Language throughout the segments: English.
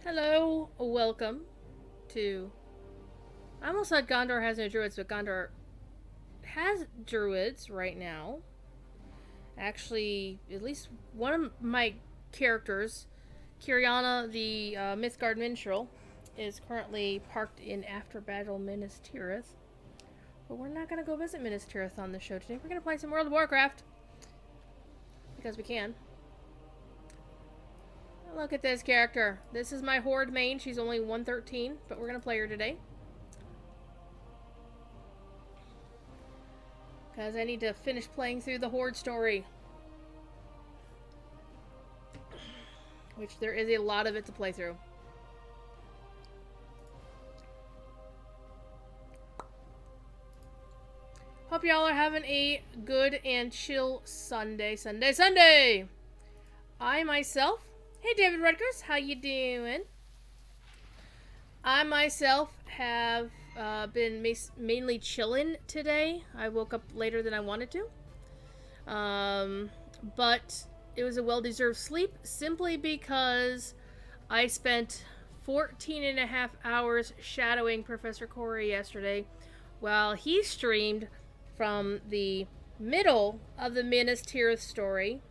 Hello, welcome to. I almost said Gondor has no druids, but Gondor has druids right now. Actually, at least one of my characters, Kiriana, the Mythgard Minstrel, is currently parked in After Battle Minas Tirith. But we're not going to go visit Minas Tirith on the show today. We're going to play some World of Warcraft. Because we can. Look at this character. This is my Horde main. She's only 113, but we're going to play her today. Because I need to finish playing through the Horde story. Which there is a lot of it to play through. Hope y'all are having a good and chill Sunday. I myself... Hey David Rutgers, how you doing? I myself have been mainly chillin' today. I woke up later than I wanted to. But it was a well-deserved sleep simply because I spent 14 and a half hours shadowing Professor Corey yesterday while he streamed from the middle of the Minas Tirith story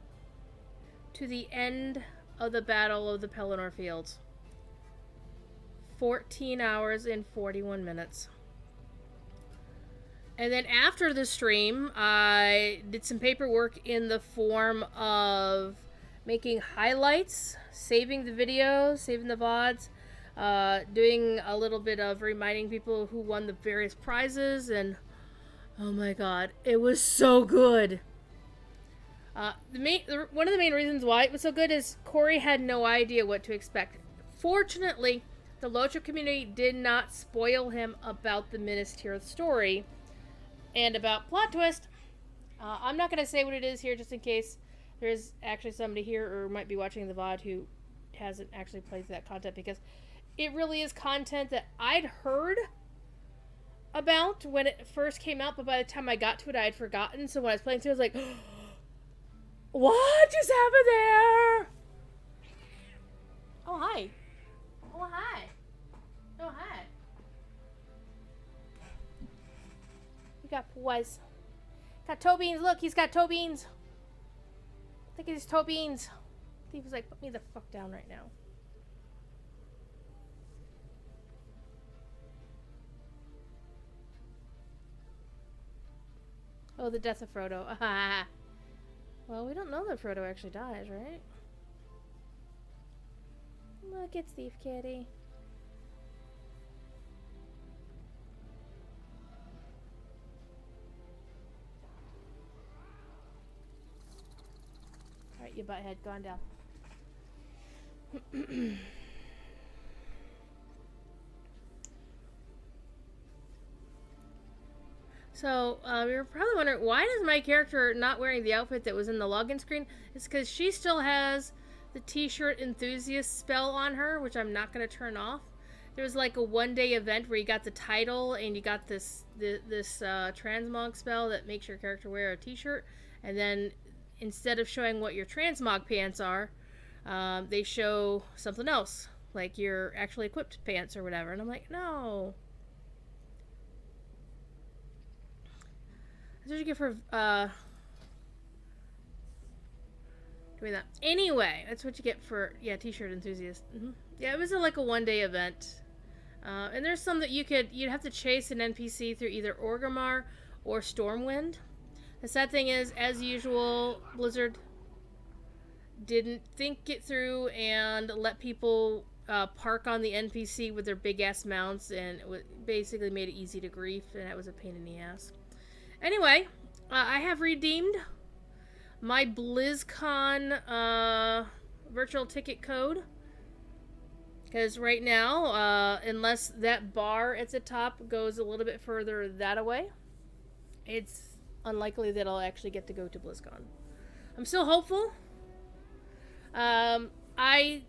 to the end of the Battle of the Pelennor Fields. 14 hours and 41 minutes. And then after the stream, I did some paperwork in the form of making highlights, saving the videos, saving the VODs, doing a little bit of reminding people who won the various prizes, and oh my god, it was so good. One of the main reasons why it was so good is Corey had no idea what to expect. Fortunately, the Lotra community did not spoil him about the Minas Tirith story and about plot twist. I'm not going to say what it is here just in case there is actually somebody here or might be watching the VOD who hasn't actually played that content, because it really is content that I'd heard about when it first came out, but by the time I got to it I had forgotten. So when I was playing through I was like, what just happened there? Oh, hi. Oh, hi. Oh, hi. We got boys. Got toe beans. Look, he's got toe beans. Look at his toe beans. He was like, put me the fuck down right now. Oh, the death of Frodo. Well, we don't know that Frodo actually dies, right? Look, it's Thief Kitty. Alright, you butthead, go on down. So, you're probably wondering, why is my character not wearing the outfit that was in the login screen? It's because she still has the t-shirt enthusiast spell on her, which I'm not going to turn off. There was like a one-day event where you got the title and you got this transmog spell that makes your character wear a t-shirt, and then instead of showing what your transmog pants are, they show something else, like your actually equipped pants or whatever. And I'm like, no. That's what you get for doing that. Anyway, that's what you get for, yeah, t-shirt enthusiast. Yeah, it was like a one-day event. And there's some that you'd have to chase an NPC through either Orgrimmar or Stormwind. The sad thing is, as usual, Blizzard didn't think it through and let people park on the NPC with their big-ass mounts, and it basically made it easy to grief, and that was a pain in the ass. Anyway, I have redeemed my BlizzCon virtual ticket code. Because right now, unless that bar at the top goes a little bit further that away, it's unlikely that I'll actually get to go to BlizzCon. I'm still hopeful. I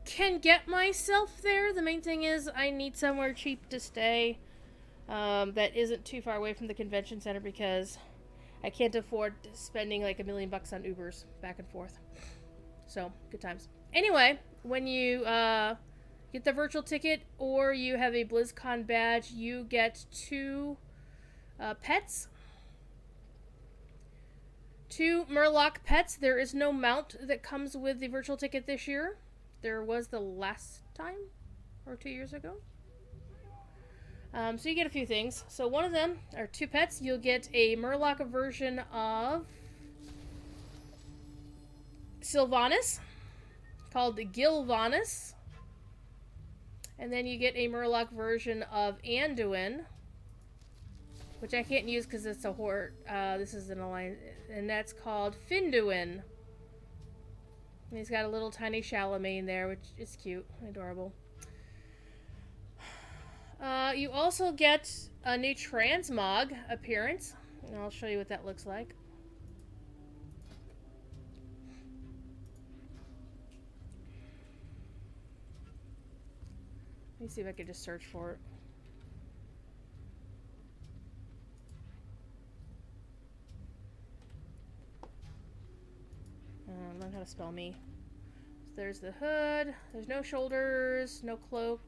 can get myself there. The main thing is I need somewhere cheap to stay. That isn't too far away from the convention center, because I can't afford spending like $1 million on Ubers back and forth. So, good times. Anyway, when you get the virtual ticket or you have a BlizzCon badge, you get two pets. Two Murloc pets. There is no mount that comes with the virtual ticket this year. There was the last time, or 2 years ago. So you get a few things. So one of them are two pets. You'll get a Murloc version of Sylvanas, called Gilvanas. And then you get a Murloc version of Anduin, which I can't use because it's a horde. This is an alliance, and that's called Finduin. And he's got a little tiny Charlemagne there, which is cute, adorable. You also get a new transmog appearance, and I'll show you what that looks like. Let me see if I can just search for it. Learn how to spell me. So there's the hood. There's no shoulders, no cloak.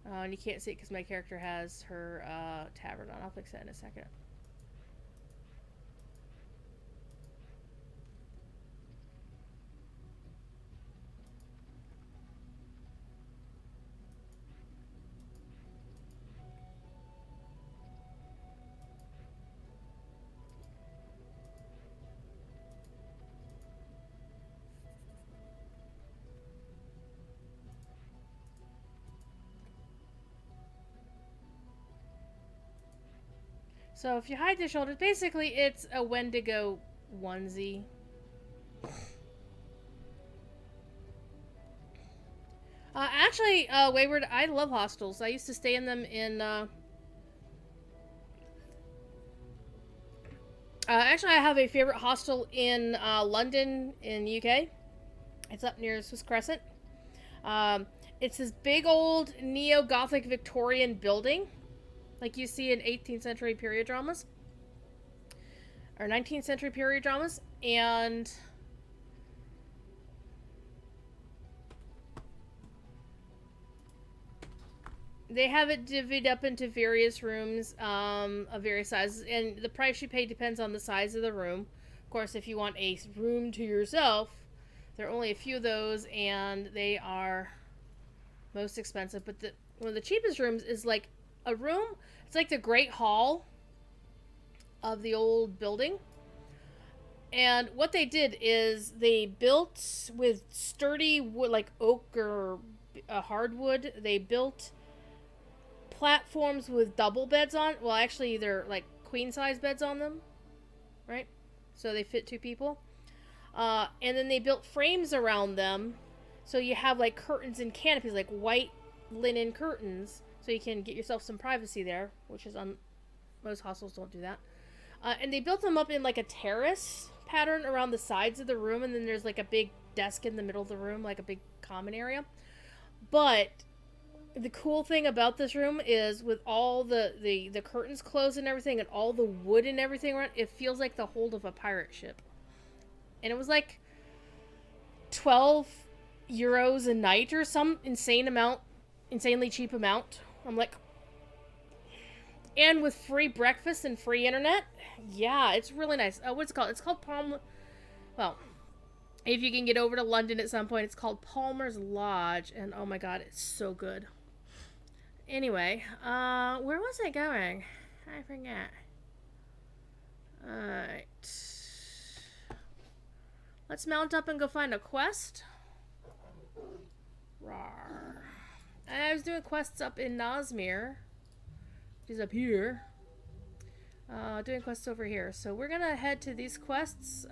And you can't see it because my character has her tabard on. I'll fix that in a second. So if you hide the shoulders, basically it's a Wendigo onesie. Actually, Wayward, I love hostels. I used to stay in them in, actually, I have a favorite hostel in, London, in UK. It's up near Swiss Crescent. It's this big old neo-Gothic Victorian building, like you see in 18th century period dramas. Or 19th century period dramas. And they have it divvied up into various rooms of various sizes. And the price you pay depends on the size of the room. Of course, if you want a room to yourself, there are only a few of those, and they are most expensive. But one of the cheapest rooms is like a room. It's like the Great Hall of the old building. And what they did is they built with sturdy wood, like oak or hardwood. They built platforms with double beds on. Well, actually, they're like queen size beds on them, right? So they fit two people. And then they built frames around them, so you have like curtains and canopies, like white linen curtains, so you can get yourself some privacy there, which is on most hostels don't do that. And they built them up in like a terrace pattern around the sides of the room, and then there's like a big desk in the middle of the room, like a big common area. But the cool thing about this room is with all the curtains closed and everything, and all the wood and everything around, it feels like the hold of a pirate ship. And it was like 12 euros a night or some insanely cheap amount. I'm like, and with free breakfast and free internet, yeah, it's really nice. What's it called? It's called well, if you can get over to London at some point, it's called Palmer's Lodge, and oh my god, it's so good. Anyway, where was I going? I forget. Alright. Let's mount up and go find a quest. Rawr. I was doing quests up in Nazmir, which is up here. Doing quests over here. So we're gonna head to these quests.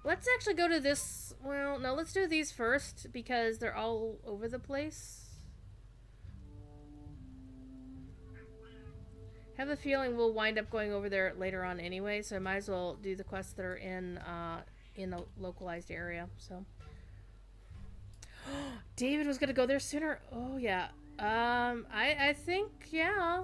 Let's actually go to this. Well, no, let's do these first because they're all over the place. I have a feeling we'll wind up going over there later on anyway, so I might as well do the quests that are in a localized area. So, David was gonna go there sooner. Oh yeah. I think yeah.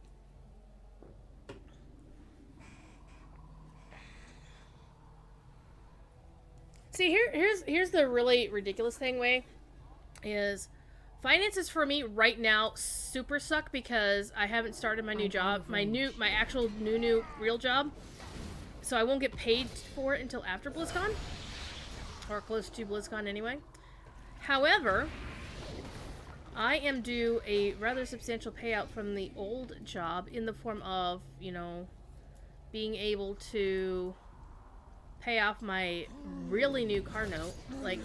See, here's the really ridiculous thing, Way, is finances for me right now super suck because I haven't started my new job, my actual new real job. So I won't get paid for it until after BlizzCon, or close to BlizzCon anyway. However, I am due a rather substantial payout from the old job in the form of, you know, being able to pay off my really new car note. Like,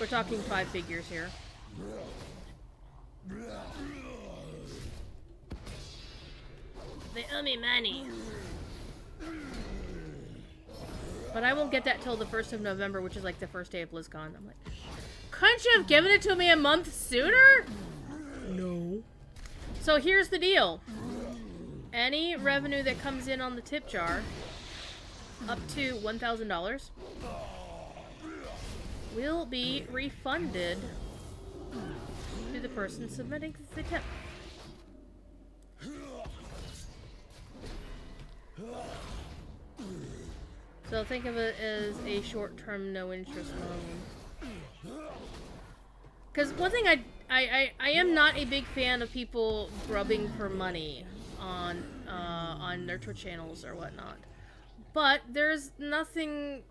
we're talking 5 figures here. They owe me money. But I won't get that till the 1st of November, which is like the first day of BlizzCon. I'm like, couldn't you have given it to me a month sooner? No. So here's the deal. Any revenue that comes in on the tip jar, up to $1,000, will be refunded to the person submitting the tip. So think of it as a short-term, no-interest loan. Because one thing I am not a big fan of people grubbing for money on their Twitch channels or whatnot. But there's nothing...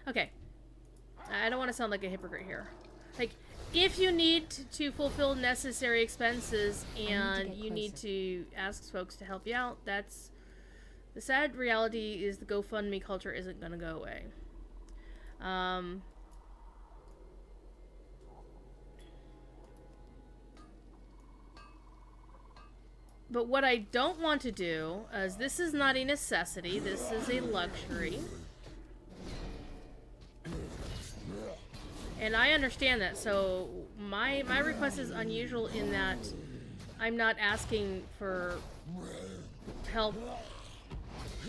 Okay. I don't want to sound like a hypocrite here. Like, if you need to fulfill necessary expenses and you need to ask folks to help you out, that's... The sad reality is the GoFundMe culture isn't going to go away. But what I don't want to do is, this is not a necessity, this is a luxury. And I understand that, so my request is unusual in that I'm not asking for help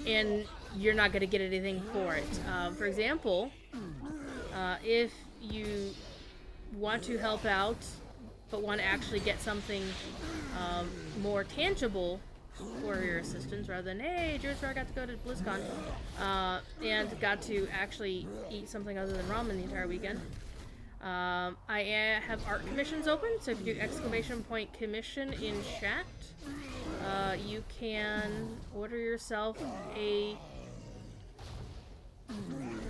and you're not going to get anything for it. For example, if you want to help out but want to actually get something more tangible for your assistance, rather than, hey, Jersey, I got to go to BlizzCon and got to actually eat something other than ramen the entire weekend. I have art commissions open, so if you do !commission in chat, you can order yourself a... I'm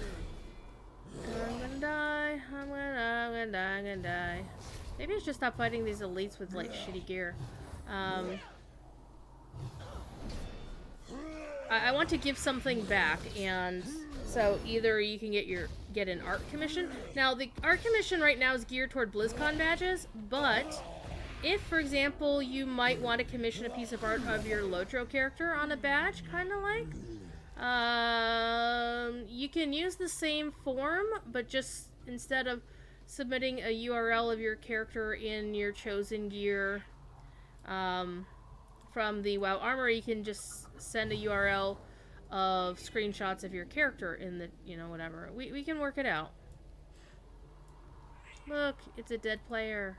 gonna die. Maybe I should stop fighting these elites with, like, shitty gear. I want to give something back, and so either you can get an art commission. Now, the art commission right now is geared toward BlizzCon badges, but if, for example, you might want to commission a piece of art of your Lotro character on a badge, kind of like, you can use the same form, but just instead of submitting a URL of your character in your chosen gear from the WoW Armory, you can just send a URL of screenshots of your character in the, you know, whatever. We can work it out. Look, it's a dead player.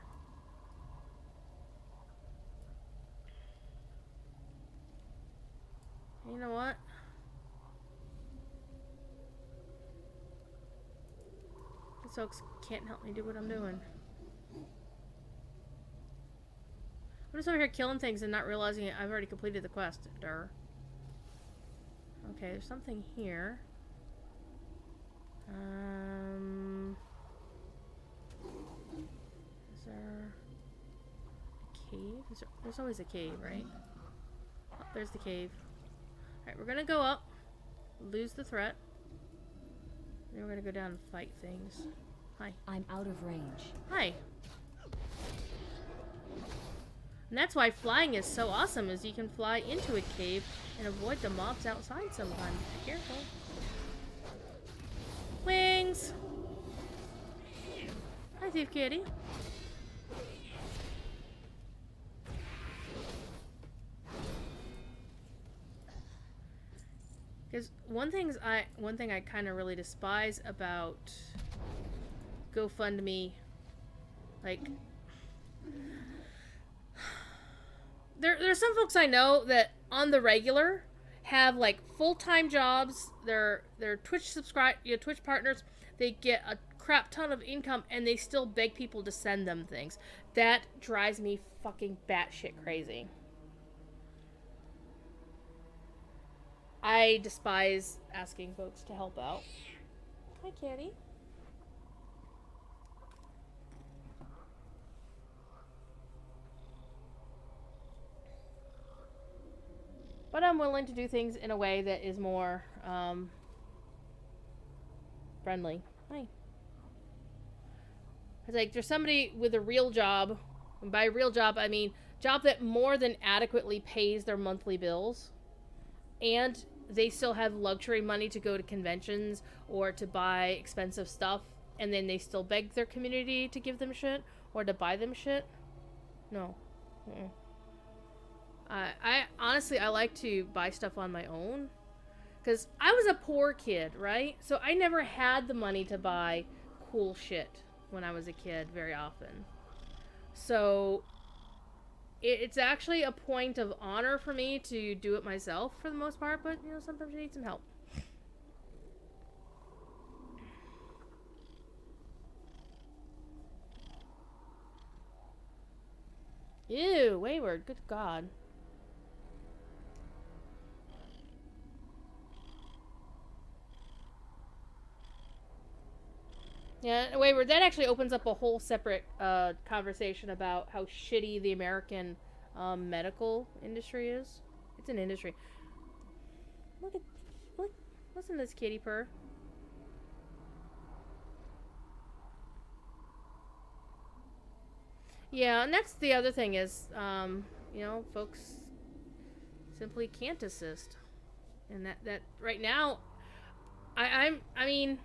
You know what? These folks can't help me do what I'm doing. I'm just over here killing things and not realizing I've already completed the quest. Durr. Okay, there's something here. Is there a cave? There's always a cave, right? Oh, there's the cave. Alright, we're gonna go up, lose the threat. Then we're gonna go down and fight things. Hi. I'm out of range. Hi. And that's why flying is so awesome, is you can fly into a cave and avoid the mobs outside sometimes. Be careful. Wings! Hi, Thief Kitty. Because one thing I kind of really despise about GoFundMe, like, there's some folks I know that on the regular have like full-time jobs. They're Twitch Twitch partners. They get a crap ton of income and they still beg people to send them things. That drives me fucking batshit crazy. I despise asking folks to help out. Hi, Kitty. But I'm willing to do things in a way that is more friendly. Hi. It's like there's somebody with a real job, and by real job I mean job that more than adequately pays their monthly bills, and they still have luxury money to go to conventions or to buy expensive stuff, and then they still beg their community to give them shit or to buy them shit. No. Mm-mm. I honestly, I like to buy stuff on my own. Because I was a poor kid, right? So I never had the money to buy cool shit when I was a kid very often. So it's actually a point of honor for me to do it myself for the most part. But, sometimes you need some help. Ew, Wayward. Good God. Yeah, Wayward, that actually opens up a whole separate conversation about how shitty the American medical industry is. It's an industry. Look, listen to this kitty purr. Yeah, and that's the other thing is, folks simply can't assist. And that right now, I mean,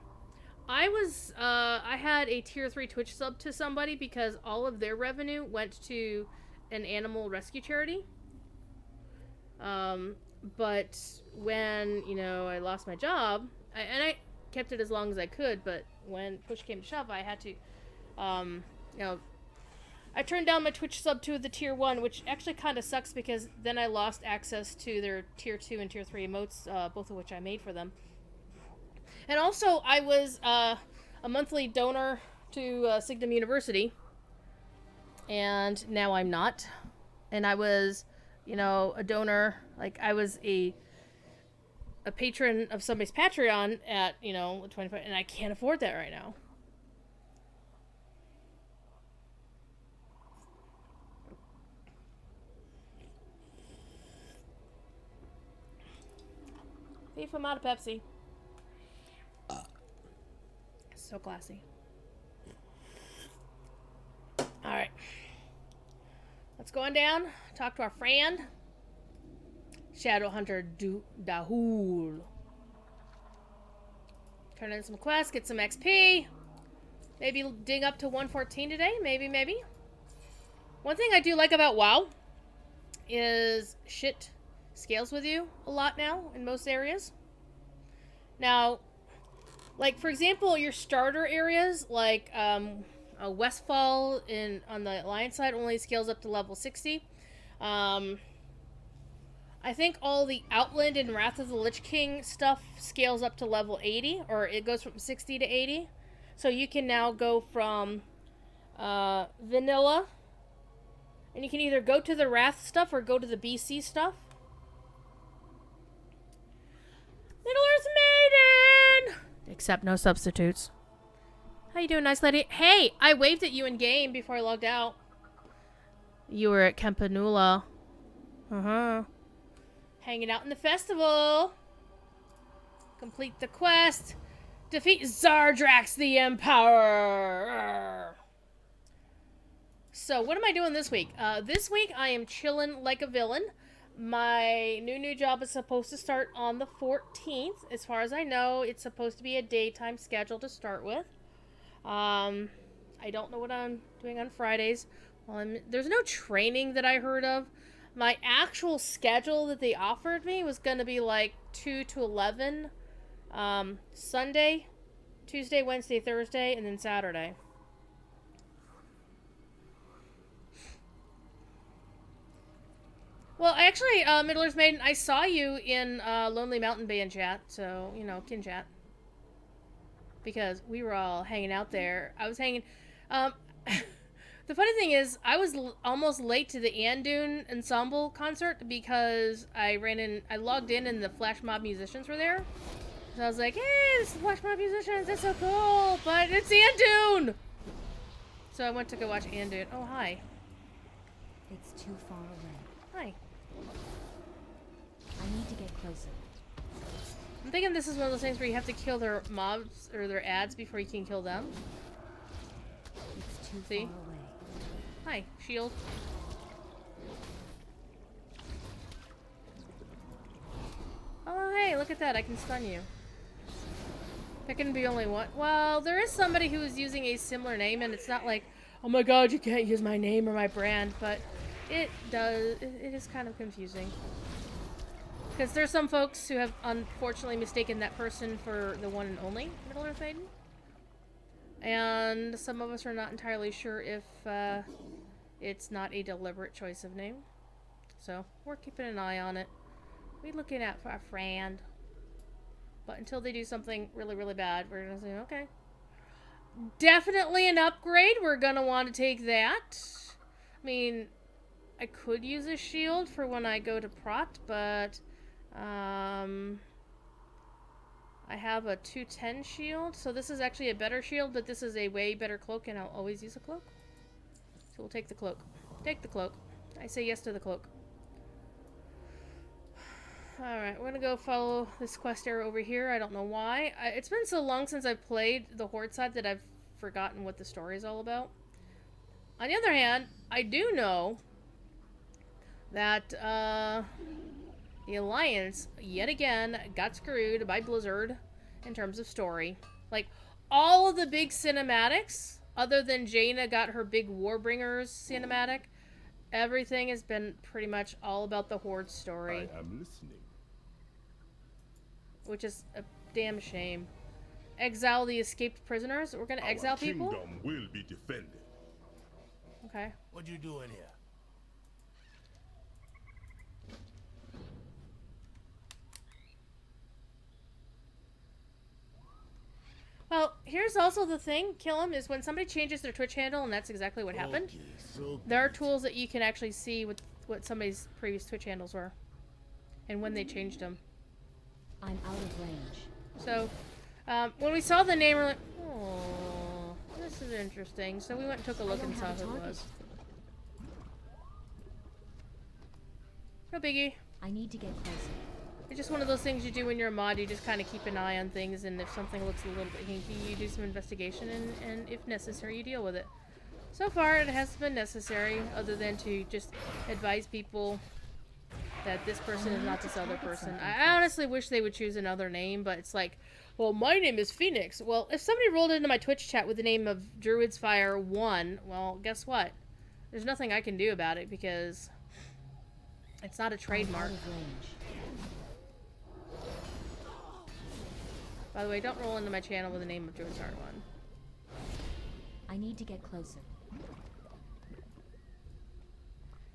I had a tier 3 Twitch sub to somebody because all of their revenue went to an animal rescue charity. But when, I lost my job, and I kept it as long as I could, but when push came to shove, I had to, I turned down my Twitch sub to the tier 1, which actually kind of sucks because then I lost access to their tier 2 and tier 3 emotes, both of which I made for them. And also, I was a monthly donor to Signum University, and now I'm not. And I was, a donor, like I was a patron of somebody's Patreon at, 25, and I can't afford that right now. Beef, I'm out of Pepsi. So classy. Alright. Let's go on down. Talk to our friend. Shadowhunter Dahul. Turn in some quests, get some XP. Maybe dig up to 114 today. Maybe. One thing I do like about WoW is shit scales with you a lot now in most areas. Now, like for example, your starter areas like Westfall on the Alliance side only scales up to level 60. I think all the Outland and Wrath of the Lich King stuff scales up to level 80, or it goes from 60 to 80. So you can now go from vanilla, and you can either go to the Wrath stuff or go to the BC stuff. Middle-earth Maiden! Except no substitutes. How you doing, nice lady? Hey, I waved at you in game before I logged out. You were at Campanula. Uh-huh. Hanging out in the festival. Complete the quest. Defeat Zardrax the Empower. So, what am I doing this week? This week, I am chilling like a villain. My new job is supposed to start on the 14th. As far as I know, it's supposed to be a daytime schedule to start with. I don't know what I'm doing on Fridays. There's no training that I heard of. My actual schedule that they offered me was going to be like 2 to 11. Sunday, Tuesday, Wednesday, Thursday, and then Saturday. Well, actually, Middle-earth Maiden, I saw you in Lonely Mountain Band chat, so, you know, kin chat. Because we were all hanging out there. I was hanging... Um, the funny thing is, I was almost late to the Andoon Ensemble concert because I logged in and the Flash Mob musicians were there. So I was like, hey, this is the Flash Mob musicians, that's so cool, but it's Andoon! So I went to go watch Andoon. Oh, hi. It's too far away. Hi. I need to get closer. I'm thinking this is one of those things where you have to kill their mobs or their ads before you can kill them. It's too See? far away. Hi, shield. Oh, hey, look at that. I can stun you. There can be only one. Well, there is somebody who is using a similar name, and it's not like, oh my god, you can't use my name or my brand, but it does. It is kind of confusing. Because there's some folks who have unfortunately mistaken that person for the one and only Middle-earth Maiden. And some of us are not entirely sure if it's not a deliberate choice of name. So, we're keeping an eye on it. We're looking out for our friend. But until they do something really, really bad, we're going to say, okay. Definitely an upgrade. We're going to want to take that. I mean, I could use a shield for when I go to Prot, but... I have a 210 shield, so this is actually a better shield, but this is a way better cloak, and I'll always use a cloak. So we'll take the cloak. Take the cloak. I say yes to the cloak. Alright, we're gonna go follow this quest arrow over here. I don't know why. It's been so long since I've played the Horde side that I've forgotten what the story is all about. On the other hand, I do know that, the Alliance, yet again, got screwed by Blizzard in terms of story. Like, all of the big cinematics, other than Jaina got her big Warbringers cinematic, everything has been pretty much all about the Horde story. I am listening. Which is a damn shame. Exile the escaped prisoners? We're gonna exile people? Our kingdom will be defended. Okay. What you doing here? Well, here's also the thing, Kill 'em, is when somebody changes their Twitch handle, and that's exactly what happened, Okay, so there are tools that you can actually see what somebody's previous Twitch handles were. And when they changed them. I'm out of range. So, when we saw the name, we're like, oh, this is interesting. So we went and took a look and saw who it was. No biggie. I need to get closer. It's just one of those things you do when you're a mod. You just kind of keep an eye on things, and if something looks a little bit hinky, you do some investigation, and if necessary, you deal with it. So far, it hasn't been necessary, other than to just advise people that this person is not this other person. I honestly wish they would choose another name, but it's like, well, my name is Phoenix. Well, if somebody rolled into my Twitch chat with the name of Druid's Fire 1, well, guess what? There's nothing I can do about it, because it's not a trademark. I'm out of range. By the way, don't roll into my channel with the name of Druid's Fire 1. I need to get closer.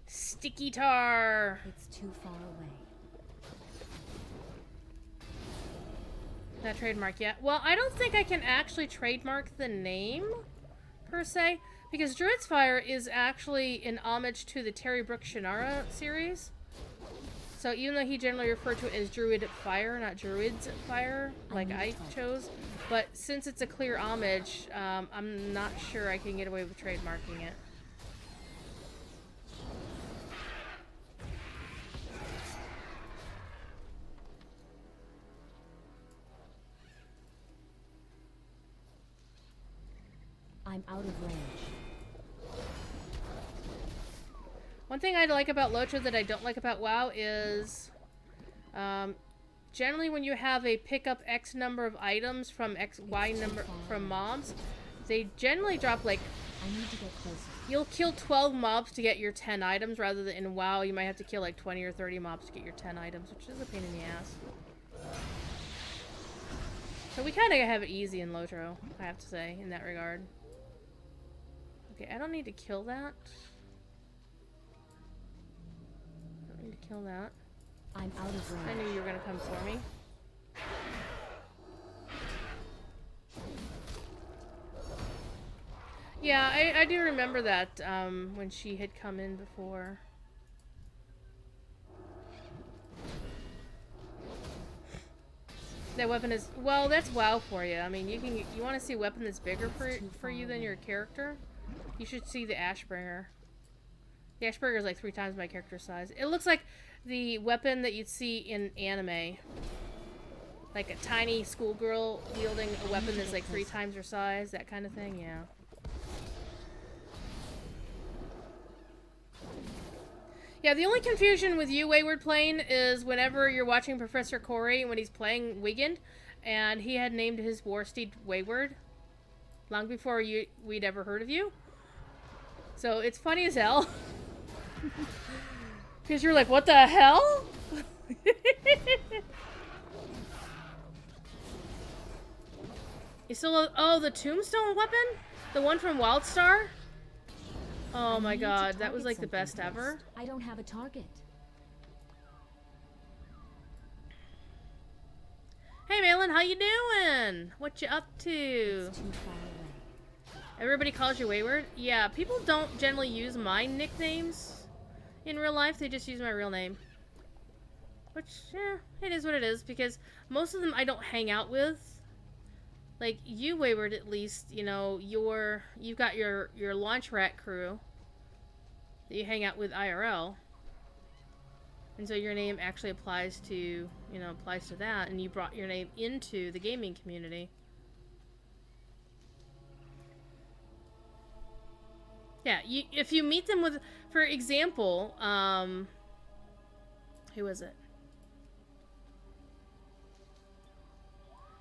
Sticky tar! It's too far away. Not trademark yet. Well, I don't think I can actually trademark the name, per se, because Druid's Fire is actually an homage to the Terry Brooks Shannara series. So even though he generally referred to it as Druid Fire, not Druid's Fire, like I chose, but since it's a clear homage, I'm not sure I can get away with trademarking it. I'm out of range. One thing I like about Lotra that I don't like about WoW is, generally when you have a pick up X number of items from Y number from mobs, they generally drop like, I need to get closer. you'll kill 12 mobs to get your 10 items, rather than in WoW you might have to kill like 20 or 30 mobs to get your 10 items, which is a pain in the ass. So we kind of have it easy in Lotro, I have to say, in that regard. Okay, I don't need to kill that. I don't need to kill that. I'm out of I range. knew you were gonna come for me. Yeah, I do remember that, when she had come in before. That weapon is, well, that's WoW for you. I mean, you want to see a weapon that's bigger for you than your character? You should see the Ashbringer. The Ashbringer is like 3 times my character size. It looks like the weapon that you'd see in anime. Like a tiny schoolgirl wielding a weapon that's like 3 times her size, that kind of thing, yeah. Yeah, the only confusion with you, Wayward Plane, is whenever you're watching Professor Corey when he's playing Wiegand, and he had named his warsteed Wayward long before we'd ever heard of you. So it's funny as hell. Because you're like, what the hell? You still, oh, the tombstone weapon? The one from Wildstar? Oh my god, that was like the best ever. I don't have a target. Hey Malin, how you doing? What you up to? It's too far away. Everybody calls you Wayward? Yeah, people don't generally use my nicknames in real life. They just use my real name. Which, yeah, it is what it is, because most of them I don't hang out with. Like, you, Wayward, at least, you know, you've got your launch rat crew that you hang out with IRL. And so your name actually applies to that, and you brought your name into the gaming community. Yeah, if you meet them with, for example, who was it?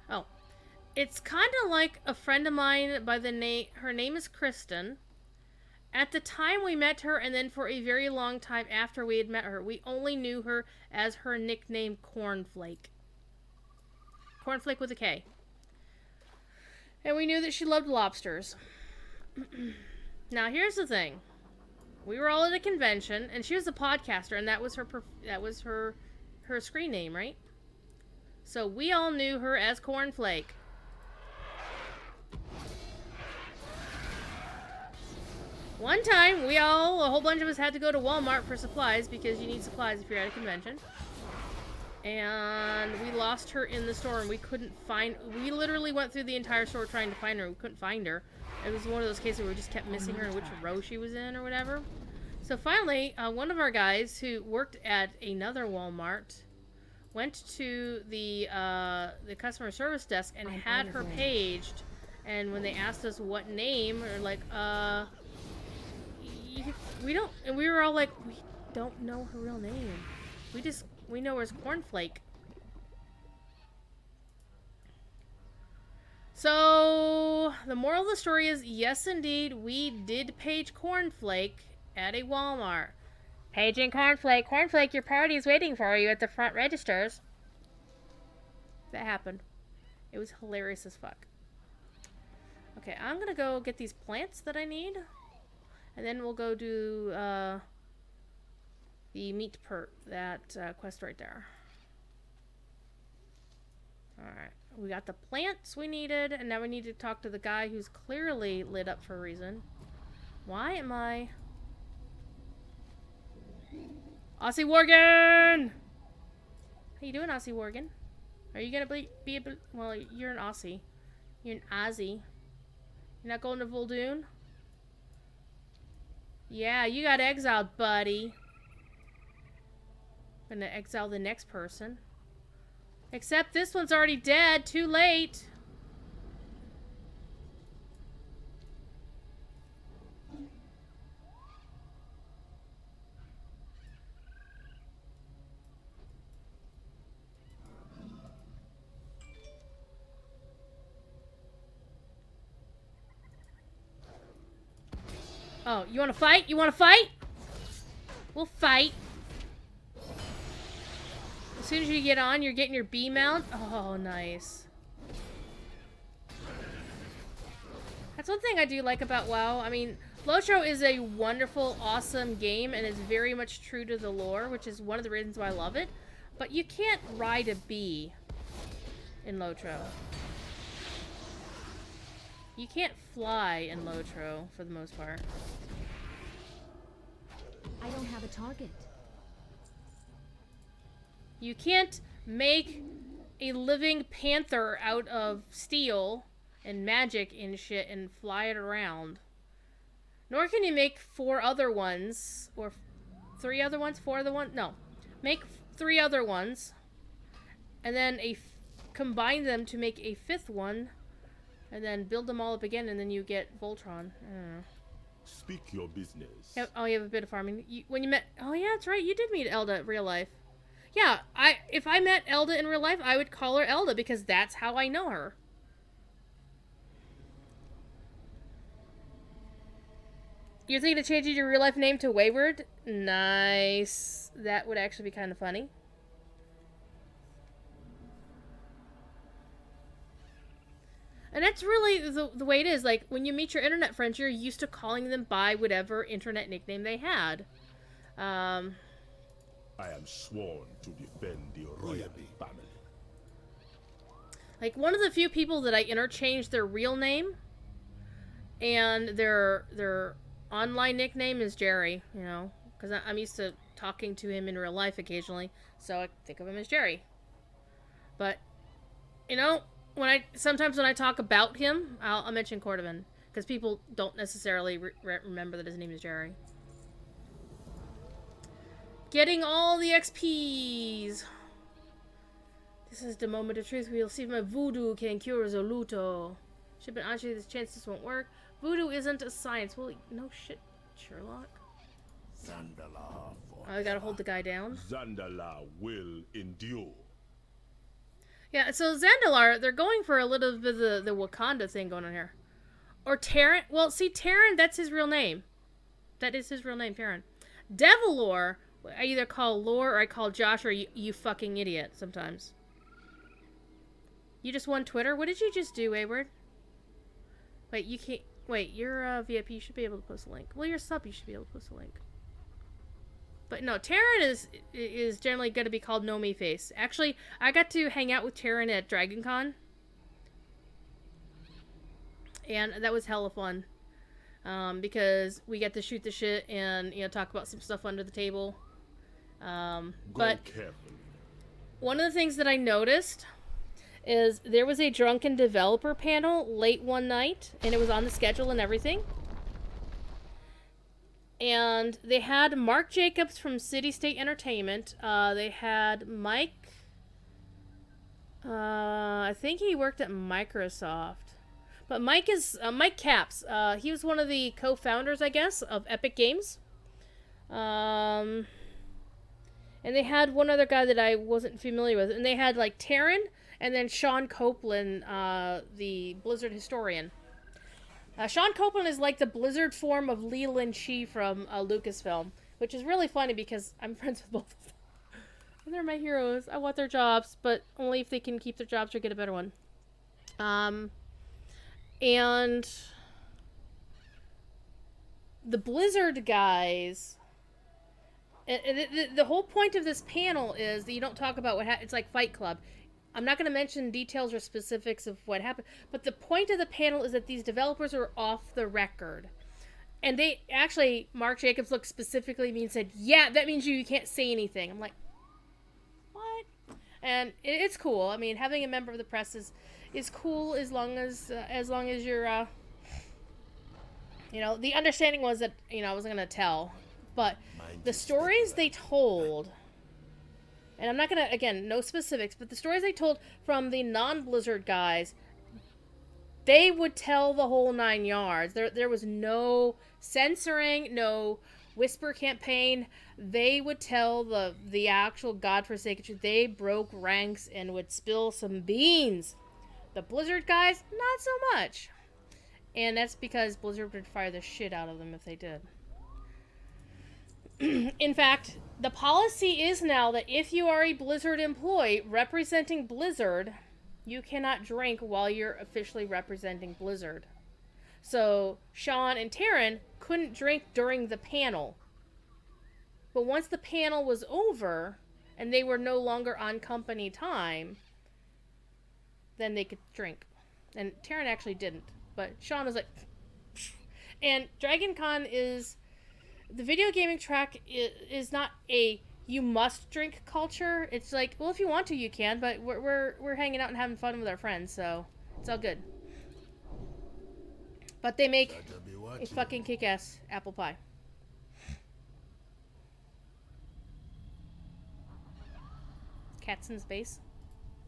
Oh. It's kind of like a friend of mine by the name, her name is Kristen. At the time we met her, and then for a very long time after we had met her, we only knew her as her nickname Cornflake. Cornflake with a K. And we knew that she loved lobsters. Now here's the thing. We were all at a convention, and she was a podcaster, and that was her screen name, right? So we all knew her as Cornflake. One time, a whole bunch of us had to go to Walmart for supplies, because you need supplies if you're at a convention. And we lost her in the store, and we literally went through the entire store trying to find her. We couldn't find her. It was one of those cases where we just kept missing her and which row she was in or whatever. So finally, one of our guys who worked at another Walmart went to the customer service desk and had her paged. And when they asked us what name, we were like, we don't, and we were all like, we don't know her real name. We know her as Cornflake. So, the moral of the story is, yes indeed, we did page Cornflake at a Walmart. Paging Cornflake. Cornflake, your party is waiting for you at the front registers. That happened. It was hilarious as fuck. Okay, I'm gonna go get these plants that I need. And then we'll go do the meat quest right there. Alright, we got the plants we needed, and now we need to talk to the guy who's clearly lit up for a reason. Why am I... Aussie Worgen! How you doing, Aussie Worgen? Are you gonna be a... Well, you're an Aussie. You're an Aussie. You're not going to Voldoon? Yeah, you got exiled, buddy. Gonna exile the next person. Except this one's already dead. Too late. Oh, you wanna fight? You wanna fight? We'll fight. As soon as you get on, you're getting your B mount. Oh, nice. That's one thing I do like about WoW. I mean, Lotro is a wonderful, awesome game and is very much true to the lore, which is one of the reasons why I love it. But you can't ride a bee in Lotro. You can't fly in Lotro for the most part. I don't have a target. You can't make a living panther out of steel and magic and shit and fly it around. Nor can you make 4 other ones, or 3 other ones, 4 other ones. No, make 3 other ones, and then combine them to make a 5th one, and then build them all up again, and then you get Voltron. I don't know. Speak your business. Oh, you have a bit of farming. When you met, oh yeah, that's right. You did meet Elda in real life. Yeah, if I met Elda in real life, I would call her Elda because that's how I know her. You're thinking of changing your real life name to Wayward? Nice. That would actually be kind of funny. And that's really the way it is. Like, when you meet your internet friends, you're used to calling them by whatever internet nickname they had. I am sworn to defend the royal family. Like, one of the few people that I interchanged their real name and their online nickname is Jerry, you know, because I'm used to talking to him in real life occasionally, so I think of him as Jerry. But, you know, sometimes when I talk about him, I'll mention Cordovan, because people don't necessarily remember that his name is Jerry. Getting all the XPs. This is the moment of truth. We'll see if my voodoo can cure Zoluto. Should be honest, this chance this won't work. Voodoo isn't a science. Well, no shit, Sherlock. Zandala I gotta hold the guy down. Zandala will endure. Yeah, so Zandalar, they're going for a little bit of the Wakanda thing going on here. Or Terran. Well, see, Terran, that's his real name. That is his real name, Terran. Devilor, I either call Lore or I call Josh or you fucking idiot sometimes. You just won Twitter? What did you just do, Wayward? Wait, you can't... Wait, you're VIP, you should be able to post a link. Well, you're sub, you should be able to post a link. But no, Terran is generally going to be called No Me Face. Actually, I got to hang out with Terran at DragonCon. And that was hella fun. Because we get to shoot the shit and, you know, talk about some stuff under the table. But one of the things that I noticed is there was a drunken developer panel late one night, and it was on the schedule and everything. And they had Mark Jacobs from City State Entertainment. They had Mike. I think he worked at Microsoft. But Mike Capps. He was one of the co-founders, I guess, of Epic Games. And they had one other guy that I wasn't familiar with. And they had, like, Terran and then Sean Copeland, the Blizzard historian. Sean Copeland is like the Blizzard form of Leland Chi from Lucasfilm, which is really funny because I'm friends with both of them. And they're my heroes. I want their jobs, but only if they can keep their jobs or get a better one. And the Blizzard guys... The whole point of this panel is that you don't talk about what happened. It's like Fight Club. I'm not going to mention details or specifics of what happened, but the point of the panel is that these developers are off the record. And they actually, Mark Jacobs looked specifically at me and said, yeah, that means you can't say anything. I'm like, what? And it's cool. I mean, having a member of the press is cool as long as you're, you know, the understanding was that, you know, I wasn't going to tell. But the stories they told... And I'm not going to, again, no specifics, but the stories they told from the non-Blizzard guys, they would tell the whole 9 yards. There was no censoring, no whisper campaign. They would tell the actual godforsaken truth. They broke ranks and would spill some beans. The Blizzard guys, not so much. And that's because Blizzard would fire the shit out of them if they did. In fact, the policy is now that if you are a Blizzard employee representing Blizzard, you cannot drink while you're officially representing Blizzard. So Sean and Taryn couldn't drink during the panel. But once the panel was over and they were no longer on company time, then they could drink. And Taryn actually didn't. But Sean was like... And Dragon Con is... The video gaming track is not a you must drink culture. It's like, well, if you want to, you can, but we're hanging out and having fun with our friends, so it's all good. But they make a fucking kick-ass apple pie. Cats in space.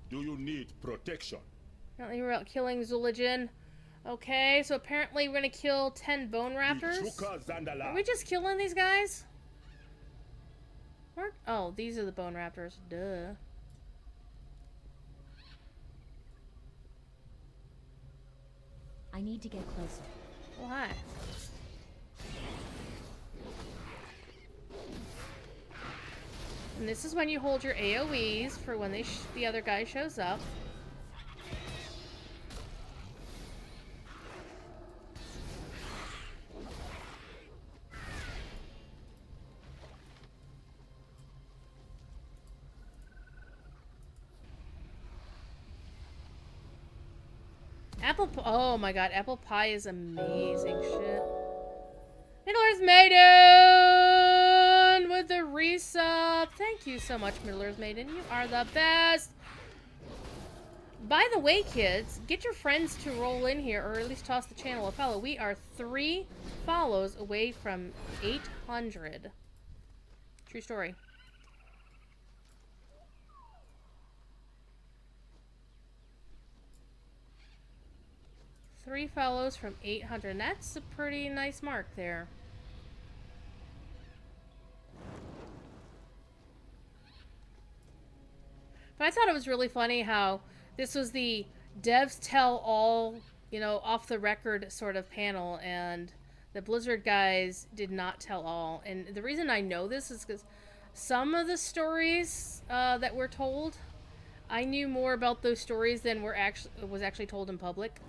Do you need protection? Apparently we're out killing Zulijin. Okay, so apparently we're gonna kill 10 bone raptors. Are we just killing these guys? Where? Oh, these are the bone raptors. Duh. I need to get closer. Oh, hi. And this is when you hold your AoEs for when the other guy shows up. Oh my god, apple pie is amazing shit. Middle-earth Maiden with the resub. Thank you so much, Middle-earth Maiden. You are the best. By the way, kids, get your friends to roll in here, or at least toss the channel a follow. We are 3 follows away from 800. True story. Three follows from 800. And that's a pretty nice mark there. But I thought it was really funny how this was the devs tell all, you know, off the record sort of panel, and the Blizzard guys did not tell all. And the reason I know this is because some of the stories that were told, I knew more about those stories than was actually told in public.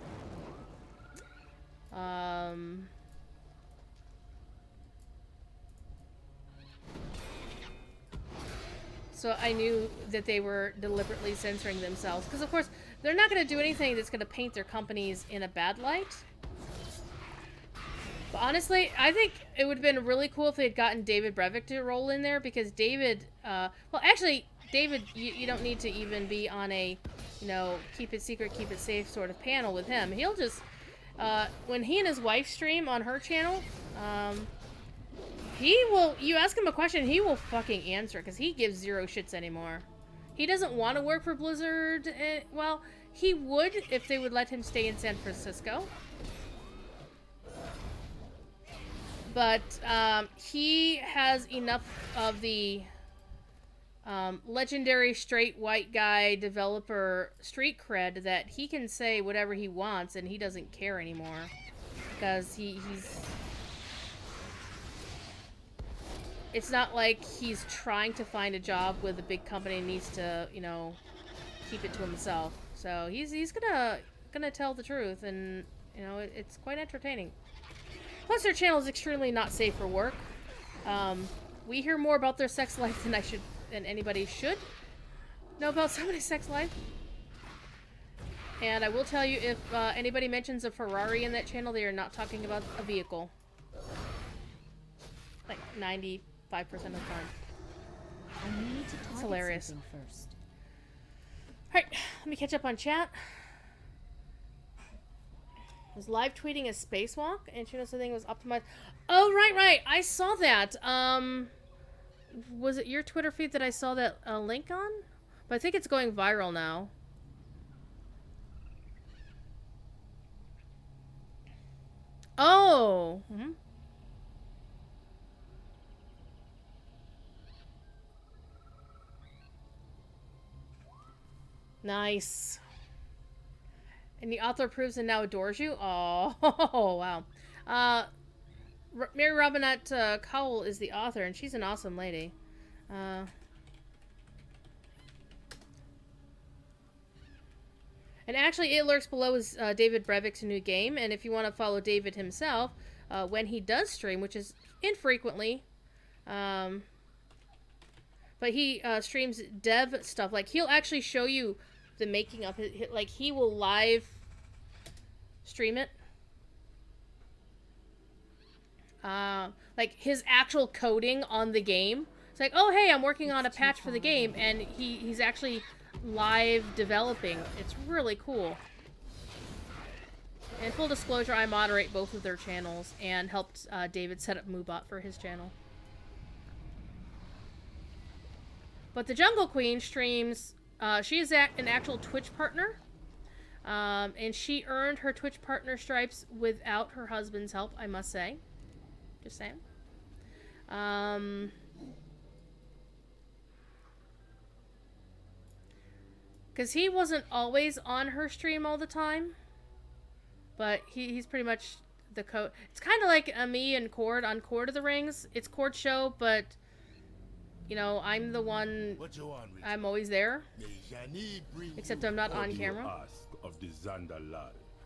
So I knew that they were deliberately censoring themselves. Because, of course, they're not going to do anything that's going to paint their companies in a bad light. But honestly, I think it would have been really cool if they had gotten David Brevik to roll in there. Because David... well, actually, David, you don't need to even be on a, you know, keep it secret, keep it safe sort of panel with him. He'll just... when he and his wife stream on her channel, he will, you ask him a question, he will fucking answer, because he gives zero shits anymore. He doesn't want to work for Blizzard. Well, he would if they would let him stay in San Francisco. But he has enough of the legendary straight white guy developer street cred that he can say whatever he wants and he doesn't care anymore, because he's it's not like he's trying to find a job with a big company and needs to, you know, keep it to himself. So he's gonna tell the truth, and you know, it's quite entertaining. Plus their channel is extremely not safe for work. We hear more about their sex life than anybody should know about somebody's sex life. And I will tell you, if anybody mentions a Ferrari in that channel, they are not talking about a vehicle. Like 95% of the time. I need to It's hilarious. first. Alright, let me catch up on chat. I was live tweeting a spacewalk, and she knows the thing was optimized. Oh, right. I saw that. Was it your Twitter feed that I saw that link on? But I think it's going viral now. Oh. Mm-hmm. Nice. And the author approves and now adores you? Oh, wow. Mary Robinette Cowell is the author, and she's an awesome lady. And actually, It Lurks Below is David Brevik's new game, and if you want to follow David himself, when he does stream, which is infrequently, but he streams dev stuff. Like, he'll actually show you the making of it. Like, he will live stream it. Like, his actual coding on the game. It's like, oh, hey, I'm working on a patch for the game, and he's actually live developing. It's really cool. And full disclosure, I moderate both of their channels and helped David set up Moobot for his channel. But the Jungle Queen streams, she is an actual Twitch partner. And she earned her Twitch partner stripes without her husband's help, I must say. Just saying. Because he wasn't always on her stream all the time. But he's pretty much the code. It's kind of like me and Cord on Cord of the Rings. It's Cord's show, but, you know, I'm the one. I'm always there. Except I'm not on camera.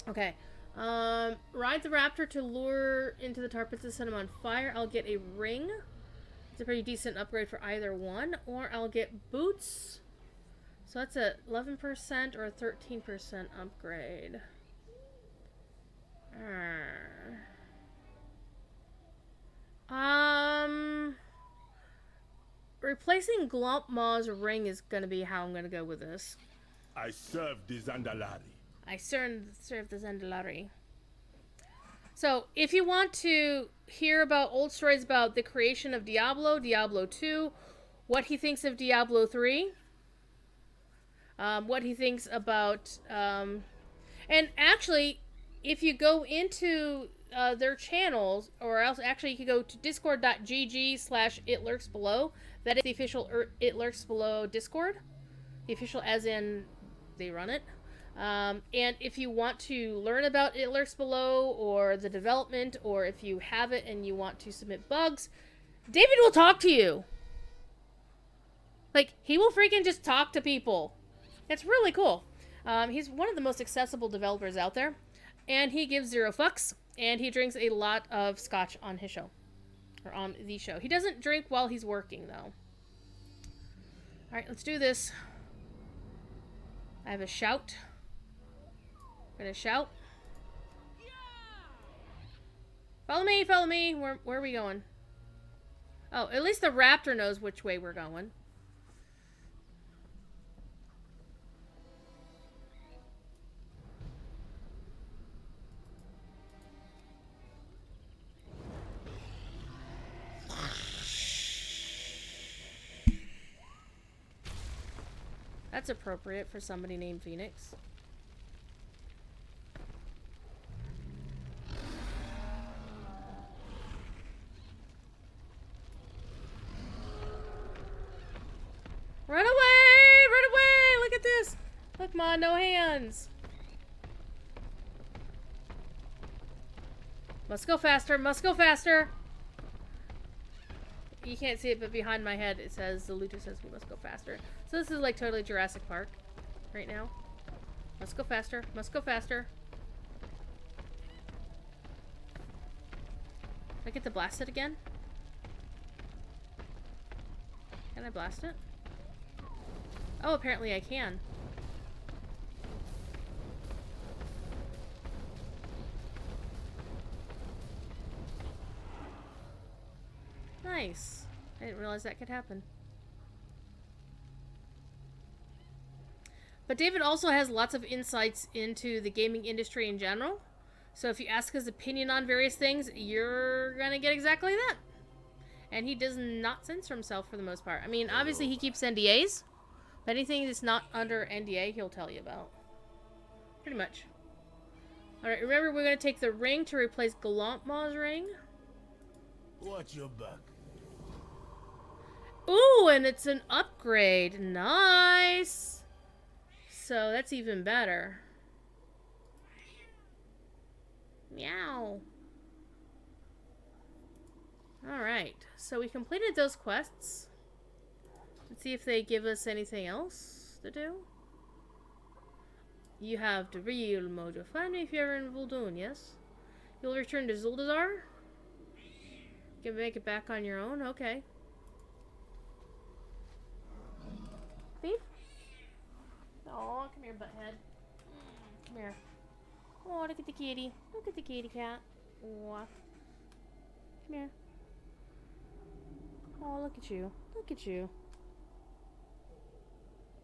Okay. Ride the raptor to lure into the tar pits to set him on fire. I'll get a ring. It's a pretty decent upgrade for either one. Or I'll get boots. So that's a 11% or a 13% upgrade. Replacing Glompmaw's ring is gonna be how I'm gonna go with this. I serve the Zandalari. I serve the Zandalari. So, if you want to hear about old stories about the creation of Diablo, Diablo 2, what he thinks of Diablo 3, what he thinks about, and actually, if you go into their channels, or else actually you can go to discord.gg/itlurksbelow. That is the official It Lurks Below Discord. The official as in they run it. And if you want to learn about It Lurks Below, or the development, or if you have it and you want to submit bugs, David will talk to you. Like, he will freaking just talk to people. It's really cool. He's one of the most accessible developers out there. And he gives zero fucks. And he drinks a lot of scotch on his show. Or on the show. He doesn't drink while he's working, though. Alright, let's do this. I have a shout. I'm gonna shout. Follow me, follow me. Where are we going? Oh, at least the raptor knows which way we're going. That's appropriate for somebody named Phoenix. Run away! Run away! Look at this! Look, Ma, no hands. Must go faster, must go faster! You can't see it, but behind my head it says, the looter says we must go faster. So this is like totally Jurassic Park right now. Must go faster, must go faster. I get to blast it again? Can I blast it? Oh, apparently I can. Nice. I didn't realize that could happen. But David also has lots of insights into the gaming industry in general. So if you ask his opinion on various things, you're gonna get exactly that. And he does not censor himself for the most part. I mean, obviously he keeps NDAs. But anything that's not under NDA, he'll tell you about. Pretty much. Alright, remember we're gonna take the ring to replace Glompmaw's ring. Watch your back. Ooh, and it's an upgrade. Nice. So that's even better. Meow. Alright, so we completed those quests. Let's see if they give us anything else to do. You have the real mojo. Find me if you're in Vol'dun, yes? You'll return to Zuldazar? You can make it back on your own? Okay. Thief? Oh, come here, butthead. Come here. Oh, look at the kitty. Look at the kitty cat. Oh. Come here. Oh, look at you. Look at you.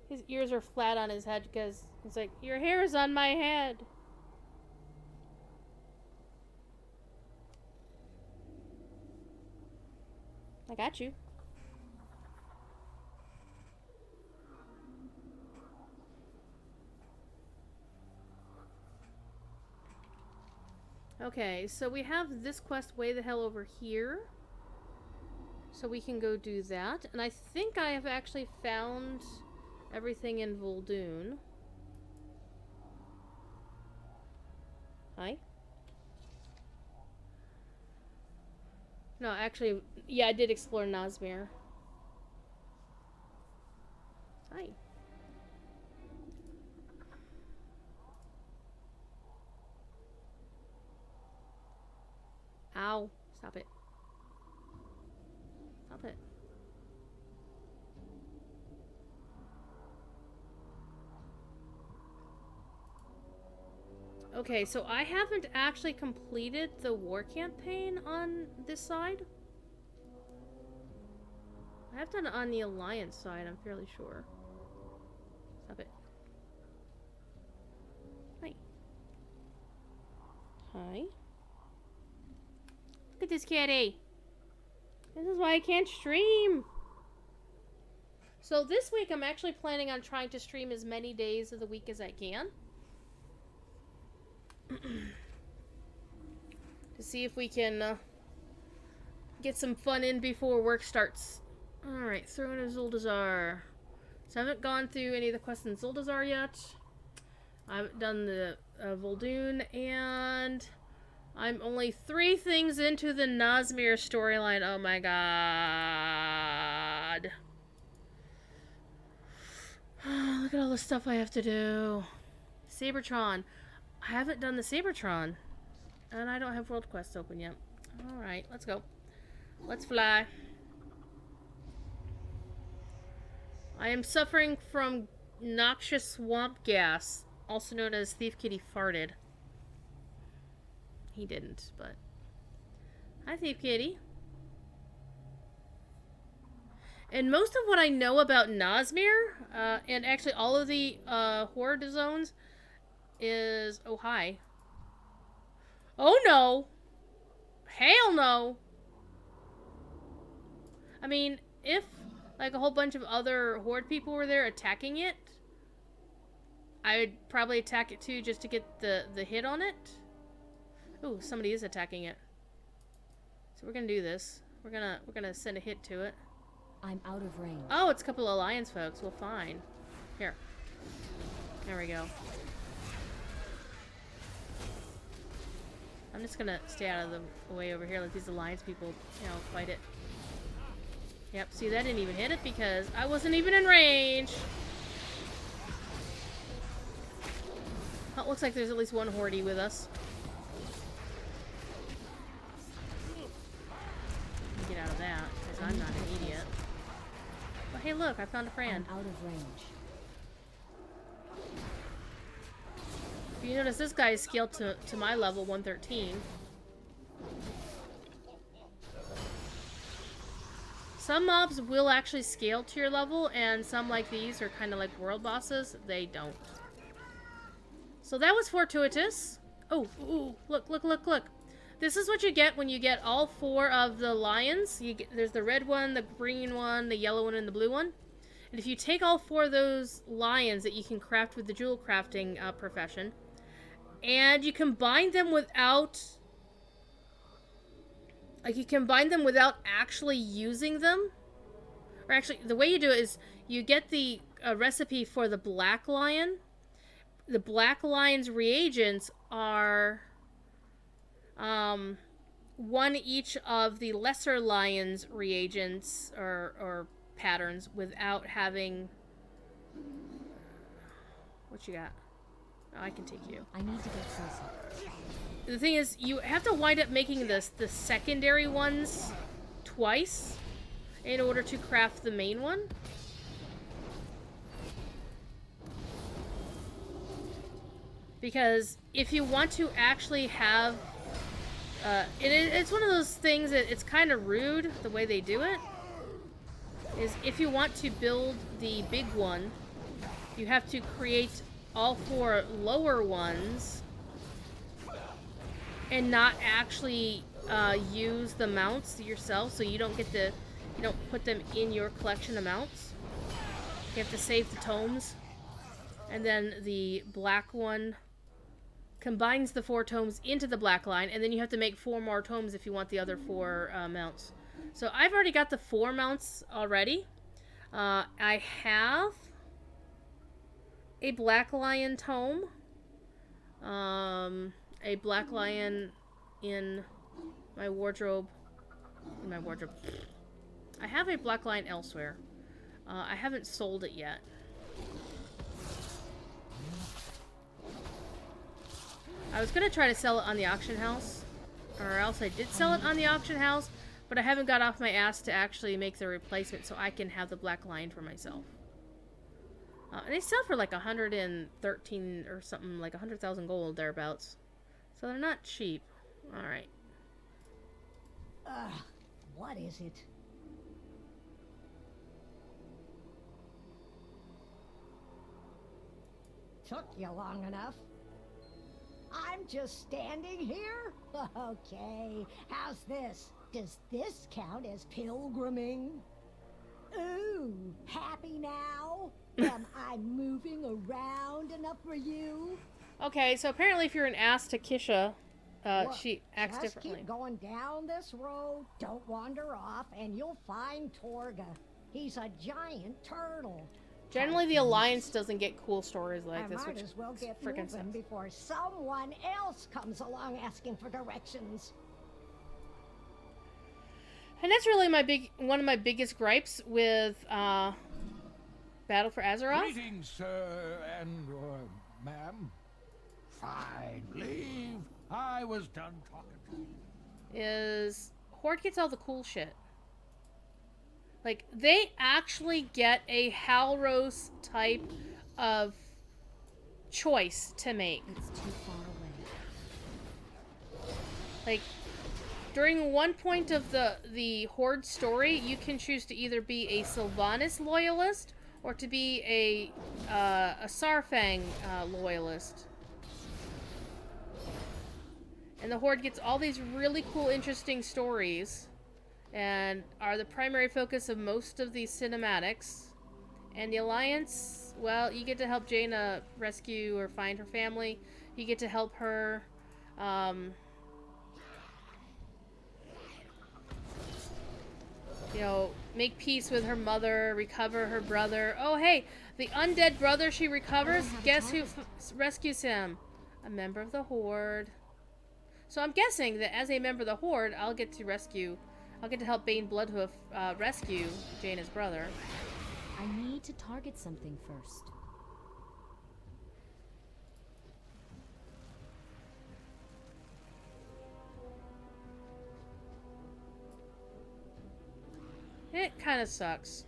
His ears are flat on his head because he's like, your hair is on my head. I got you. Okay, so we have this quest way the hell over here. So we can go do that. And I think I have actually found everything in Vol'dun. Hi. No, actually, yeah, I did explore Nazmir. Hi. Ow. Stop it. Stop it. Okay, so I haven't actually completed the war campaign on this side. I have done it on the Alliance side, I'm fairly sure. Stop it. Hi. Hi. Look at this kitty. This is why I can't stream. So this week I'm actually planning on trying to stream as many days of the week as I can. To see if we can get some fun in before work starts. Alright, throw in a Zuldazar. So I haven't gone through any of the quests in Zuldazar yet. I haven't done the Vol'dun, and I'm only 3 things into the Nazmir storyline. Oh my god. Look at all the stuff I have to do. Sabertron. I haven't done the Sabertron. And I don't have world quests open yet. Alright, let's go. Let's fly. I am suffering from noxious swamp gas, also known as Thief Kitty farted. He didn't, but... Hi, Thief Kitty. And most of what I know about Nazmir, and actually all of the horde zones, is... Oh, hi. Oh, no! Hell no! I mean, if, like, a whole bunch of other horde people were there attacking it, I would probably attack it too, just to get the hit on it. Ooh, somebody is attacking it. So we're gonna do this. We're gonna send a hit to it. I'm out of range. Oh, it's a couple of Alliance folks. Well, fine. Here. There we go. I'm just gonna stay out of the way over here, let these Alliance people, you know, fight it. Yep, see, that didn't even hit it because I wasn't even in range. Oh, it looks like there's at least one horde with us. Get out of that, because I'm not an idiot. But hey, look, I found a friend. I'm out of range. If you notice, this guy is scaled to my level, 113. Some mobs will actually scale to your level, and some like these are kind of like world bosses. They don't. So that was fortuitous. Oh, ooh, look, look, look, look. This is what you get when you get all 4 of the lions. There's the red one, the green one, the yellow one, and the blue one. And if you take all 4 of those lions that you can craft with the jewel crafting profession, and you combine them without... Like, you combine them without actually using them. Or actually, the way you do it is you get the recipe for the black lion. The black lion's reagents are... 1 each of the lesser lion's reagents or patterns without having... What you got? I can take you. I need to get closer. The thing is, you have to wind up making the secondary ones twice in order to craft the main one. Because if you want to actually have... it's one of those things that it's kind of rude, the way they do it. Is if you want to build the big one, you have to create all 4 lower ones and not actually use the mounts yourself, so you don't put them in your collection of mounts. You have to save the tomes, and then the black one combines the 4 tomes into the black line, and then you have to make 4 more tomes if you want the other 4 mounts. So I've already got the 4 mounts already. I have a Black Lion tome. A Black Lion in my wardrobe. I have a Black Lion elsewhere. I haven't sold it yet. I was gonna try to sell it on the auction house, or else I did sell it on the auction house, but I haven't got off my ass to actually make the replacement so I can have the Black Lion for myself. And they sell for like 113 or something, like 100,000 gold thereabouts. So they're not cheap. Alright. What is it? Took you long enough. I'm just standing here? Okay, how's this? Does this count as pilgriming? Ooh, happy now? Am I moving around enough for you? Okay, so apparently if you're an ass to Kisha, she acts just differently. Keep going down this road, don't wander off, and you'll find Torga. He's a giant turtle. Generally, the Alliance doesn't get cool stories like this, might which as well get freaking moving sucks. before someone else comes along asking for directions. And that's really one of my biggest gripes with Battle for Azeroth. Greetings, sir and ma'am. Fine, leave. I was done talking to you. Is Horde gets all the cool shit. Like, they actually get a Halros type of choice to make. It's too far away. Like, during one point of the Horde story, you can choose to either be a Sylvanas loyalist or to be a Sarfang loyalist. And the Horde gets all these really cool, interesting stories and are the primary focus of most of these cinematics. And the Alliance, well, you get to help Jaina rescue or find her family. You get to help her you know, make peace with her mother, recover her brother. Oh, hey, the undead brother she recovers, guess who rescues him? A member of the Horde. So I'm guessing that as a member of the Horde, I'll get to help Bane Bloodhoof rescue Jaina's brother. I need to target something first. It kind of sucks.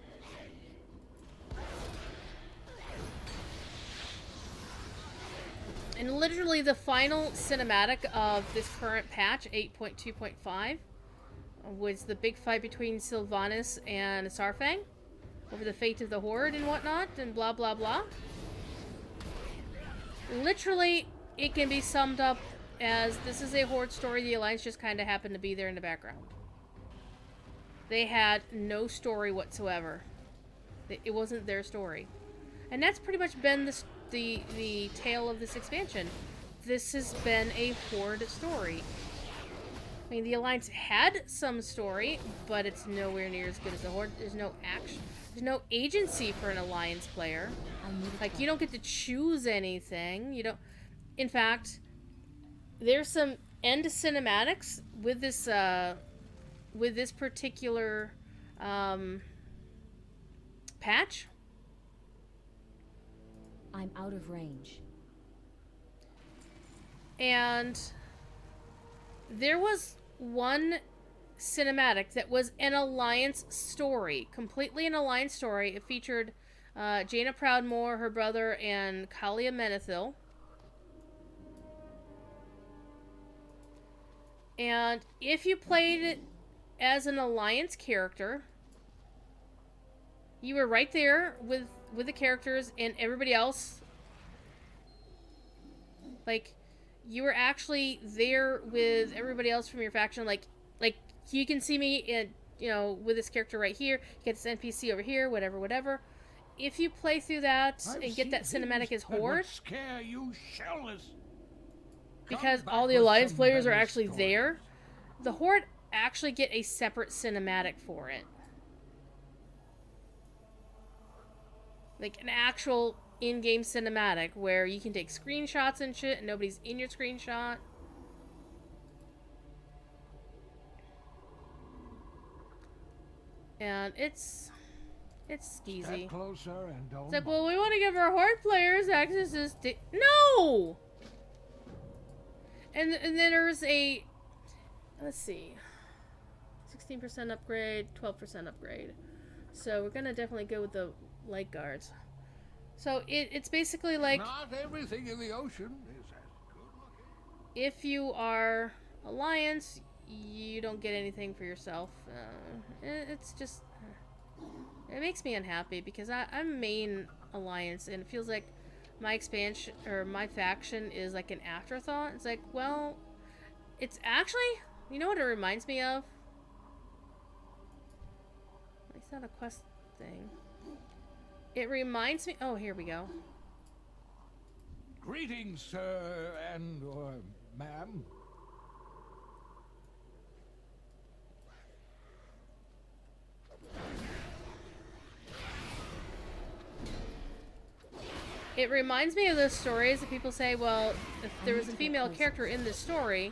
And literally the final cinematic of this current patch, 8.2.5, was the big fight between Sylvanas and Sarfang over the fate of the Horde and whatnot, and blah blah blah. Literally, it can be summed up as this is a Horde story, the Alliance just kind of happened to be there in the background. They had no story whatsoever. It wasn't their story. And that's pretty much been the tale of this expansion. This has been a Horde story. I mean, the Alliance had some story, but it's nowhere near as good as the Horde. There's no action. There's no agency for an Alliance player. Like, you don't get to choose anything. You don't... In fact, there's some end cinematics with this particular patch. I'm out of range. And there was one cinematic that was an Alliance story, completely an Alliance story. It featured Jaina Proudmoore, her brother, and Kalia Menethil. And if you played it as an Alliance character, you were right there with the characters and everybody else. Like, you were actually there with everybody else from your faction. Like you can see me in, you know, with this character right here. You get this NPC over here, whatever. If you play through that and get that cinematic as Horde, scare you shellless. because all the Alliance players are actually there, the Horde actually get a separate cinematic for it. Like an actual in-game cinematic where you can take screenshots and shit and nobody's in your screenshot. And it's skeezy. Step closer and don't It's like, well, we want to give our Horde players access to this. No! And then there's a, let's see, 16% upgrade, 12% upgrade. So we're gonna definitely go with the light guards. So it's basically like, not everything in the ocean is as good looking. if you are Alliance, you don't get anything for yourself. It's just, it makes me unhappy because I'm main Alliance and it feels like my expansion or my faction is like an afterthought. It's like, well, it's actually, you know what it reminds me of? It's not a quest thing. It reminds me, oh, here we go. Greetings, sir and or ma'am. It reminds me of those stories that people say, well, if there was a female character in this story,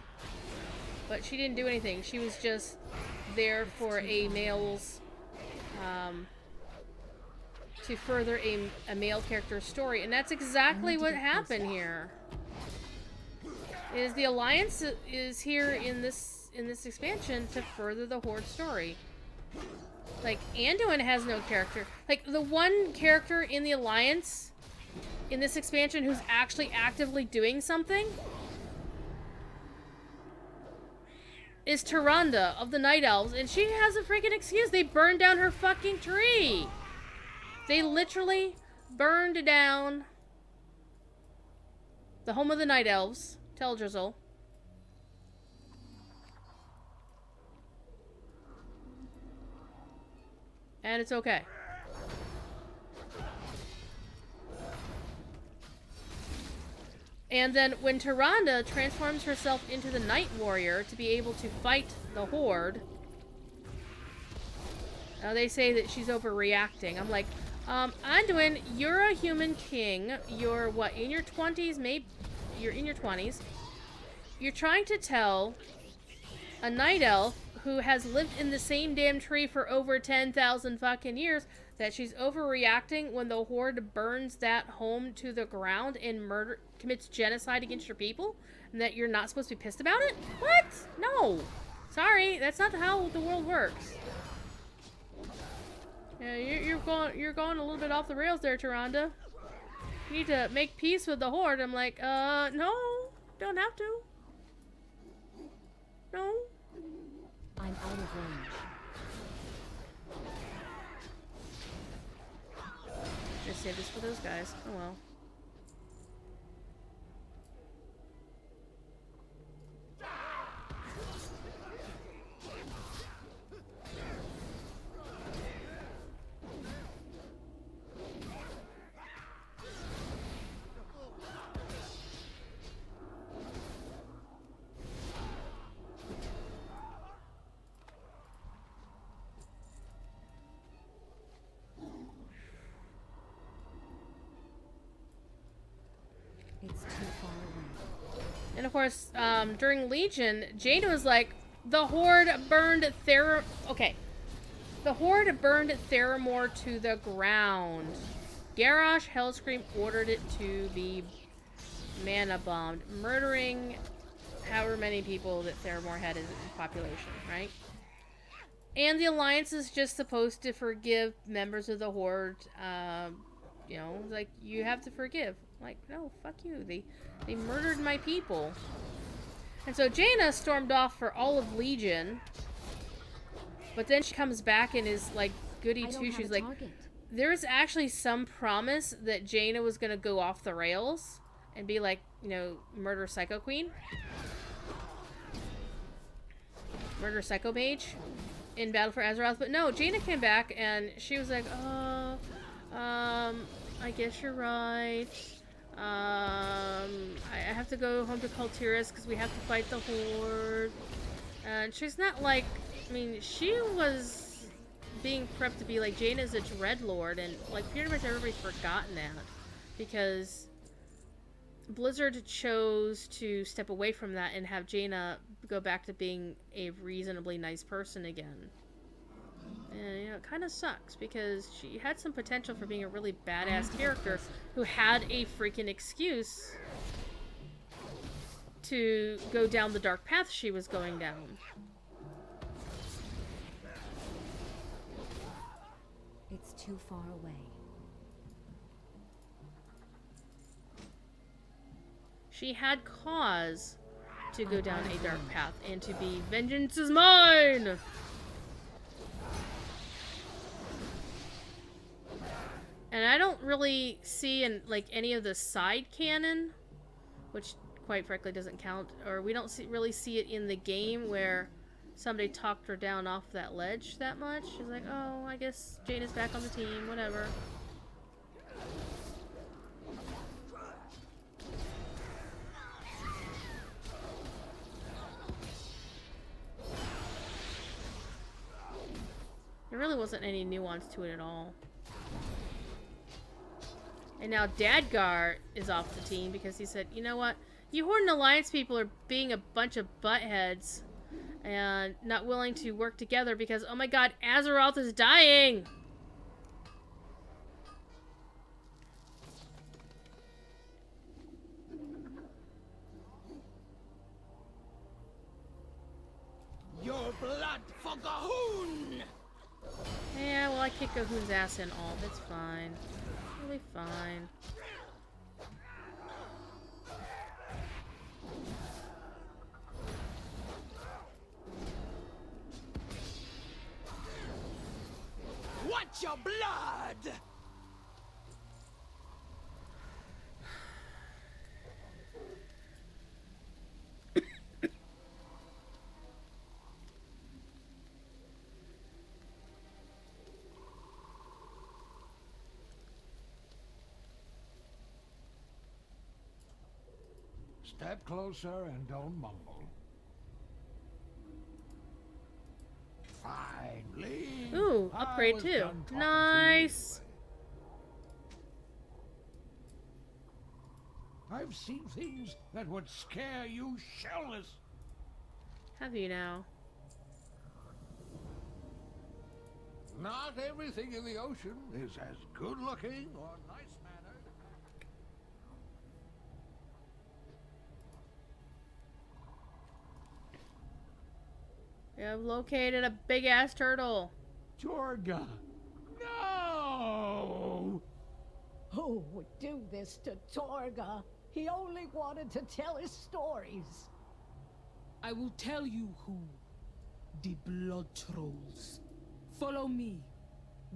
but she didn't do anything. She was just there for a male's, to further a male character's story. And that's exactly what happened here. Is the Alliance is here in this expansion to further the Horde story. Like, Anduin has no character. Like, the one character in the Alliance in this expansion who's actually actively doing something is Tyrande of the Night Elves, and she has a freaking excuse. They burned down her fucking tree. They literally burned down the home of the Night Elves, Teldrassil. And it's okay. And then when Tyrande transforms herself into the Night Warrior to be able to fight the Horde, they say that she's overreacting. I'm like, Anduin, you're a human king. You're what, in your 20s? Maybe you're in your 20s. You're trying to tell a night elf who has lived in the same damn tree for over 10,000 fucking years that she's overreacting when the Horde burns that home to the ground and commits genocide against your people, and that you're not supposed to be pissed about it? What? No. Sorry, that's not how the world works. Yeah, you're going a little bit off the rails there, Tyrande. You need to make peace with the Horde. I'm like, no, don't have to. No. I'm out of range. Just save this for those guys. Oh well. It's too far away. And of course, during Legion, Jaina was like, the Horde burned Okay. The Horde burned Theramore to the ground. Garrosh Hellscream ordered it to be mana bombed, murdering however many people that Theramore had in population, right? And the Alliance is just supposed to forgive members of the Horde. You know, like, you have to forgive. Like, no, fuck you. They murdered my people. And so Jaina stormed off for all of Legion. But then she comes back and is, like, goody two shoes. Like, there was actually some promise that Jaina was going to go off the rails and be like, you know, murder Psycho Queen. Murder Psycho Mage in Battle for Azeroth. But no, Jaina came back and she was like, oh, I guess you're right. I have to go home to Kultiris because we have to fight the Horde. And she's not like, I mean, she was being prepped to be like, Jaina's a Dreadlord, and like pretty much everybody's forgotten that because Blizzard chose to step away from that and have Jaina go back to being a reasonably nice person again. And, you know, it kind of sucks because she had some potential for being a really badass character who had a freaking excuse to go down the dark path she was going down. It's too far away. She had cause to go down a dark path and to be vengeance is mine! And I don't really see in like any of the side canon, which quite frankly doesn't count, or we don't really see it in the game where somebody talked her down off that ledge that much. She's like, oh, I guess Jaina's back on the team, whatever. There really wasn't any nuance to it at all. And now Dadgar is off the team because he said, you know what? You Horde and Alliance people are being a bunch of buttheads and not willing to work together because, oh my god, Azeroth is dying! Your blood for Gahoon! Yeah, well, I kicked Gahoon's ass in all. That's fine. Really fine. What's your blood? Step closer and don't mumble. Fine, leave. Ooh, upgrade too. Nice. I've seen things that would scare you shellless. Have you now? Not everything in the ocean is as good looking or nice mannered. We have located a big ass turtle. Jorga. No! Who would do this to Torga? He only wanted to tell his stories. I will tell you who. The blood trolls. Follow me.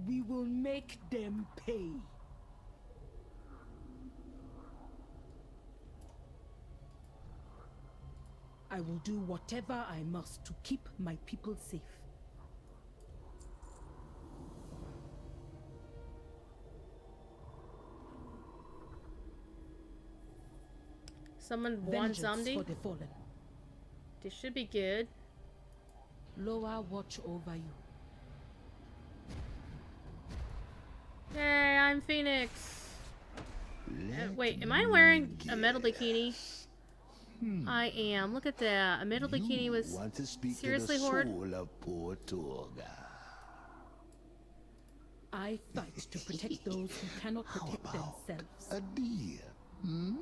We will make them pay. I will do whatever I must to keep my people safe. Someone one Vengeance zombie. for the fallen. This should be good. Loa watch over you. Hey, I'm Phoenix. Wait, am I wearing a metal bikini? I am. Look at that. A metal bikini was Want to speak seriously to the Horde. soul of poor Torga. I fight to protect those who cannot protect themselves. A deal, hmm?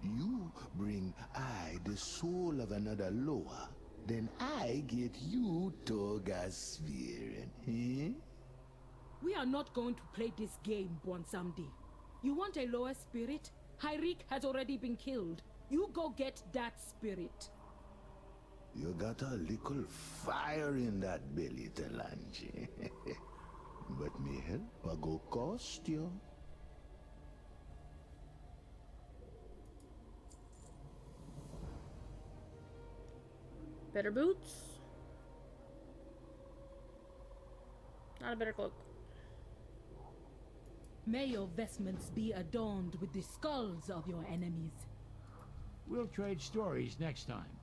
You bring I the soul of another lower, then I get you Toga's sphere, eh? We are not going to play this game, Bonsam-di. You want a lower spirit? Hyrik has already been killed. You go get that spirit. You got a little fire in that belly, Talanji. But me help a go cost you. Better boots. Not a better cloak. May your vestments be adorned with the skulls of your enemies. We'll trade stories next time.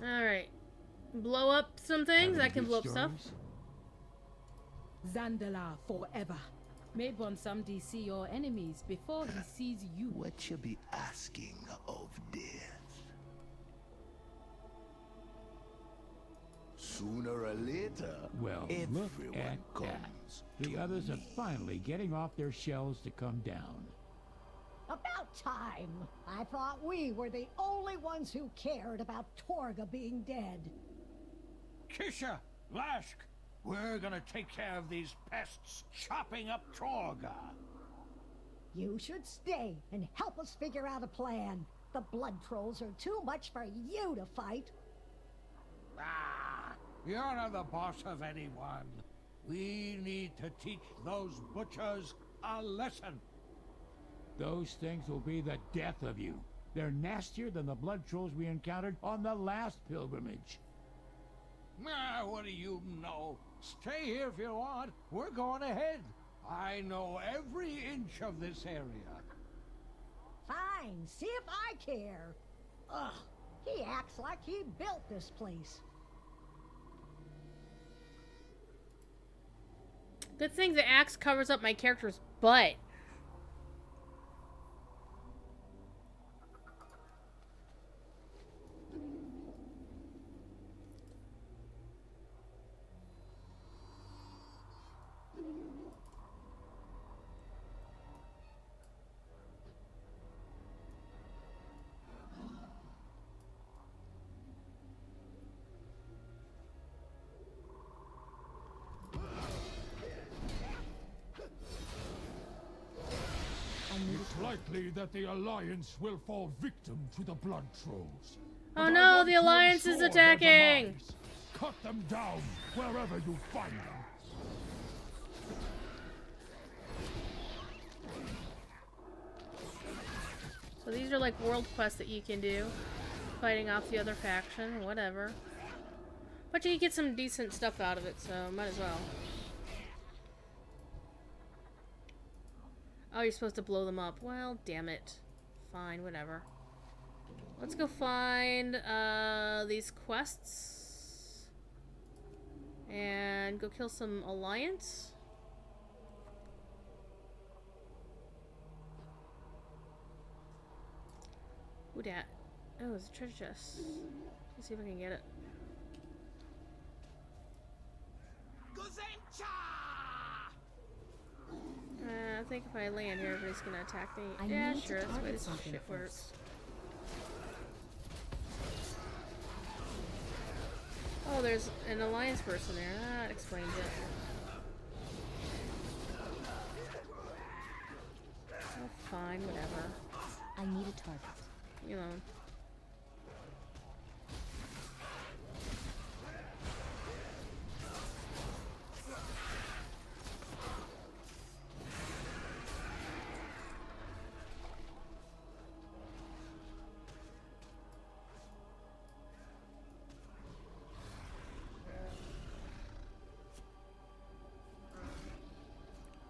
Alright. Blow up some things. I can blow up stuff. Zandala forever. May Bonsam-di see your enemies before he sees you. What you be asking of death? Sooner or later, Well, look everyone at comes. that. The to others are me. finally getting off their shells to come down. About time. I thought we were the only ones who cared about Torga being dead. Kisha, Lashk, we're gonna take care of these pests chopping up Torga. You should stay and help us figure out a plan. The blood trolls are too much for you to fight. Ah, you're not the boss of anyone. We need to teach those butchers a lesson. Those things will be the death of you. They're nastier than the blood trolls we encountered on the last pilgrimage. Ah, what do you know? Stay here if you want. We're going ahead. I know every inch of this area. Fine, see if I care. Ugh, he acts like he built this place. Good thing the axe covers up my character's butt. It's likely that the Alliance will fall victim to the blood trolls. Oh But I no, want the to Alliance is ensure their attacking! demise. Cut them down wherever you find them. So these are like world quests that you can do. Fighting off the other faction, whatever. But you get some decent stuff out of it, so might as well. Oh, you're supposed to blow them up. Well, damn it. Fine, whatever. Let's go find these quests. And go kill some Alliance. Who dat? Oh, it's a treasure chest. Let's see if I can get it. I think if I land here, everybody's gonna attack me. I Yeah, need to sure, that's the way target this something shit works. first. Oh, there's an Alliance person there. That explains it. Oh, fine, whatever. I need a target. You know.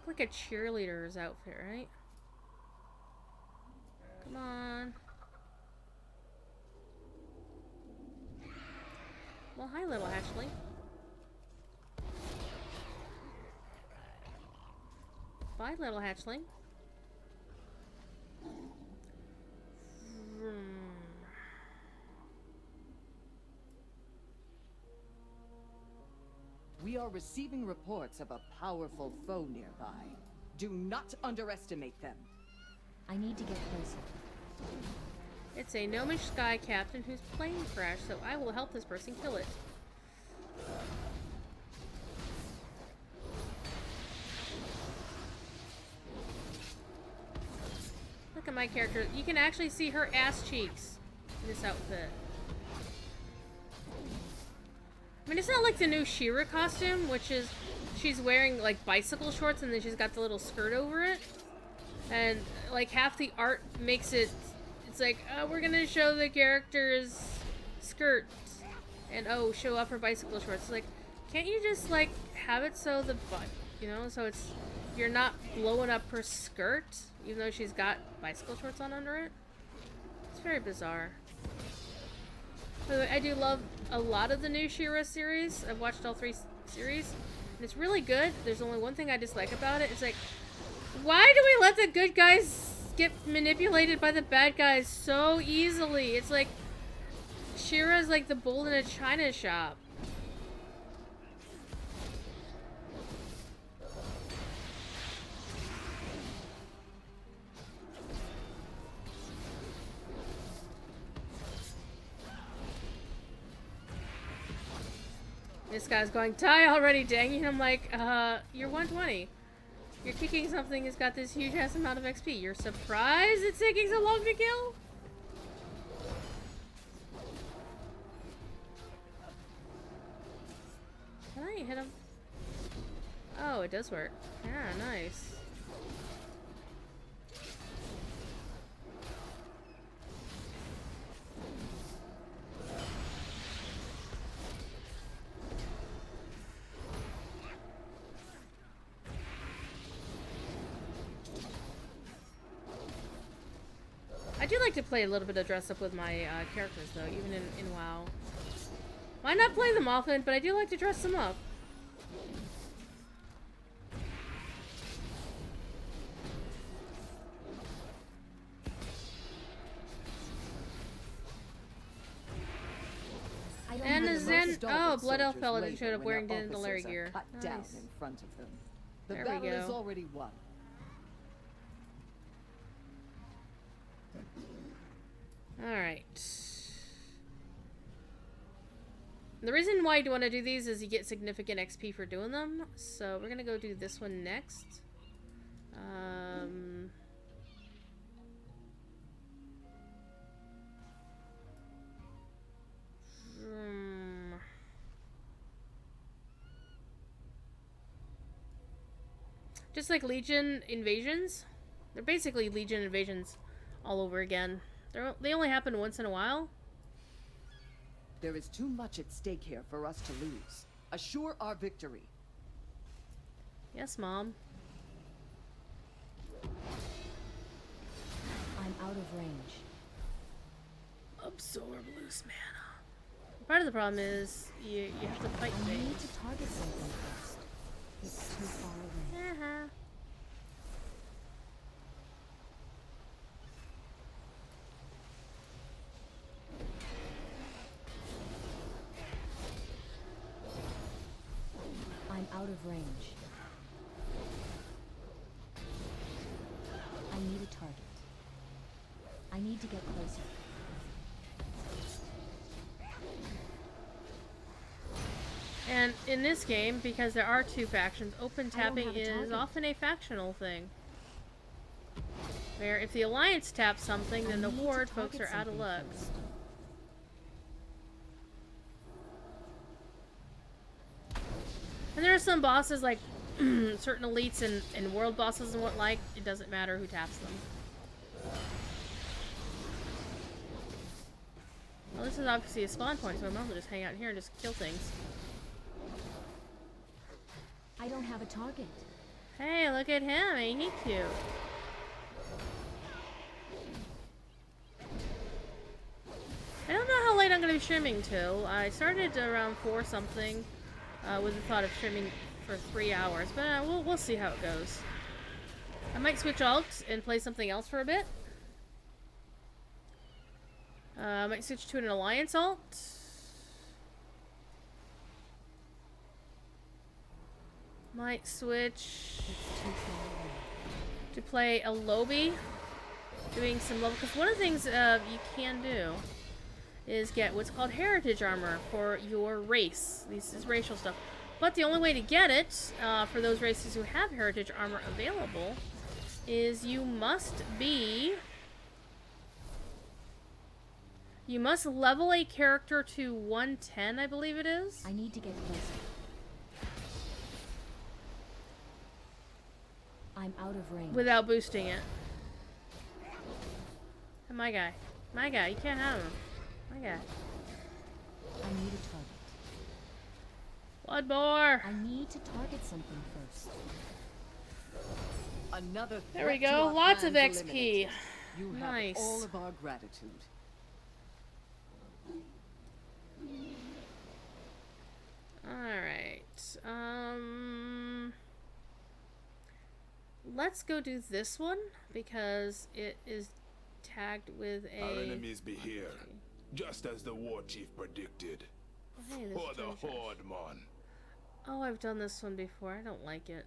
Like a cheerleader's outfit, right? Come on. Well, hi, little Ashley. Bye, little hatchling. We are receiving reports of a powerful foe nearby. Do not underestimate them. I need to get closer. It's a gnomish sky captain whose plane crashed, so I will help this person kill it. Look at my character. You can actually see her ass cheeks in this outfit. I mean, it's not like the new She-Ra costume, which is she's wearing like bicycle shorts and then she's got the little skirt over it. And like half the art makes it, it's like, oh, we're gonna show the character's skirt and oh, show off her bicycle shorts. It's like, can't you just like have it so the butt, you know, so it's, you're not blowing up her skirt even though she's got bicycle shorts on under it? It's very bizarre. By the way, I do love a lot of the new She-Ra series. I've watched all 3 series, and it's really good. There's only one thing I dislike about it. It's like, why do we let the good guys get manipulated by the bad guys so easily? It's like, She-Ra's like the bull in a china shop. This guy's going, die already, dang it. I'm like, you're 120. You're kicking something that's got this huge ass amount of XP. You're surprised it's taking so long to kill? Can I hit him? Oh, it does work. Yeah, nice. I do like to play a little bit of dress up with my characters though, even in WoW. Might not play them often, but I do like to dress them up. And the Zen, oh, Blood Elf fella that showed up wearing Dandelion gear. Nice. Down in front of them. The There battle we go. is already won. Alright. The reason why you want to do these is you get significant XP for doing them. So we're gonna go do this one next. Just like Legion invasions. They're basically Legion invasions all over again. They only happen once in a while. There is too much at stake here for us to lose. Assure our victory. Yes, Mom. I'm out of range. Absorb loose mana. Part of the problem is you have to fight I need things. to target something first. It's too far away. Uh-huh. I'm out of range. I need a target. I need to get closer. And in this game, because there are 2 factions, open I don't tapping have a is target. often a factional thing. Where if the Alliance taps something, then the need to Horde folks are target out of something luck. first. And there are some bosses, like certain elites and world bosses and what like, it doesn't matter who taps them. Well, this is obviously a spawn point, so I'm able to just hang out here and just kill things. I don't have a target. Hey, look at him, ain't he cute? I don't know how late I'm going to be streaming till. I started around 4 something with the thought of streaming for 3 hours, but we'll see how it goes. I might switch alts and play something else for a bit. I might switch to an Alliance alt. Might switch It's too far away. to play a Lobby doing some level, because one of the things you can do is get what's called heritage armor for your race. This is racial stuff. But the only way to get it, for those races who have heritage armor available, is you must level a character to 110, I believe it is. I need to get closer. I'm out of range. Without boosting it. And my guy, you can't have him. My guy. I need a target. One more. I need to target something first. Another There we threat to go. our Lots of plans XP. eliminated. You Nice. have all of our gratitude. Alright. Let's go do this one because it is tagged with a... Our enemies be here, just as the war chief predicted. Hey, there's For a the treasure. Horde, man. Oh, I've done this one before. I don't like it.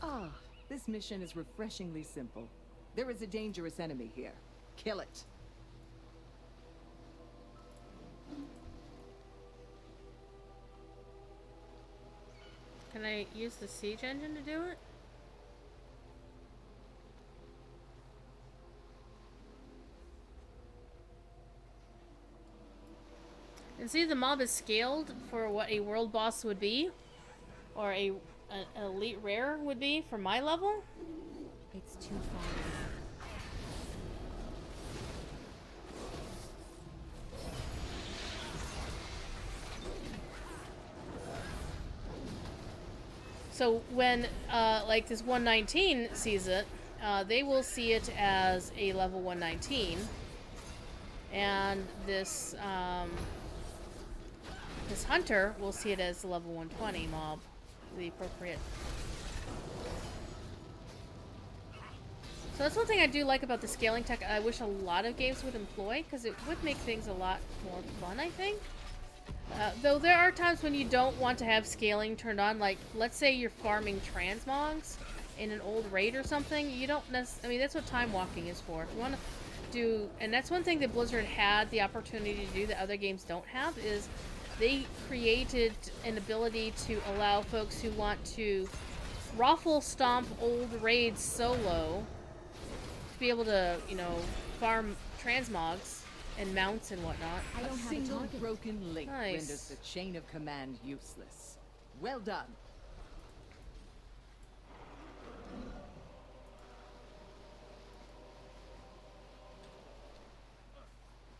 Ah, this mission is refreshingly simple. There is a dangerous enemy here. Kill it. Can I use the siege engine to do it? And see, the mob is scaled for what a world boss would be, or an elite rare would be for my level. It's too far away. So when, like this 119 sees it, they will see it as a level 119, and this this hunter will see it as a level 120 mob, the appropriate. So that's one thing I do like about the scaling tech. I wish a lot of games would employ, because it would make things a lot more fun, I think. Though there are times when you don't want to have scaling turned on, like let's say you're farming transmogs in an old raid or something. You don't necessarily, I mean, that's what time walking is for. If you want to do, and that's one thing that Blizzard had the opportunity to do that other games don't have, is they created an ability to allow folks who want to raffle stomp old raids solo to be able to, you know, farm transmogs and mounts and whatnot. I don't A have a single target. broken link Nice. renders the chain of command useless. Well done.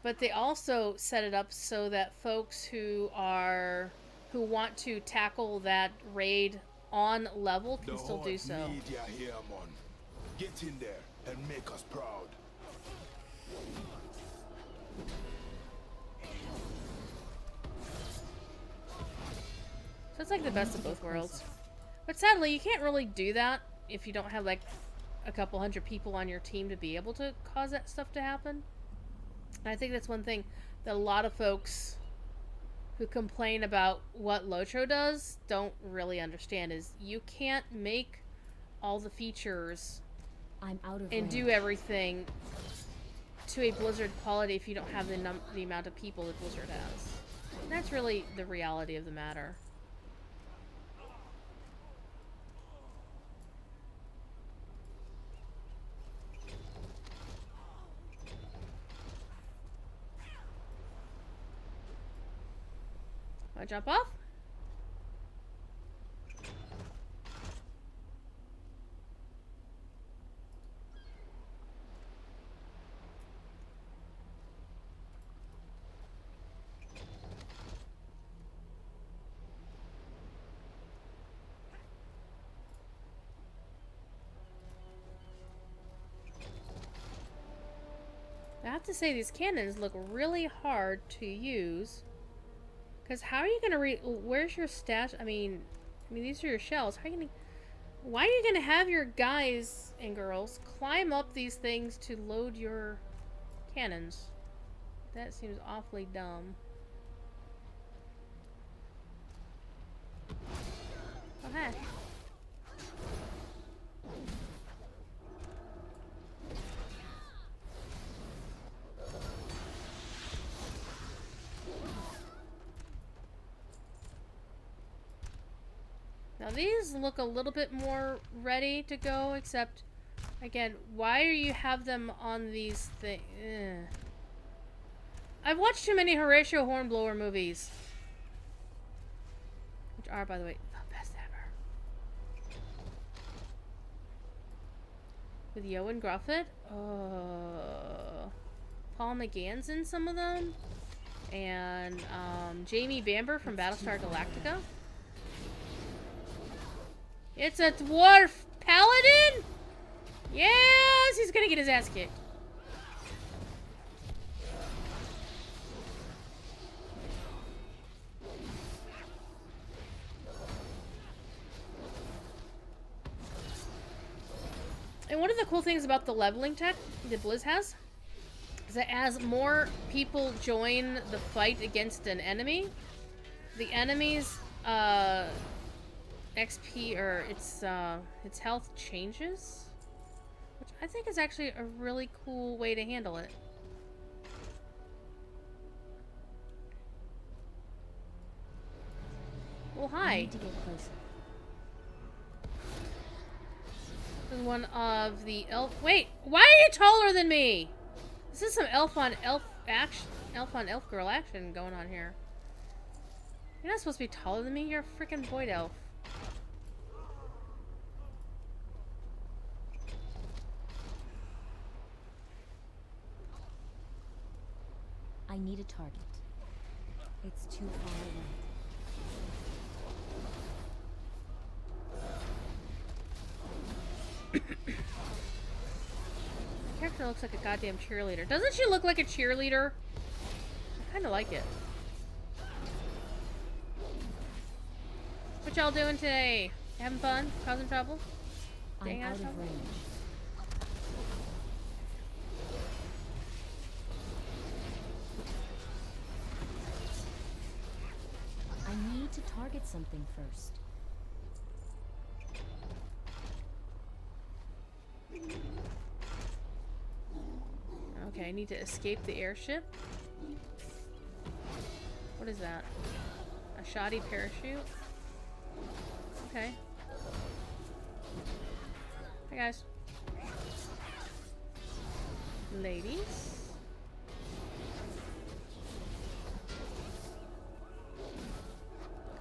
But they also set it up so that folks who want to tackle that raid on level can The still do Horde so. need ya here, man. Get in there and make us proud. So it's like the best of both worlds. But sadly, you can't really do that if you don't have like a couple hundred people on your team to be able to cause that stuff to happen. And I think that's one thing that a lot of folks who complain about what Lotro does don't really understand, is you can't make all the features I'm out of and range. do everything to a Blizzard quality if you don't have the amount of people that Blizzard has. And that's really the reality of the matter. Wanna jump off? I have to say, these cannons look really hard to use. Because how are you going to where's your stash? I mean, these are your shells. How are you going to... Why are you going to have your guys and girls climb up these things to load your cannons? That seems awfully dumb. Oh, hey. Now these look a little bit more ready to go, except, again, why do you have them on these things? I've watched too many Horatio Hornblower movies. Which are, by the way, the best ever. With Ewan Gruffett? Paul McGann's in some of them. And, Jamie Bamber from Battlestar Galactica. It's a dwarf paladin? Yes! He's gonna get his ass kicked. And one of the cool things about the leveling tech that Blizz has is that as more people join the fight against an enemy, the enemy's XP or its health changes, which I think is actually a really cool way to handle it. Well, hi. I need to get closer. This is one of the elf. Wait, why are you taller than me? This is some elf on elf action, elf on elf girl action going on here. You're not supposed to be taller than me. You're a freaking void elf. I need a target. It's too far away. My character looks like a goddamn cheerleader. Doesn't she look like a cheerleader? I kind of like it. What y'all doing today? Having fun? Causing trouble? I'm out of range. I need to target something first. Okay, I need to escape the airship. What is that? A shoddy parachute? Okay. Hi guys. Ladies.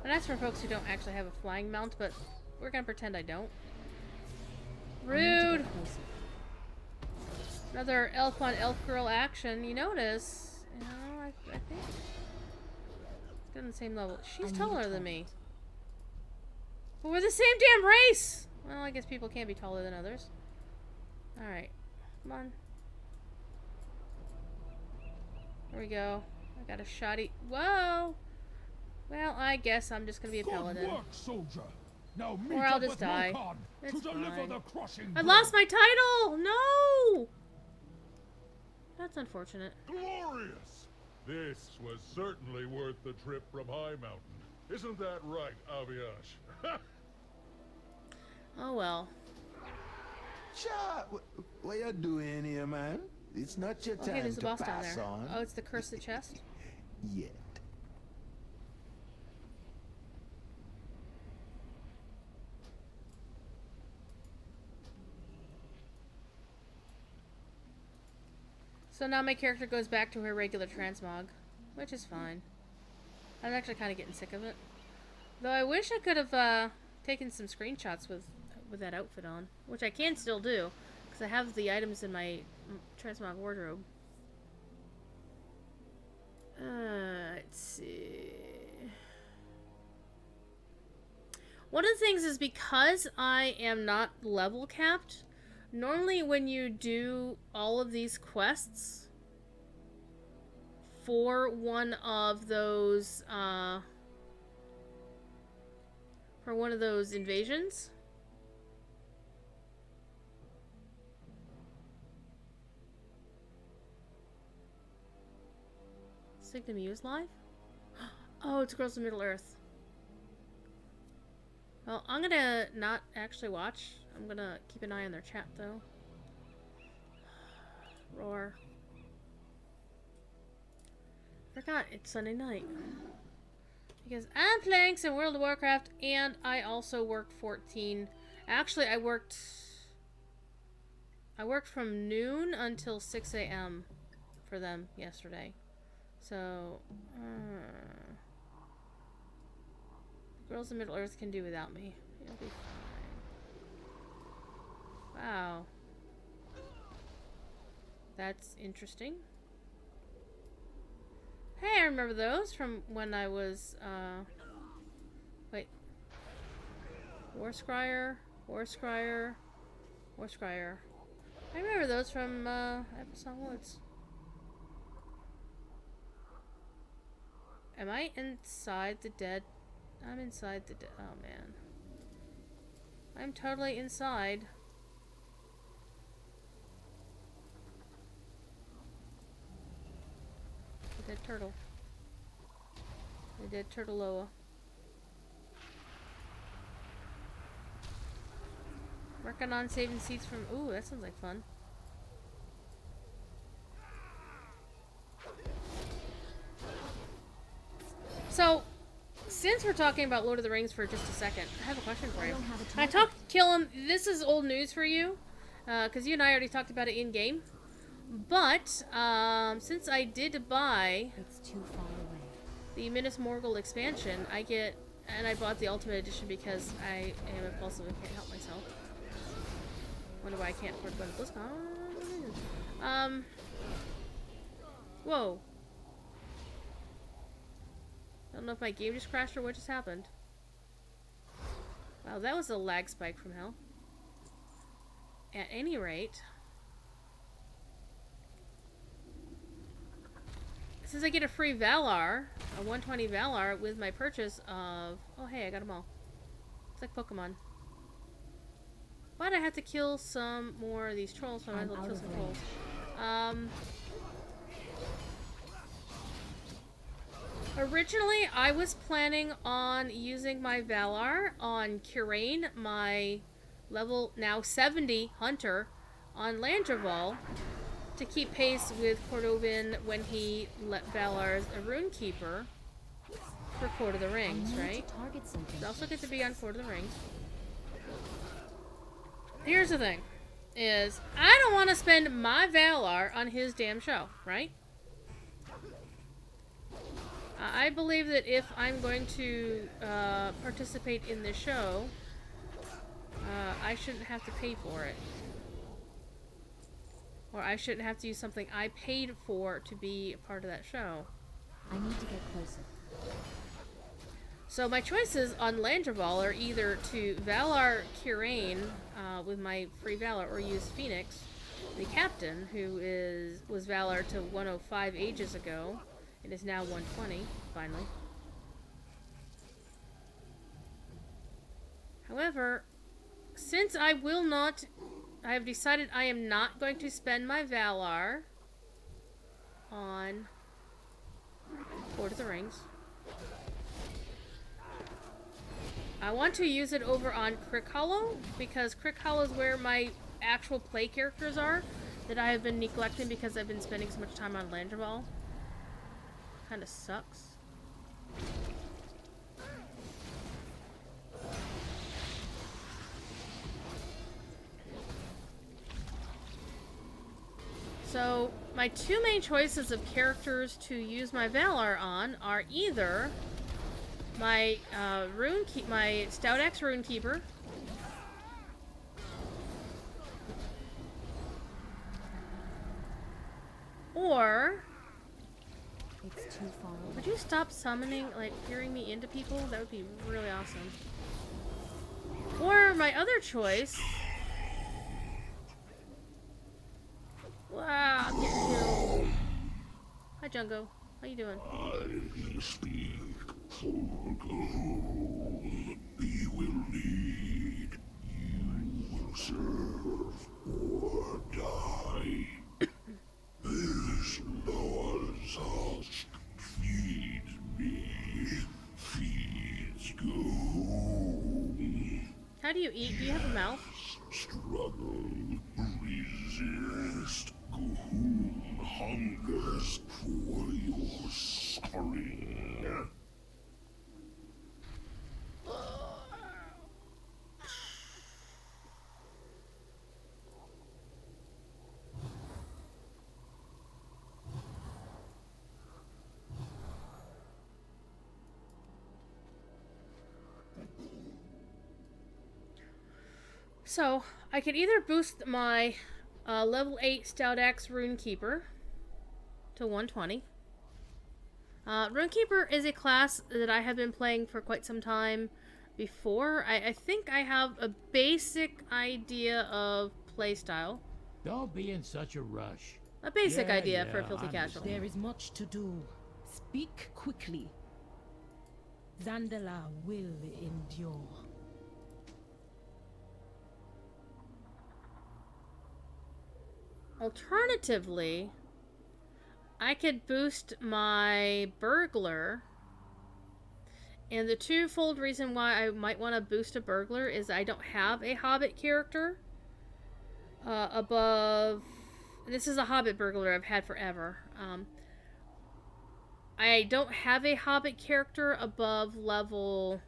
And that's for folks who don't actually have a flying mount, but we're gonna pretend I don't. Rude! Another elf on elf girl action. You notice, you know, I think it's on the same level. She's taller than me. But we're the same damn race! Well, I guess people can't be taller than others. Alright. Come on. There we go. I got a shoddy. Whoa! Well, I guess I'm just gonna be a paladin. Good work, soldier. Now meet Or I'll up just with die. Mokon It's to deliver fine. the crushing I blow. lost my title! No! That's unfortunate. Glorious! This was certainly worth the trip from High Mountain. Isn't that right, Aviash? Oh well. Cha, what you doing here, man? It's not your Okay, time there's the to boss down pass there. on. Oh, it's the cursed chest? Yet. So now my character goes back to her regular transmog, which is fine. I'm actually kind of getting sick of it. Though I wish I could have taken some screenshots with that outfit on, which I can still do, because I have the items in my transmog wardrobe. Let's see. One of the things is because I am not level capped, normally when you do all of these quests, for one of those invasions. Signa Muse live? Oh, it's Girls of Middle Earth. Well, I'm gonna not actually watch. I'm gonna keep an eye on their chat, though. Roar. Forgot it's Sunday night. Because I'm playing some World of Warcraft, and I also worked 14. Actually, I worked from noon until 6 a.m. for them yesterday. So, Girls of Middle Earth can do without me. It'll be fine. Wow. That's interesting. Hey, I remember those from when I was, wait. War Scryer. I remember those from, Episode Woods. Am I inside the dead? I'm inside the dead. Oh, man. I'm totally inside. The dead turtle. The dead turtle-loa. Working on saving seeds from... Ooh, that sounds like fun. So, since we're talking about Lord of the Rings for just a second, I have a question for you. I talked Chillin. This is old news for you, because you and I already talked about it in game. But since I did buy the Minas Morgul expansion, I bought the Ultimate Edition because I am impulsive and can't help myself. Wonder why I can't afford to go to BlizzCon. Whoa. I don't know if my game just crashed or what just happened. Wow, that was a lag spike from hell. At any rate, since I get a free Valar, a 120 Valar with my purchase of... Oh, hey, I got them all. It's like Pokemon. But I have to kill some more of these trolls, so I might as well kill some trolls. Originally, I was planning on using my Valar on Kirain, my level now 70 hunter, on Landreval, to keep pace with Cordovin when he let Valar's a Runekeeper for Court of the Rings, right? I also get to be on Court of the Rings. Here's the thing, is I don't want to spend my Valar on his damn show, right? I believe that if I'm going to participate in this show, I shouldn't have to pay for it. Or I shouldn't have to use something I paid for to be a part of that show. I need to get closer. So my choices on Landreval are either to Valar Kirain with my free Valar, or use Phoenix, the captain, who was Valar to 105 ages ago. It is now 120, finally. However, since I have decided I am not going to spend my Valar on Lord of the Rings. I want to use it over on Crick Hollow, because Crick Hollow is where my actual play characters are, that I have been neglecting because I've been spending so much time on Landreval. Kinda sucks. So, my two main choices of characters to use my Valar on are either my my Stout Axe Runekeeper, or it's too far away. Would you stop summoning, like, peering me into people? That would be really awesome. Or my other choice... Wow, I'm getting killed. Hi, Jungo. How you doing? I speak for gold. We will lead. You will serve or die. This Lord's husk feeds me, feeds gold. How do you eat? Do you have a mouth? Struggle, resist. Gold hungers for your suffering. So, I could either boost my level 8 Stout Axe Runekeeper to 120. Runekeeper is a class that I have been playing for quite some time before. I think I have a basic idea of playstyle. Don't be in such a rush. A basic idea for a I filthy casual. There is much to do. Speak quickly. Zandala will endure. Alternatively, I could boost my burglar. And the twofold reason why I might want to boost a burglar is I don't have a hobbit character above. This is a hobbit burglar I've had forever. I don't have a hobbit character above level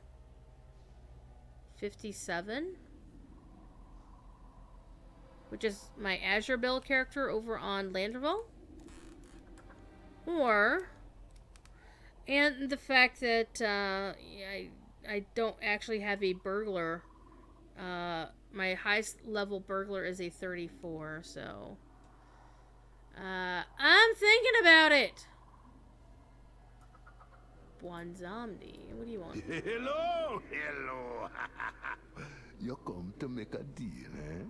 57. Which is my Azure Bill character over on Landerville. And the fact that I don't actually have a burglar. My highest level burglar is a 34, so I'm thinking about it. One zombie. What do you want? Hello, hello. You come to make a deal, eh?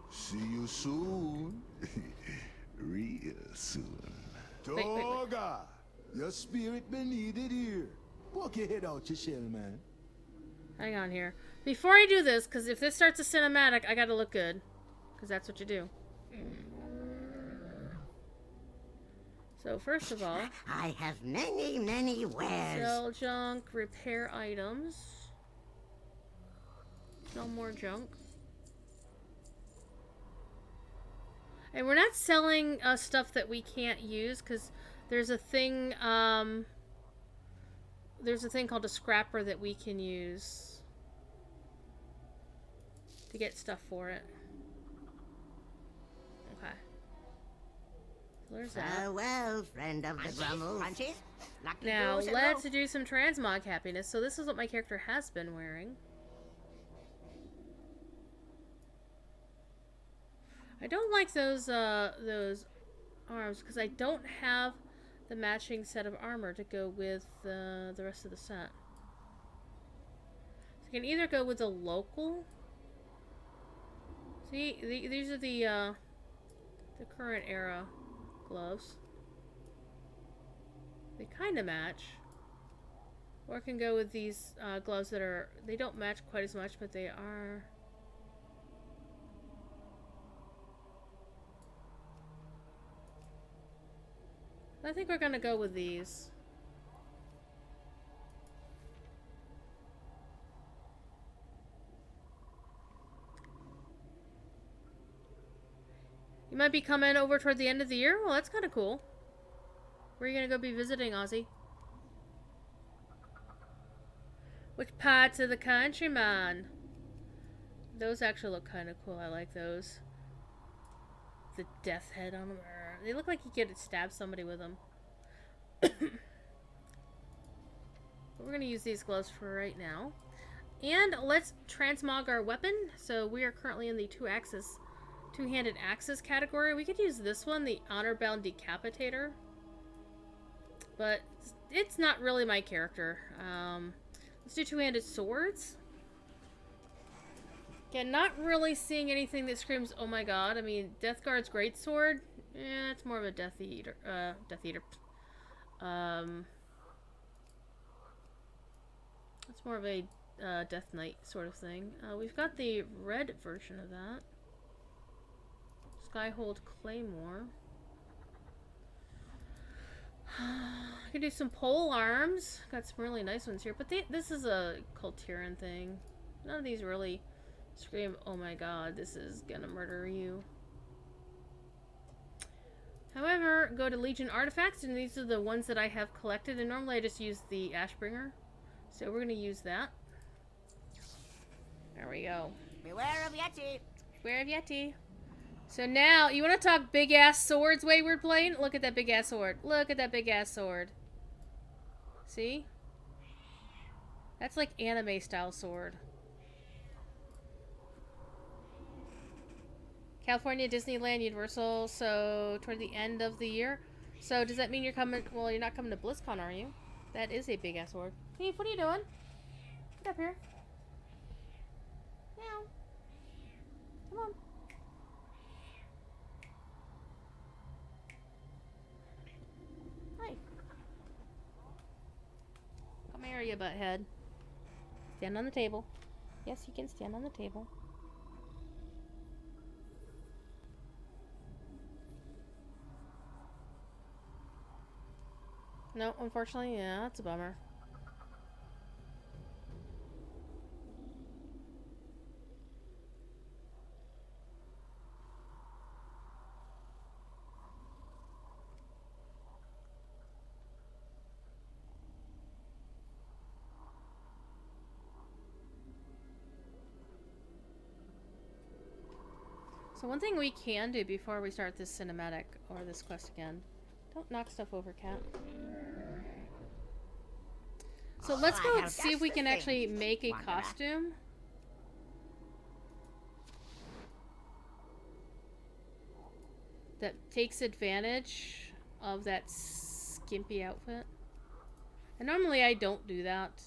See you soon. Real soon. Wait. Toga, your spirit been needed here. Poke your head out your shell, man. Hang on here. Before I do this, because if this starts a cinematic, I gotta look good. Because that's what you do. So first of all, I have many wares. sell junk, repair items. Sell more junk. And we're not selling stuff that we can't use, because there's a thing, called a scrapper that we can use to get stuff for it. Okay. So there's that. Farewell, friend of the Brummels. Now, let's do some transmog happiness. So this is what my character has been wearing. I don't like those arms because I don't have the matching set of armor to go with the rest of the set. So I can either go with the local. See, these are the current era gloves. They kind of match. Or I can go with these gloves that are, they don't match quite as much, but they are. I think we're gonna go with these. You might be coming over toward the end of the year? Well, that's kind of cool. Where are you gonna go be visiting, Ozzy? Which parts of the country, man? Those actually look kind of cool. I like those. The death head on them. They look like you could stab somebody with them. But we're going to use these gloves for right now. And let's transmog our weapon. So we are currently in the two-handed axes category. We could use this one, the Honor Bound Decapitator. but it's not really my character. Let's do two-handed swords. Again, not really seeing anything that screams, oh my god. I mean, Deathguard's greatsword, it's more of a Death Eater. It's more of a Death Knight sort of thing. We've got the red version of that. Skyhold Claymore. I can do some pole arms. Got some really nice ones here, but this is a Kultiran thing. None of these really scream, oh my god, this is gonna murder you. However, go to Legion Artifacts, and these are the ones that I have collected, and normally I just use the Ashbringer. So we're gonna use that. There we go. Beware of Yeti. Beware of Yeti. So now, you want to talk big-ass swords, Wayward Plane? Look at that big-ass sword. Look at that big-ass sword. See? That's like anime-style sword. California, Disneyland, Universal, so toward the end of the year. So does that mean you're coming? Well, you're not coming to BlizzCon, are you? That is a big-ass sword. Hey, what are you doing? Get up here. Meow. Come on. Hi. Come here, you butthead. Stand on the table. Yes, you can stand on the table. No, unfortunately, yeah, that's a bummer. So one thing we can do before we start this cinematic or this quest again, don't knock stuff over, cat. So let's go and see if we can actually make a costume. That takes advantage of that skimpy outfit. And normally I don't do that.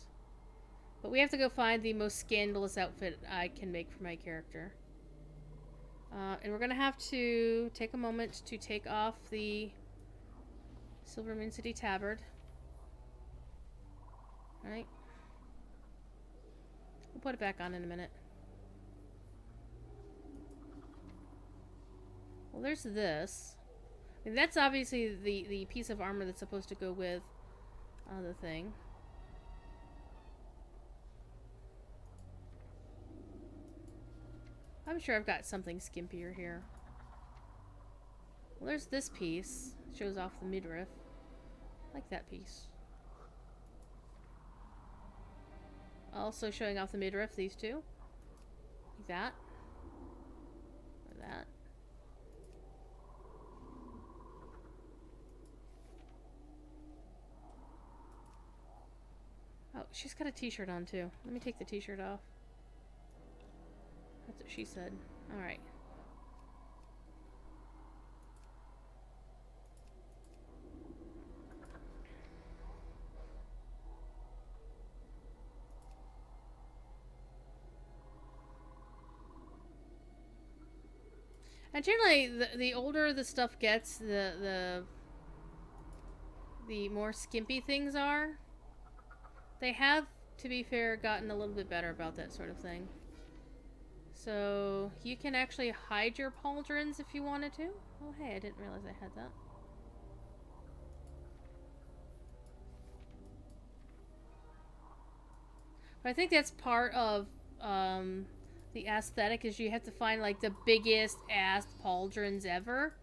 But we have to go find the most scandalous outfit I can make for my character. And we're going to have to take a moment to take off the Silvermoon City Tabard. Alright. We'll put it back on in a minute. Well, there's this. I mean, that's obviously the piece of armor that's supposed to go with the thing. I'm sure I've got something skimpier here. Well, there's this piece. Shows off the midriff. I like that piece. Also showing off the midriff, these two. Like that. Or that. Oh, she's got a t-shirt on too. Let me take the t-shirt off. That's what she said. Alright. And generally, the older the stuff gets, the more skimpy things are. They have, to be fair, gotten a little bit better about that sort of thing. So, you can actually hide your pauldrons if you wanted to. Oh, hey, I didn't realize I had that. But I think that's part of the aesthetic, is you have to find like the biggest ass pauldrons ever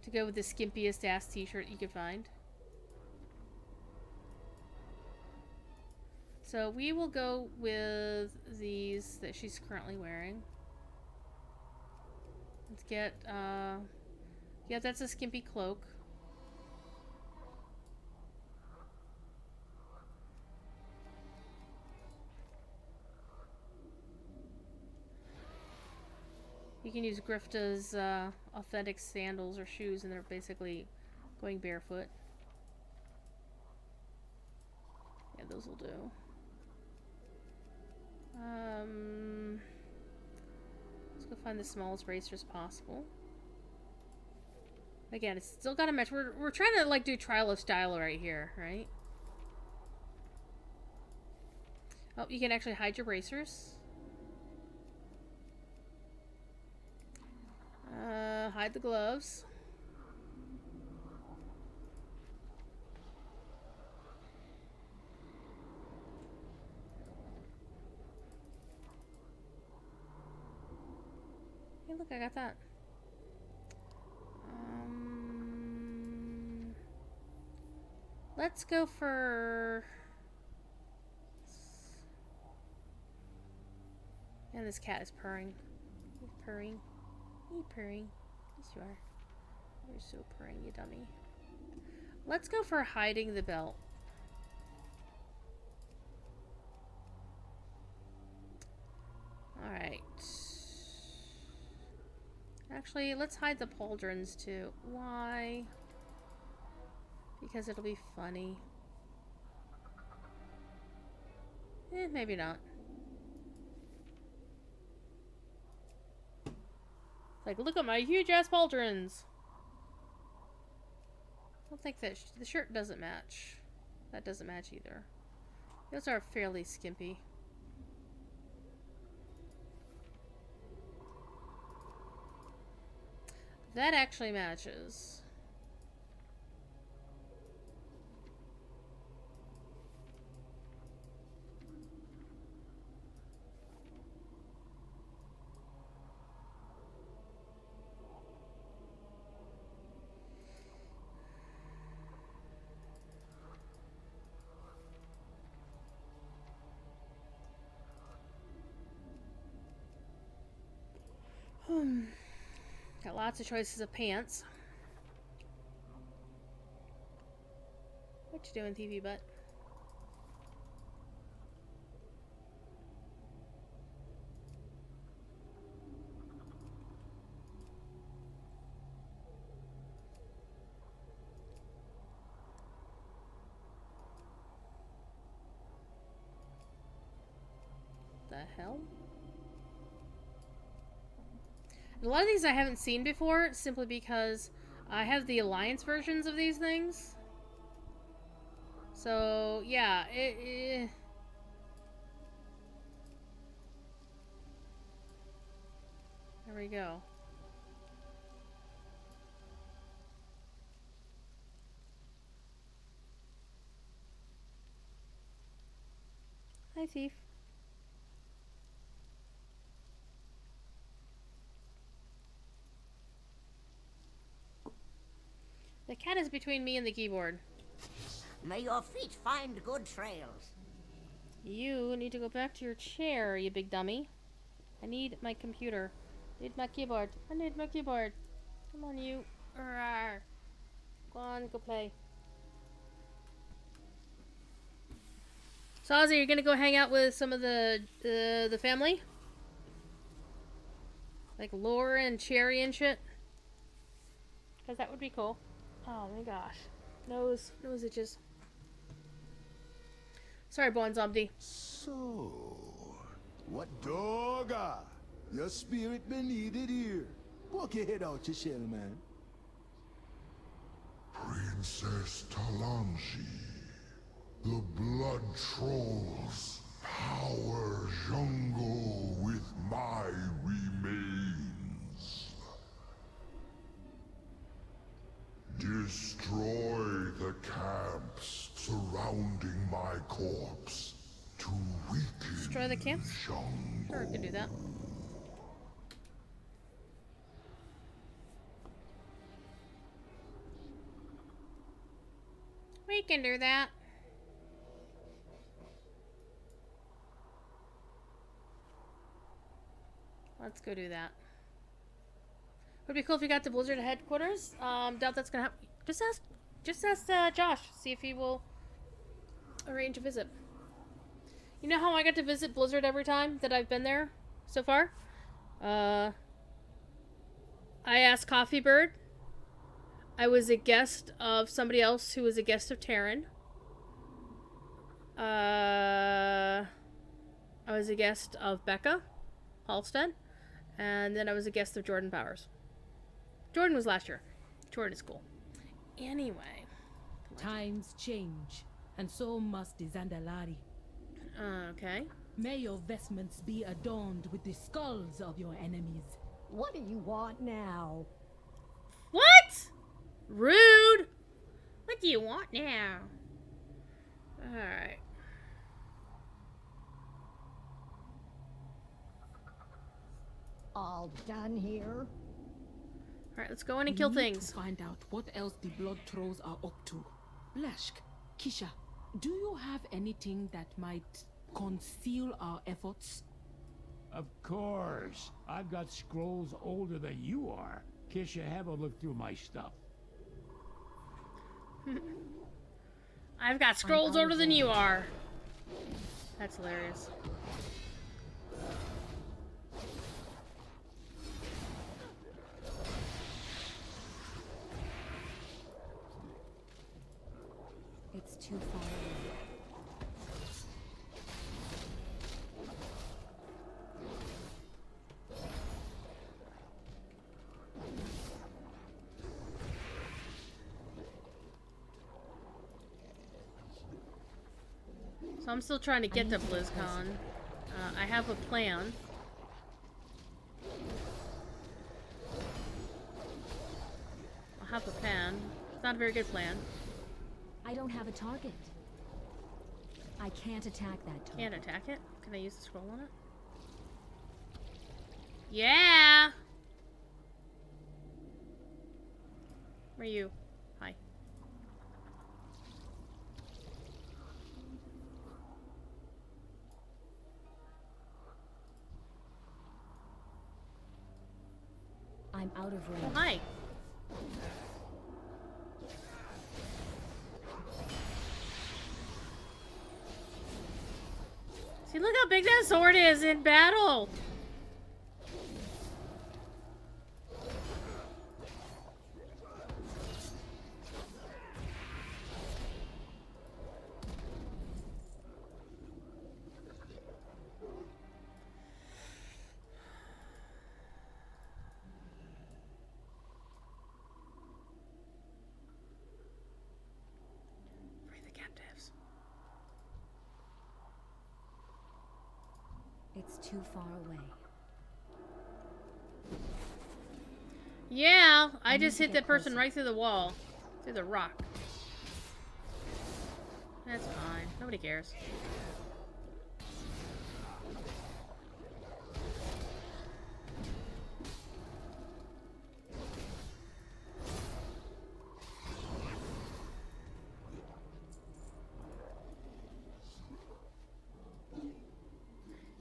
to go with the skimpiest ass t-shirt you can find. So we will go with these that she's currently wearing. Let's get, yeah, that's a skimpy cloak. You can use Grifta's authentic sandals or shoes, and they're basically going barefoot. Yeah, those will do. Let's go find the smallest bracers possible. Again, it's still got to match. We're trying to like do trial of style right here, right? Oh, you can actually hide your bracers. Hide the gloves. Hey, look, I got that. Let's go for... And this cat is purring. He's purring. He's purring. Yes, you are. You're so purring, you dummy. Let's go for hiding the belt. Alright. Actually, let's hide the pauldrons too. Why? Because it'll be funny. Maybe not. Like, look at my huge ass pauldrons! I don't think that the shirt doesn't match. That doesn't match either. Those are fairly skimpy. That actually matches. Got lots of choices of pants. What you doing, TV butt? The hell? A lot of things I haven't seen before, simply because I have the Alliance versions of these things. So, yeah, there we go. Hi, thief. The cat is between me and the keyboard. May your feet find good trails. You need to go back to your chair, you big dummy. I need my computer. I need my keyboard. I need my keyboard. Come on, you. Arrgh. Go on, go play. So, Ozzy, you're gonna go hang out with some of the family? Like Laura and Cherry and shit? Because that would be cool. Oh my gosh. Nose itches. Sorry, Bon Zombie. So, what dogga? Your spirit been needed here. Poke your head out your shell, man. Princess Talanji, the blood trolls power jungle with my remains. Destroy the camps surrounding my corpse to weaken Destroy the camps? jungle. Sure, we can do that. We can do that. Let's go do that. Would be cool if you got to Blizzard headquarters. Doubt that's gonna happen. Just ask Josh. See if he will arrange a visit. You know how I got to visit Blizzard every time that I've been there so far? I asked Coffee Bird. I was a guest of somebody else who was a guest of Terran. I was a guest of Becca Halstead, and then I was a guest of Jordan Powers. Jordan was last year. Jordan is cool. Anyway. Times change, and so must the Zandalari. Okay. May your vestments be adorned with the skulls of your enemies. What do you want now? What? Rude. What do you want now? Alright. All done here? Alright, let's go in and kill We need things. to find out what else the Blood Trolls are up to. Lashk, Kisha, do you have anything that might conceal our efforts? Of course. I've got scrolls older than you are. Kisha, have a look through my stuff. I've got scrolls older than you are. That's hilarious. It's too far away. So I'm still trying to get to BlizzCon. I have a plan. I'll have a plan. It's not a very good plan. I don't have a target. I can't attack that target. Can't attack it? Can I use the scroll on it? Yeah! Where are you? Hi. I'm out of range. Oh, hi. See, look how big that sword is in battle! Free the captives. It's too far away. Yeah, I I need just to hit get that person closer. right through the wall. Through the rock. That's fine. Nobody cares.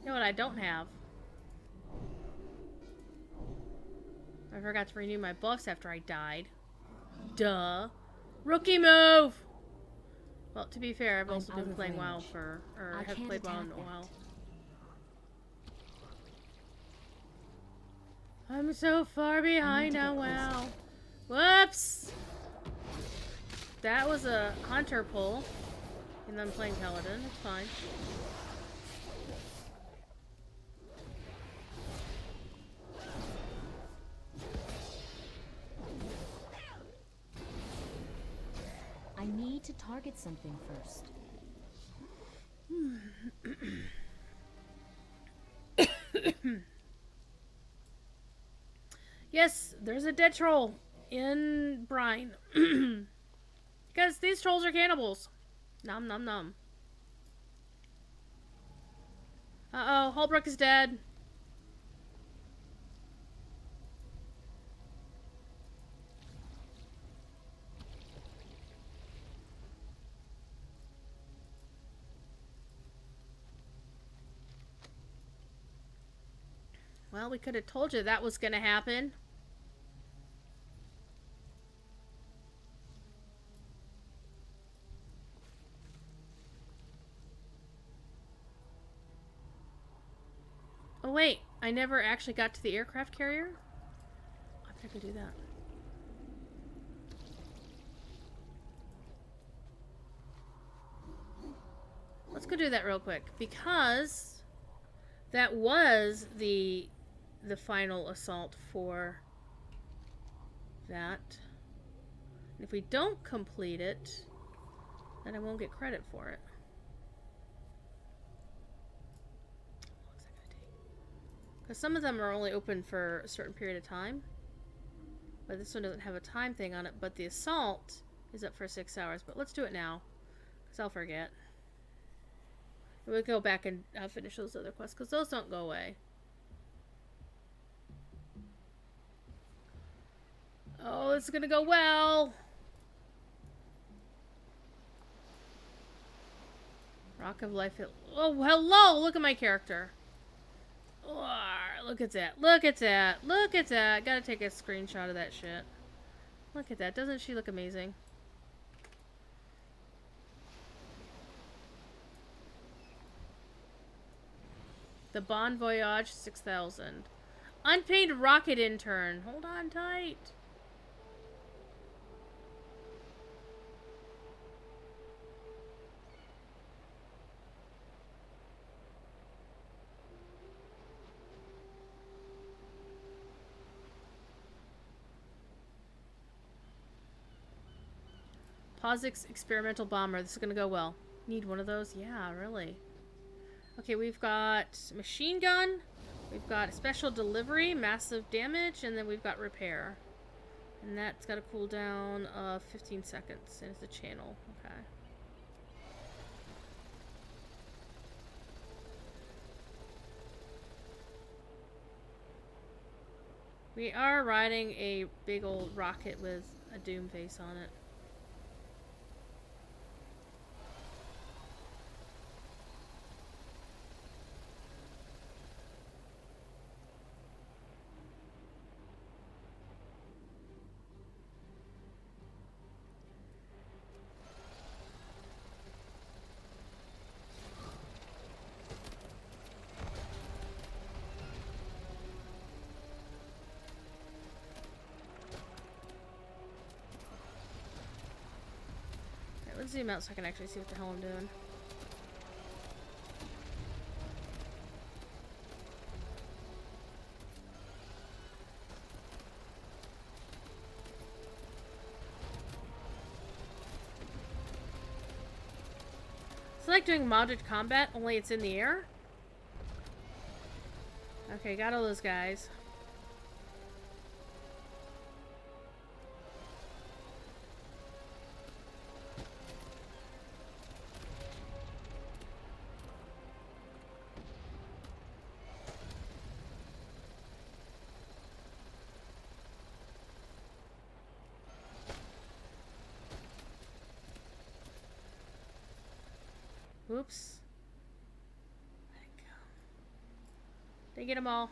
You know what I don't have? I forgot to renew my buffs after I died. Duh. Rookie move! Well, to be fair, I've I'm also out been of playing WoW range. for... or I have can't played WoW in attack a that. while. I'm so far behind to now, get WoW. Whoops! That was a hunter pull. And I'm playing Paladin, it's fine. I need to target something first. Yes, there's a dead troll in Brine. Because these trolls are cannibals. Nom nom nom. Uh-oh, Holbrook is dead. Well, we could have told you that was going to happen. Oh wait, I never actually got to the aircraft carrier? I bet I could do that. Let's go do that real quick, because that was the final assault for that. If we don't complete it, then I won't get credit for it. How long is that gonna take? Because some of them are only open for a certain period of time. But this one doesn't have a time thing on it. But the assault is up for 6 hours. But let's do it now, because I'll forget. We'll go back and finish those other quests, because those don't go away. Oh, it's gonna go well. Rock of Life. Oh, hello! Look at my character. Oh, look at that. Look at that. Look at that. Gotta take a screenshot of that shit. Look at that. Doesn't she look amazing? The Bon Voyage 6000. Unpaid rocket intern. Hold on tight. POSIX experimental bomber. This is gonna go well. Need one of those? Yeah, really. Okay, we've got machine gun, we've got special delivery, massive damage, and then we've got repair. And that's got a cooldown of 15 seconds, and it's a channel. Okay. We are riding a big old rocket with a doom face on it. Let's zoom out so I can actually see what the hell I'm doing. It's like doing modded combat, only it's in the air. Okay, got all those guys. Oops. Let it go. They get them all.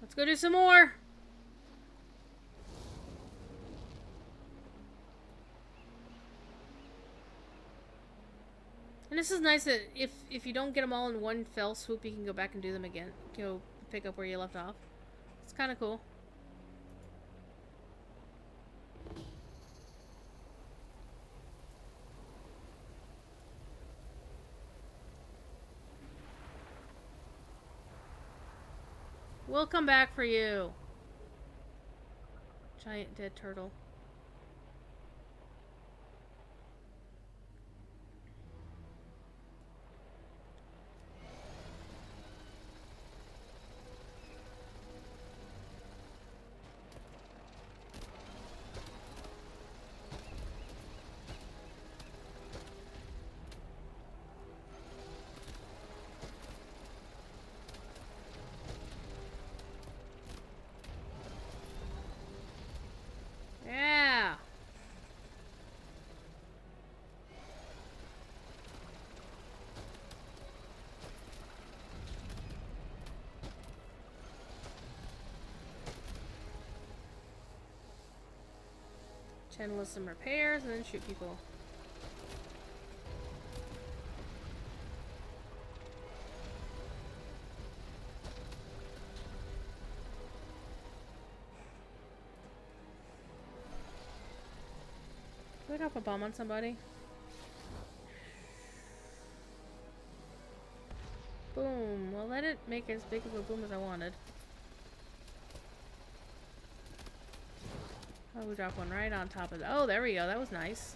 Let's go do some more. And this is nice that if you don't get them all in one fell swoop, you can go back and do them again. Go pick up where you left off. It's kind of cool. We'll come back for you. Giant dead turtle. Yeah. Channel some repairs and then shoot people. Can we drop a bomb on somebody? Boom. Well, let it make as big of a boom as I wanted. Oh, we dropped one right on top of that. Oh, there we go. That was nice.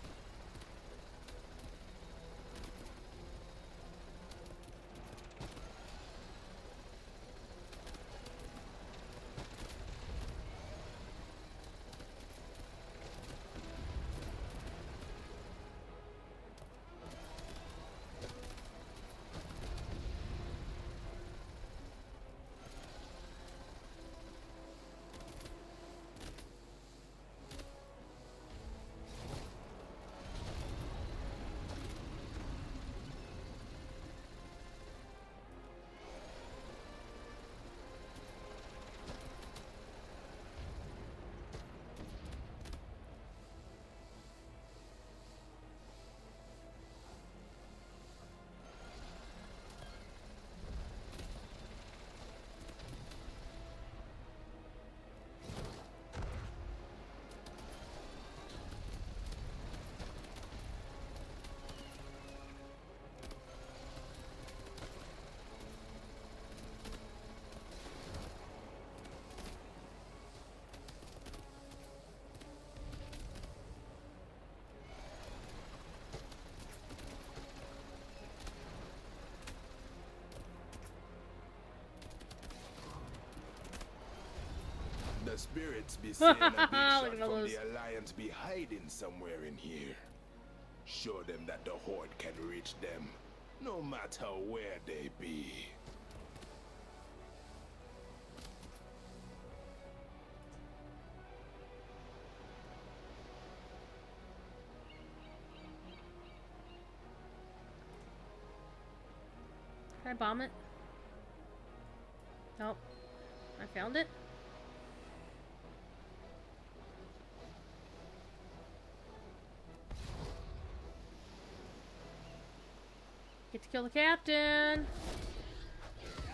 The spirits be saying a big shot Look at all from those. the Alliance be hiding somewhere in here. Show them that the Horde can reach them, no matter where they be. Can I bomb it? Nope. I found it. Get to kill the captain.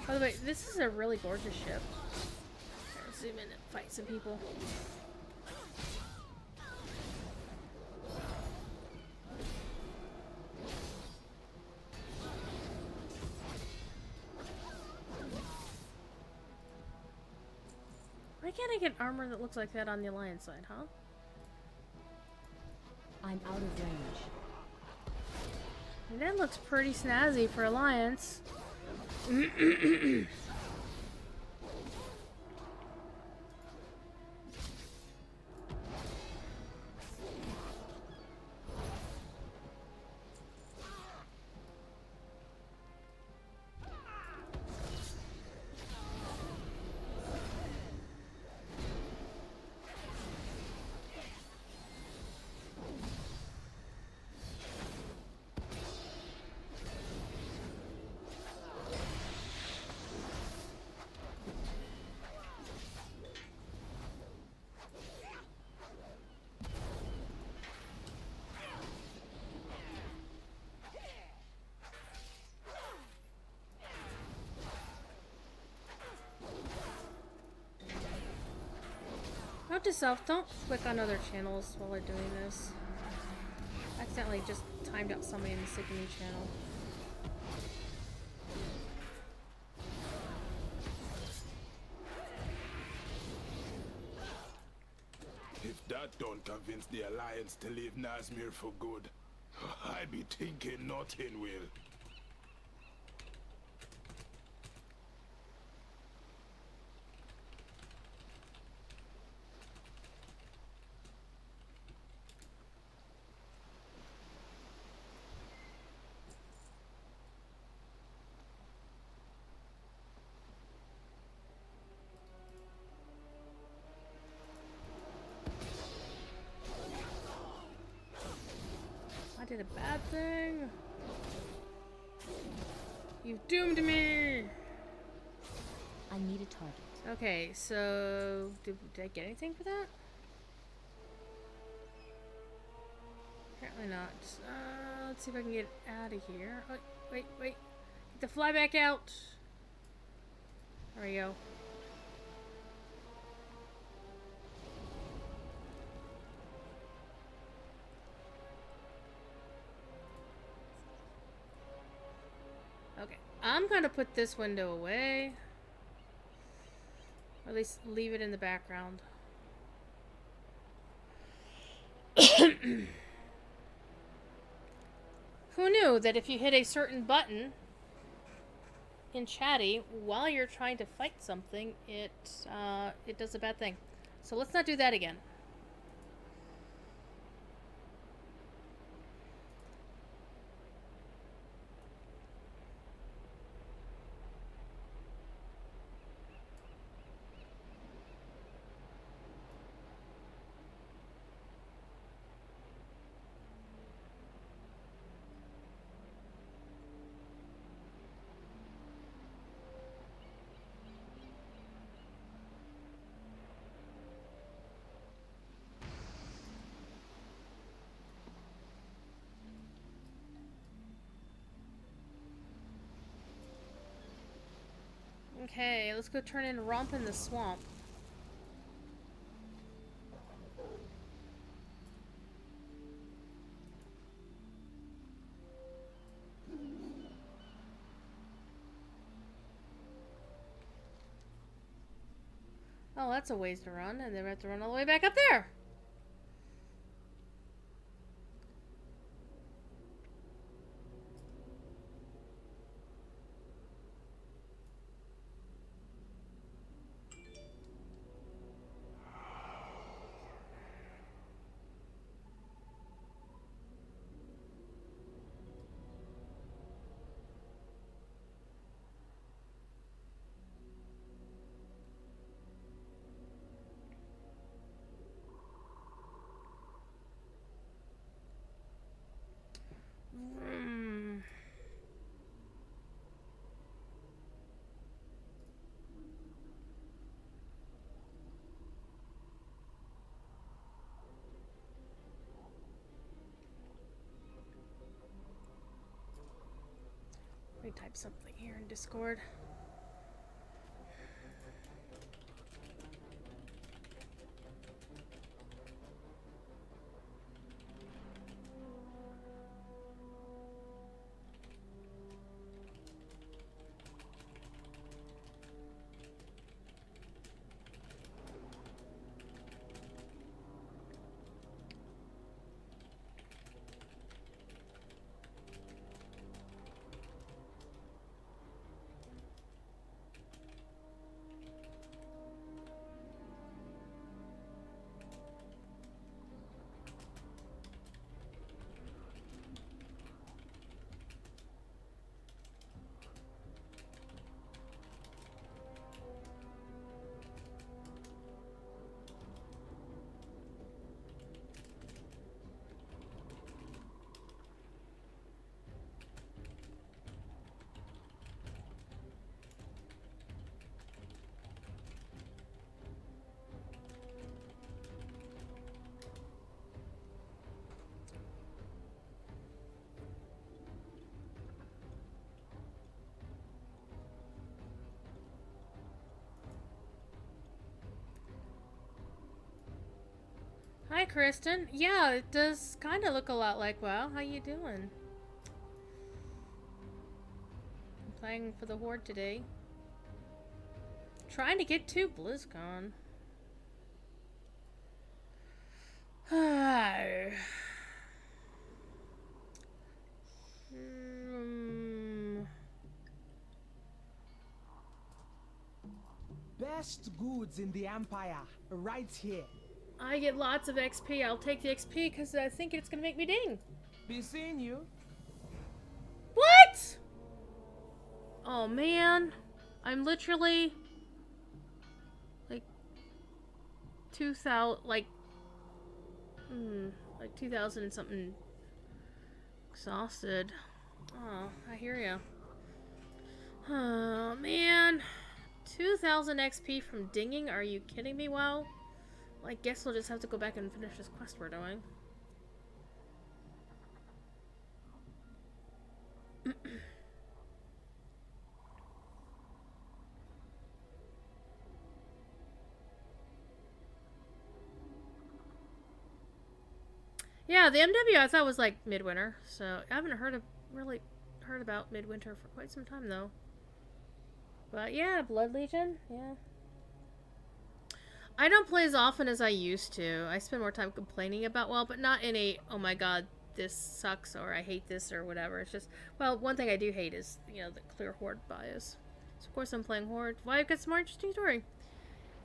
By the way, this is a really gorgeous ship. Here, let's zoom in and fight some people. Why can't I get armor that looks like that on the Alliance side, huh? I'm out of range. That looks pretty snazzy for Alliance. Note to self, don't click on other channels while we're doing this. I accidentally just timed out somebody in the sick new channel. If that don't convince the Alliance to leave Nazmir for good, I be thinking nothing will. I did a bad thing. You've doomed me. I need a target. Okay, so did I get anything for that? Apparently not. Let's see if I can get out of here. Oh, wait. Get the fly back out. There we go. Okay. I'm gonna put this window away. Or at least leave it in the background. Who knew that if you hit a certain button in chatty while you're trying to fight something, it does a bad thing. So let's not do that again. Okay, let's go turn in Romp in the Swamp. Oh, that's a ways to run, and then we have to run all the way back up there. Let me type something here in Discord. Hi, Kristen. Yeah, it does kind of look a lot like WoW. How you doing? I'm playing for the Horde today. Trying to get to BlizzCon. Best goods in the Empire, right here. I get lots of XP. I'll take the XP because I think it's gonna make me ding. Be seeing you. What? Oh man, I'm literally like 2,000, like 2,000 and something exhausted. Oh, I hear ya. Oh man, 2,000 XP from dinging? Are you kidding me? Wow. Well, I guess we'll just have to go back and finish this quest we're doing. Yeah, the MW I thought was like midwinter, so I haven't heard heard about Midwinter for quite some time, though. But yeah, Blood Legion, yeah. I don't play as often as I used to. I spend more time complaining about WoW, but not in a, oh my god, this sucks, or I hate this, or whatever. It's just, well, one thing I do hate is, you know, the clear Horde bias. So of course I'm playing Horde. Why, I've got some more interesting story.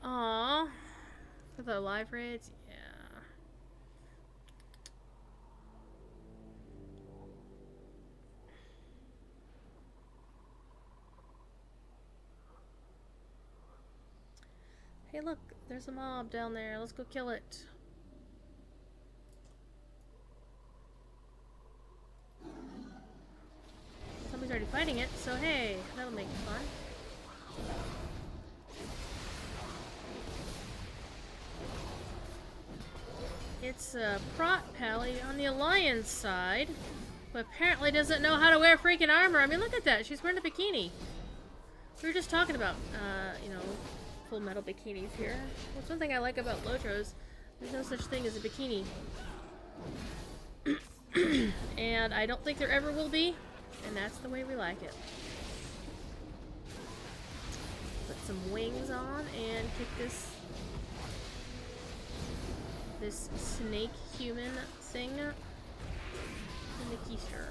Aww. For the live raids, yeah. Hey look, there's a mob down there. Let's go kill it. Somebody's already fighting it, so hey, that'll make it fun. It's Prot Pally on the Alliance side, who apparently doesn't know how to wear freaking armor. I mean, look at that. She's wearing a bikini. We were just talking about, you know, full metal bikinis here. That's one thing I like about Lotros. There's no such thing as a bikini. And I don't think there ever will be. And that's the way we like it. Put some wings on and kick this snake human thing in the keister.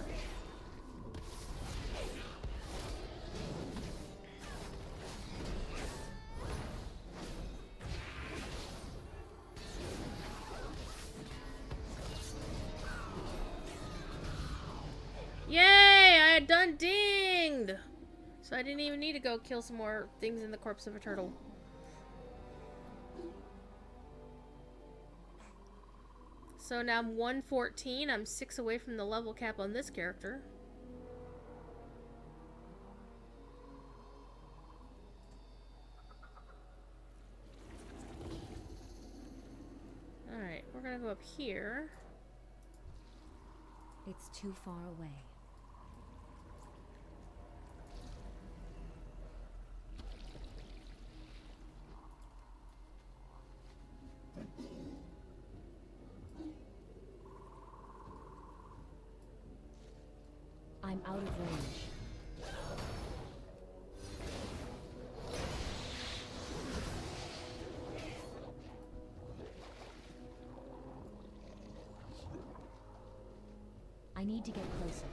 Yay! I had done dinged! So I didn't even need to go kill some more things in the corpse of a turtle. So now I'm 114. I'm 6 away from the level cap on this character. Alright, we're gonna go up here. It's too far away. I'm out of range. I need to get closer.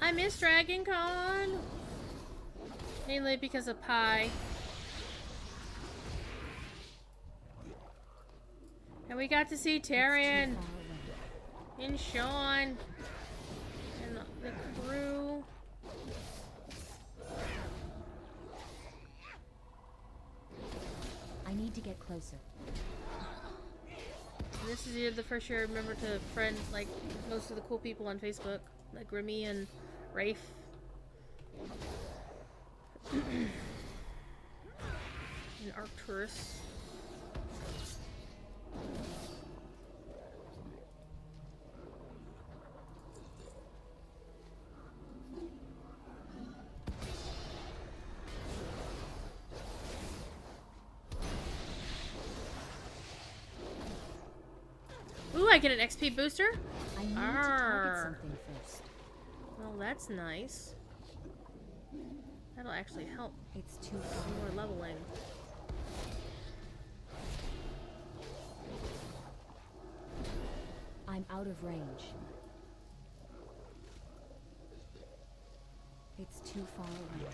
I miss Dragon Con! Mainly because of Pi. And we got to see Tyrion and Sean and the crew. I need to get closer. And this is either the first year I remember to friend like most of the cool people on Facebook, like Grimmy and Rafe. And Arcturus. Ooh, I get an XP booster? I need to target something first. Well, that's nice. That'll actually help. It's too far. Some more leveling. I'm out of range. It's too far away.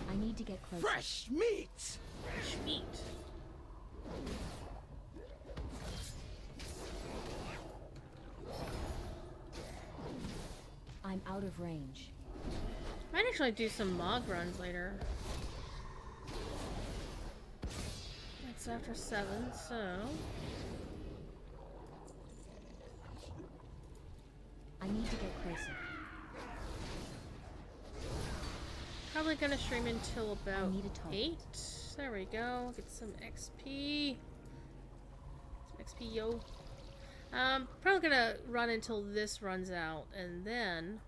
I need to get closer. Fresh meat! Fresh meat. I'm out of range. Might actually do some Mog runs later. It's after 7, so... I need to get closer. Probably gonna stream until about need a target. 8. There we go. Get some XP. Some XP, yo. Probably gonna run until this runs out, and then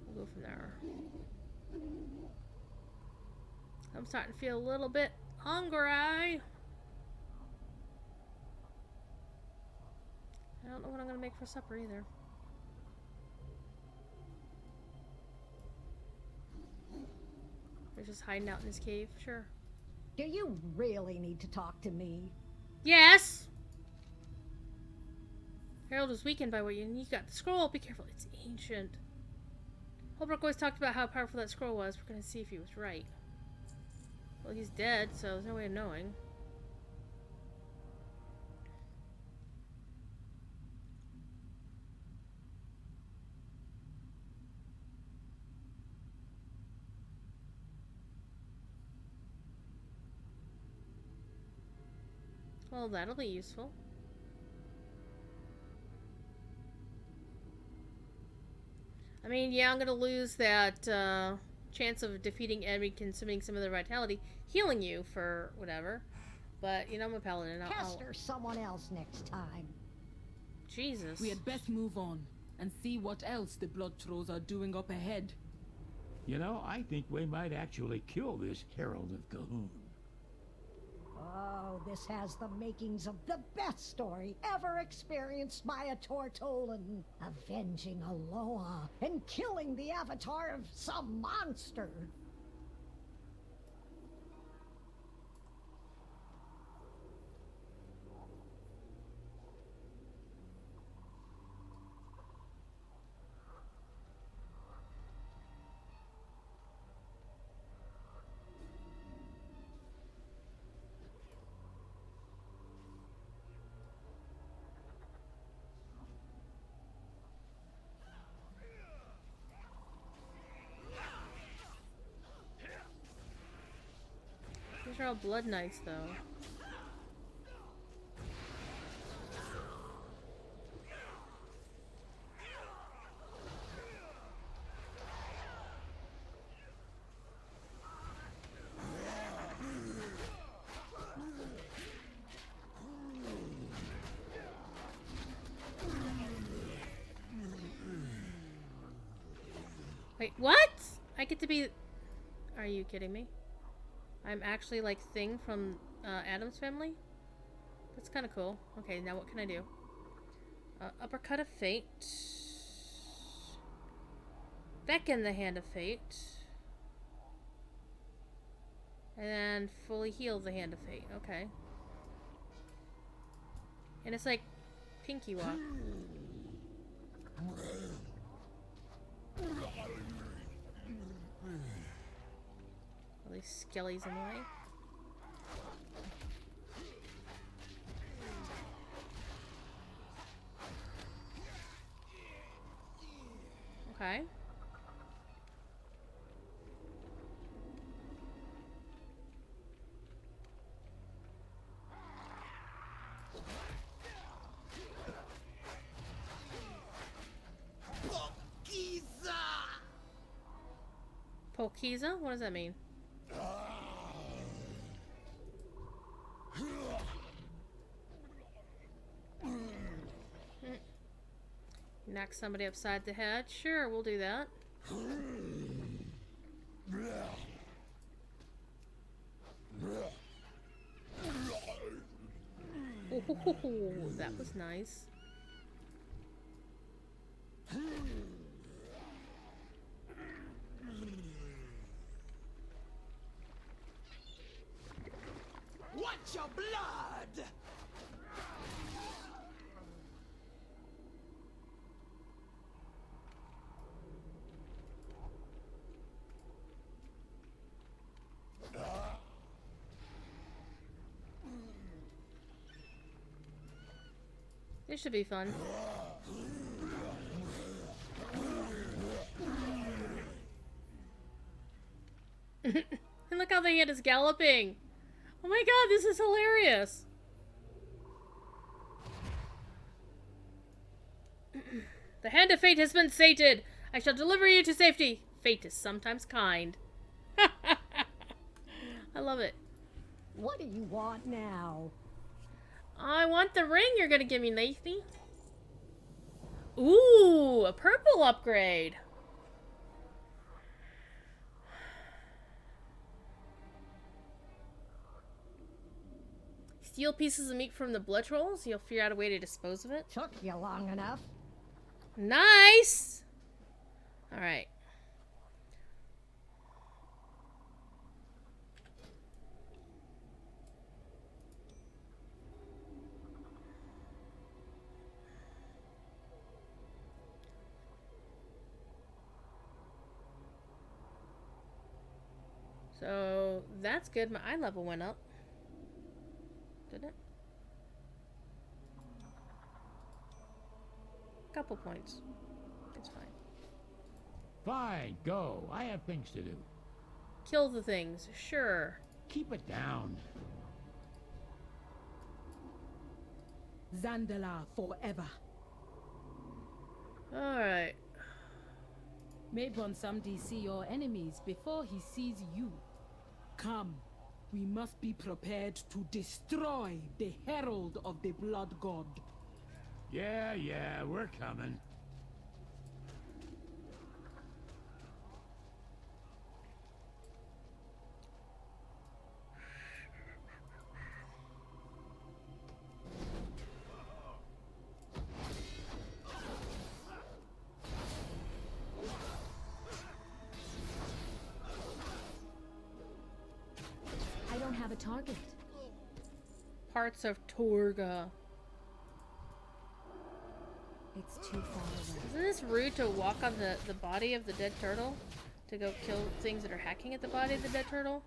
we'll go from there. I'm starting to feel a little bit hungry. I don't know what I'm gonna make for supper either. We're just hiding out in this cave, sure. Do you really need to talk to me? Yes! Harold was weakened by what you got. The scroll, be careful, it's ancient. Holbrook always talked about how powerful that scroll was. We're gonna see if he was right. Well, he's dead, so there's no way of knowing. Well, that'll be useful. I mean, yeah, I'm gonna lose that chance of defeating enemy, consuming some of their vitality, healing you for whatever. But, you know, I'm a paladin. Pester someone else next time. Jesus. We had best move on and see what else the Blood Trolls are doing up ahead. You know, I think we might actually kill this Herald of Gahoon. Oh, this has the makings of the best story ever experienced by a Tortolan. Avenging Aloha and killing the avatar of some monster. These are all blood knights, though. Wait, what? I get to be... Are you kidding me? I'm actually like Thing from Adam's Family? That's kind of cool. Okay, now what can I do? Uppercut of Fate. Beckon the Hand of Fate. And then fully heal the Hand of Fate. Okay. And it's like Pinky Walk. All these skellies in the way. Okay. Pokiza? What does that mean? Knock somebody upside the head? Sure, we'll do that. Oh, that was nice. Watch your blood! This should be fun. And look how the hand is galloping. Oh my god, this is hilarious. The hand of fate has been sated. I shall deliver you to safety. Fate is sometimes kind. I love it. What do you want now? I want the ring you're gonna give me, Nathan. Ooh, a purple upgrade. Steal pieces of meat from the blood trolls. You'll figure out a way to dispose of it. Took you long enough. Nice! Alright. So, that's good. My eye level went up. Didn't it? Couple points. It's fine. Fine, go. I have things to do. Kill the things, sure. Keep it down. Zandala forever. Alright. May Bonsamdi see your enemies before he sees you. Come, we must be prepared to destroy the Herald of the Blood God. Yeah, we're coming. I don't have a target. Parts of Torga. It's too far away. Isn't this rude to walk on the body of the dead turtle? To go kill things that are hacking at the body of the dead turtle?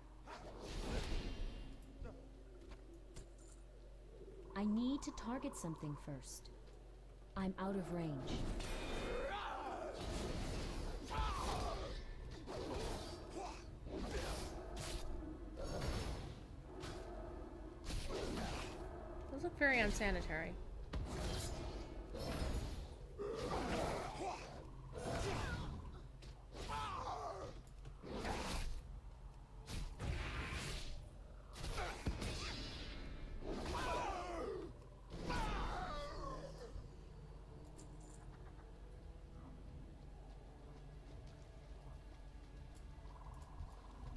I need to target something first. I'm out of range. Those look very unsanitary.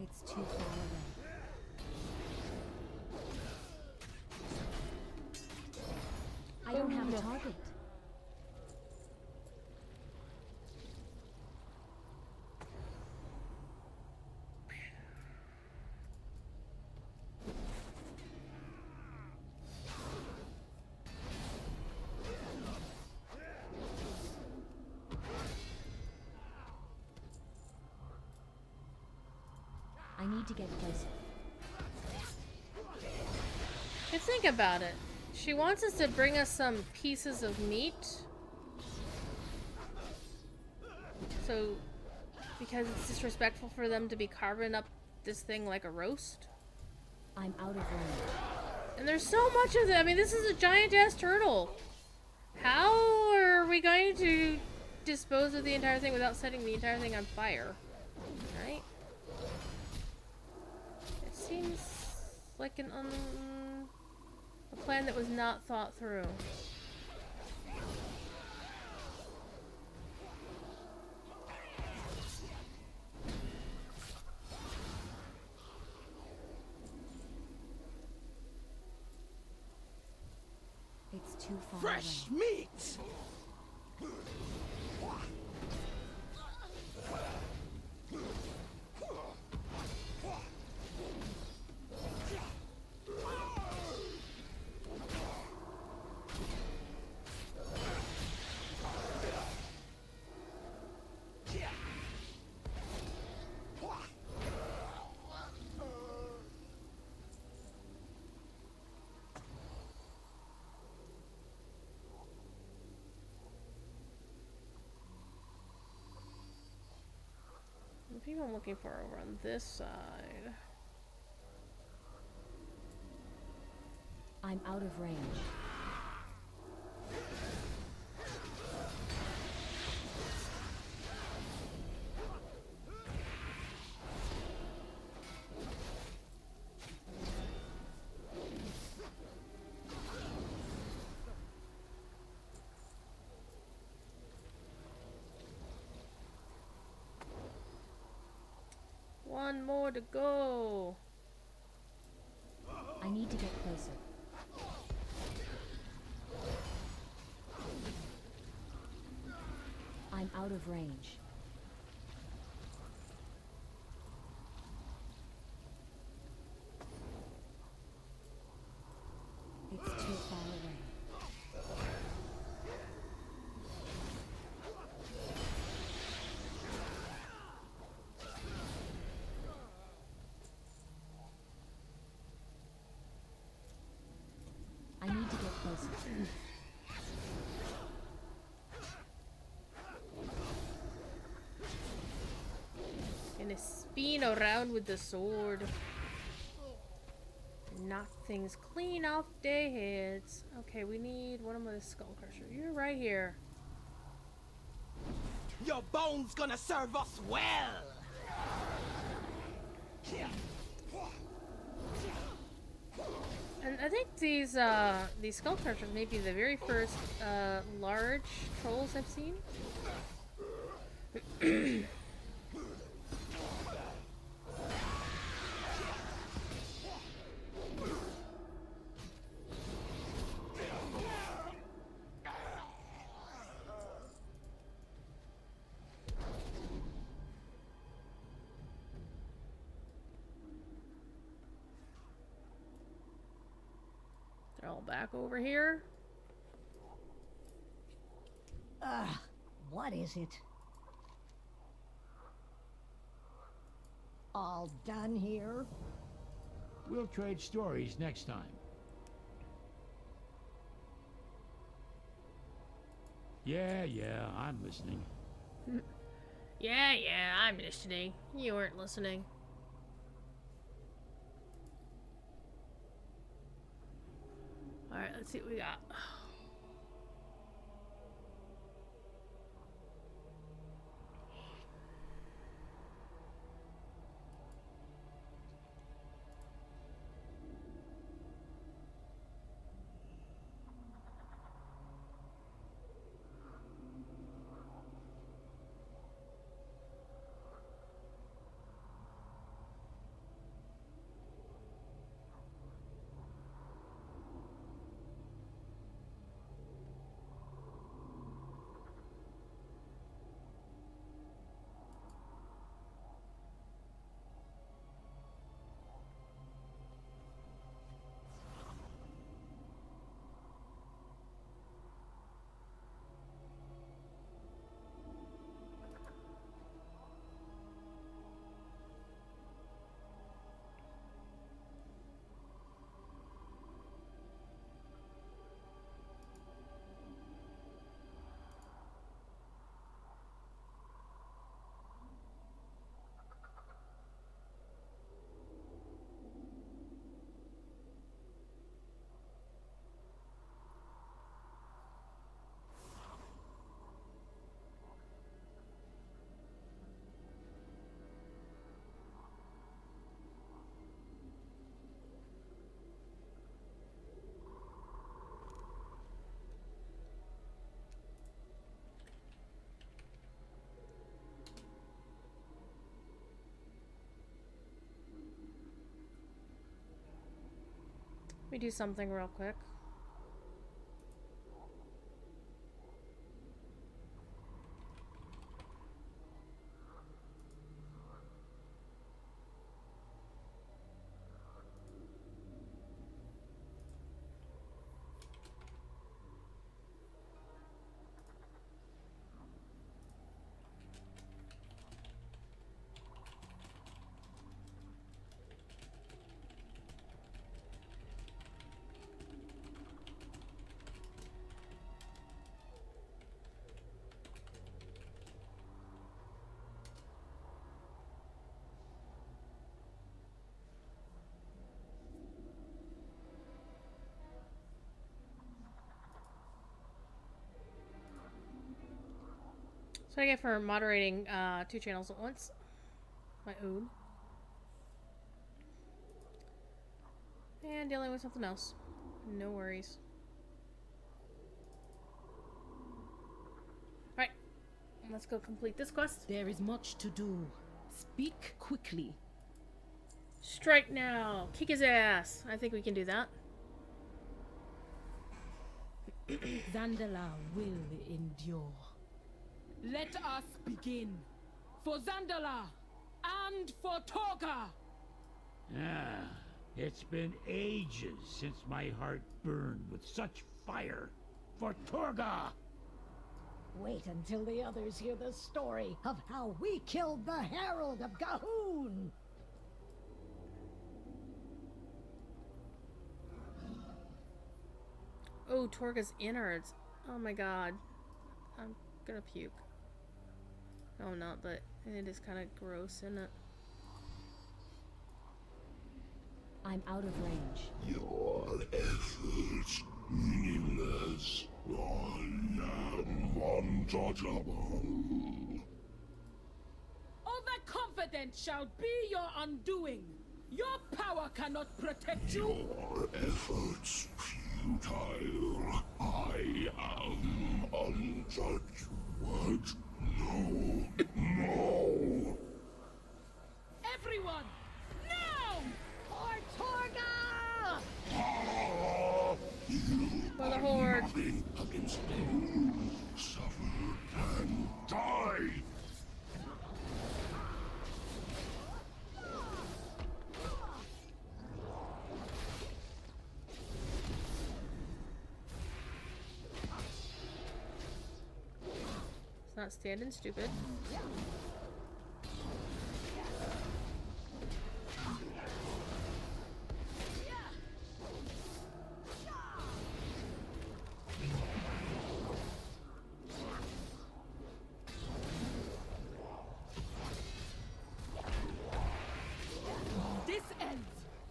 It's too far away. I don't have a target. I need to get closer. Just think about it. She wants us to bring us some pieces of meat. So, because it's disrespectful for them to be carving up this thing like a roast. I'm out of range. And there's so much of it. I mean, this is a giant-ass turtle. How are we going to dispose of the entire thing without setting the entire thing on fire? Right? It seems like a plan that was not thought through. It's too far Fresh away. meat! people I'm looking for over on this side. I'm out of range. One more to go. I need to get closer. I'm out of range. It's too far away. I need to get closer. Gonna spin around with the sword. Knock things clean off their heads. Okay, we need one of the skull crusher. You're right here. Your bones gonna serve us well. And I think these skull crushers may be the very first large trolls I've seen. They're all back over here. What is it? All done here? We'll trade stories next time. Yeah, I'm listening. Yeah, I'm listening. You weren't listening. Alright, let's see what we got. Let me do something real quick. So I get for moderating 2 channels at once. My own. And dealing with something else. No worries. Alright. Let's go complete this quest. There is much to do. Speak quickly. Strike now. Kick his ass. I think we can do that. Zandala will endure. Let us begin. For Zandala and for Torga. Ah, it's been ages since my heart burned with such fire for Torga. Wait until the others hear the story of how we killed the Herald of Gahun. Oh, Torga's innards. Oh my god. I'm gonna puke. No, I'm not, but it is kind of gross, isn't it? I'm out of range. Your efforts meaningless. I am untouchable. Overconfidence shall be your undoing. Your power cannot protect you. Your efforts futile. I am untouched. What? No. No. Everyone, now! For Torga! For the Horde. Nothing against them. Suffer and die. It's not standing stupid. This ends.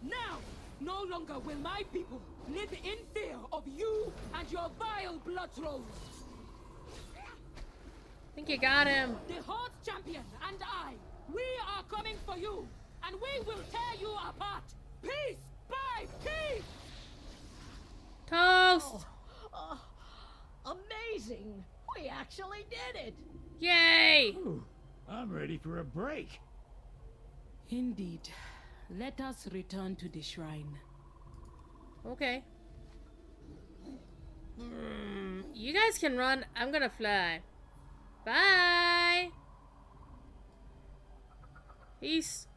Now, no longer will my people live in fear of you and your vile blood trolls. I think you got him. The Horde's champion and I, we are coming for you, and we will tear you apart, piece by piece! Toast! Amazing! We actually did it! Yay! Ooh, I'm ready for a break. Indeed. Let us return to the shrine. Okay. You guys can run. I'm gonna fly. Bye! Peace.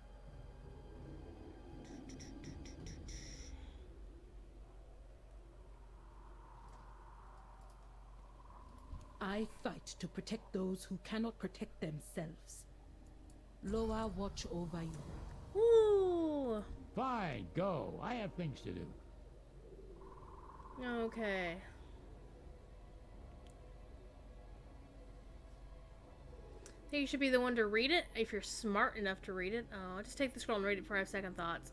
I fight to protect those who cannot protect themselves. Loa watch over you. Ooh. Fine, go. I have things to do. Okay. I think you should be the one to read it if you're smart enough to read it. Oh, just take the scroll and read it for 5 second thoughts.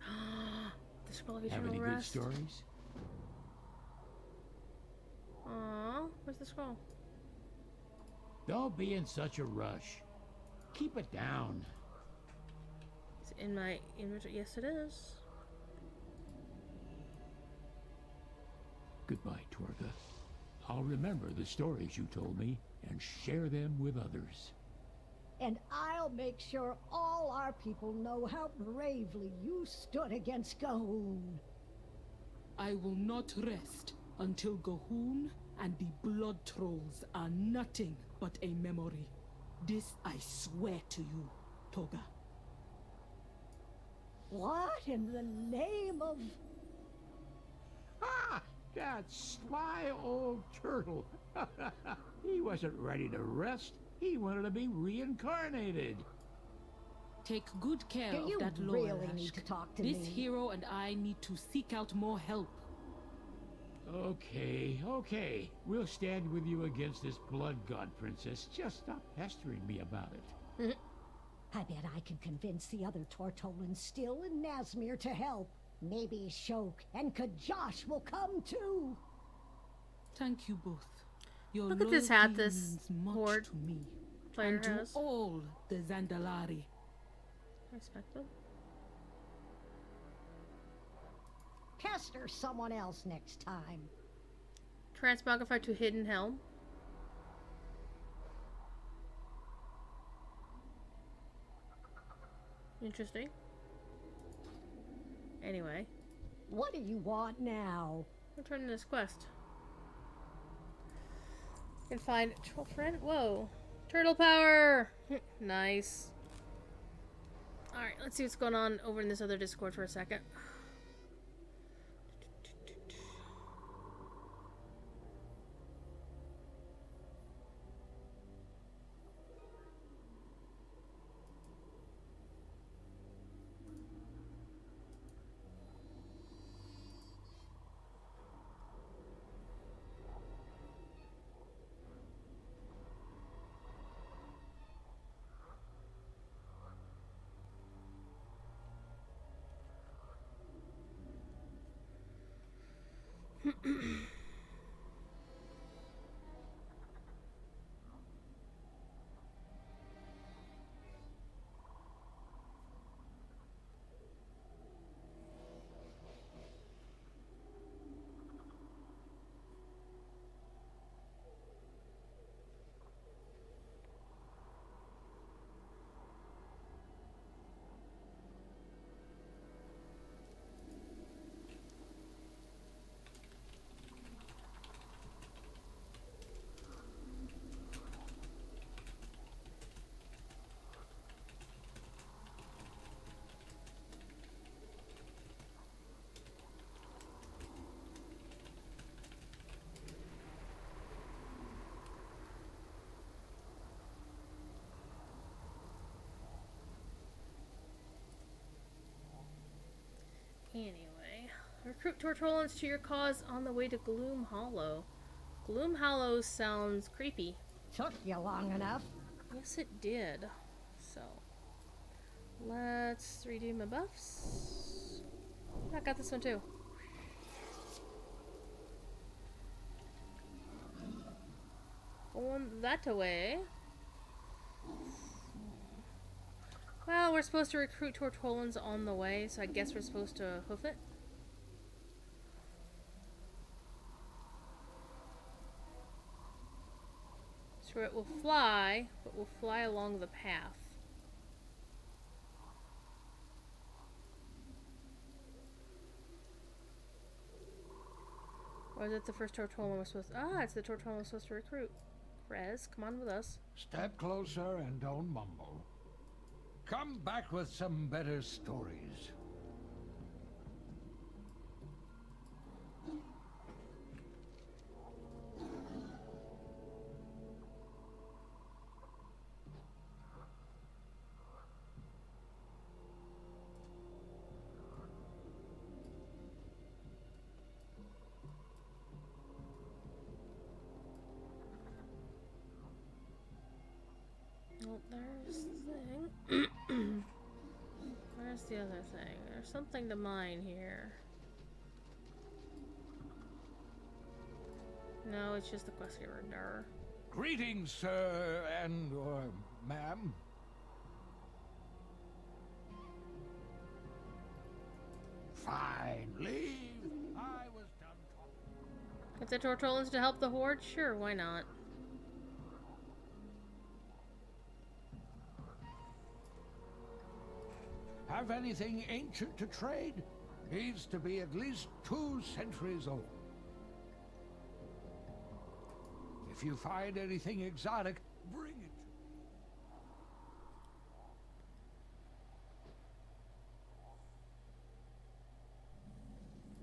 The scroll of Have eternal any good rest. stories? Aww, where's the scroll? Don't be in such a rush. Keep it down. Is it in my inventory? Yes, it is. Goodbye, Torga. I'll remember the stories you told me and share them with others. And I'll make sure all our people know how bravely you stood against Gahun. I will not rest until Gahun and the blood trolls are nothing but a memory. This I swear to you, Torga. What in the name of... Ah! That sly old turtle. He wasn't ready to rest. He wanted to be reincarnated. Take good care Do of you that really Loa. need to talk to This me? hero and I need to seek out more help. Okay, okay. We'll stand with you against this blood god princess. Just stop pestering me about it. I bet I can convince the other Tortolans still in Nazmir to help. Maybe Shok and Kajosh will come too. Thank you both. Your Look at this hat, loyalty this means much horde. to me. player and to has. all the Zandalari. Respect them. Pester someone else next time. Transmogrify to Hidden Helm. Interesting. Anyway. What do you want now? Return to this quest. You can find troll friend. Whoa. Turtle power! Nice. Alright, let's see what's going on over in this other Discord for a second. Anyway, recruit Tortollans to your cause on the way to Gloom Hollow. Gloom Hollow sounds creepy. Took you long enough. Yes, it did. So, let's redo my buffs. I got this one too. Going that away. Well, we're supposed to recruit Tortollans on the way, so I guess we're supposed to hoof it. So it will fly, but we'll fly along the path. Or is it the first Tortollan we're supposed to... Ah, it's the Tortollan we're supposed to recruit. Rez, come on with us. Step closer and don't mumble. Come back with some better stories. Oh, there's the thing. Where's the other thing? There's something to mine here. No, it's just the quest giver. Dar. Greetings, sir and/or ma'am. Fine, leave. I was done talking. Get the Tortollans to help the Horde? Sure, why not? Have anything ancient to trade? Needs to be at least 2 centuries old. If you find anything exotic, bring it.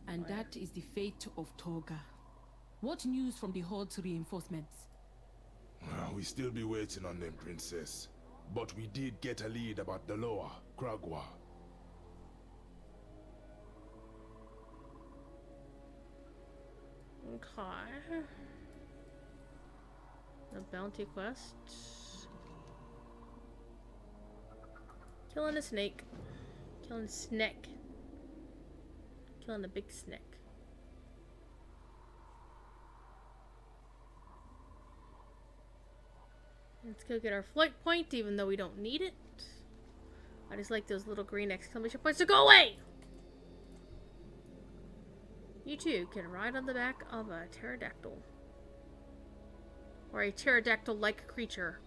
And that is the fate of Toga. What news from the Horde's reinforcements? We still be waiting on them, Princess. But we did get a lead about the lower, Kragwa. Okay. The bounty quest. Killing a snake. Killing a snake. Killing a big snake. Let's go get our flight point, even though we don't need it. I just like those little green exclamation points to go away! You too can ride on the back of a pterodactyl. Or a pterodactyl-like creature.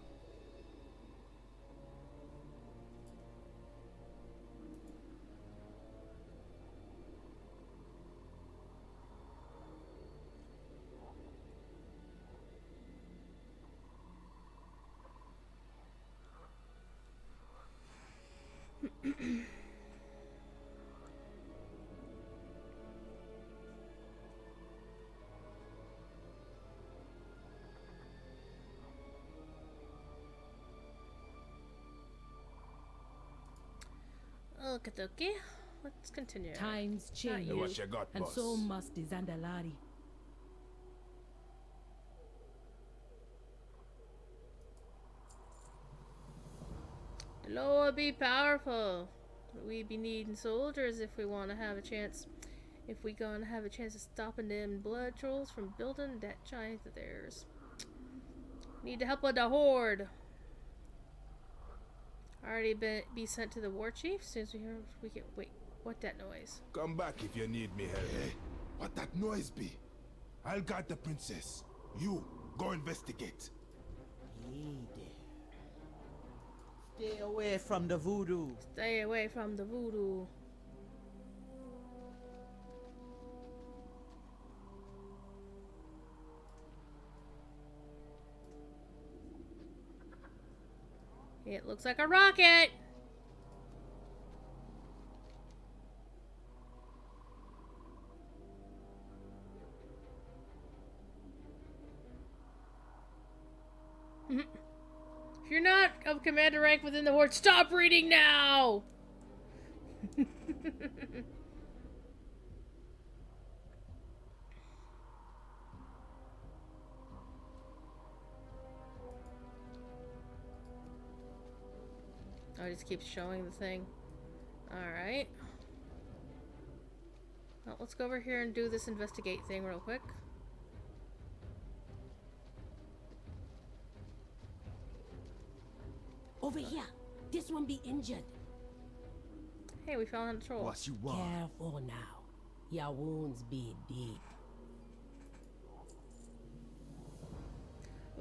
Okie-dokie. Let's continue. Times change, What you got, and boss? so must the Zandalari. The Lord be powerful. We be needing soldiers if we want to have a chance. If we gonna have a chance of stopping them blood trolls from building that giant of theirs. Need to help with the horde. Already be sent to the war chief. As soon as we hear, we can wait. What that noise? Come back if you need me help. Hey, what that noise be? I'll guard the princess. You, go investigate. Stay away from the voodoo. Stay away from the voodoo. It looks like a rocket. If you're not of commander rank within the horde, stop reading now! Oh, it just keeps showing the thing. Alright. Well, let's go over here and do this investigate thing real quick. Over here. This one be injured. Hey, we found a troll. What you want? Careful now. Your wounds be deep.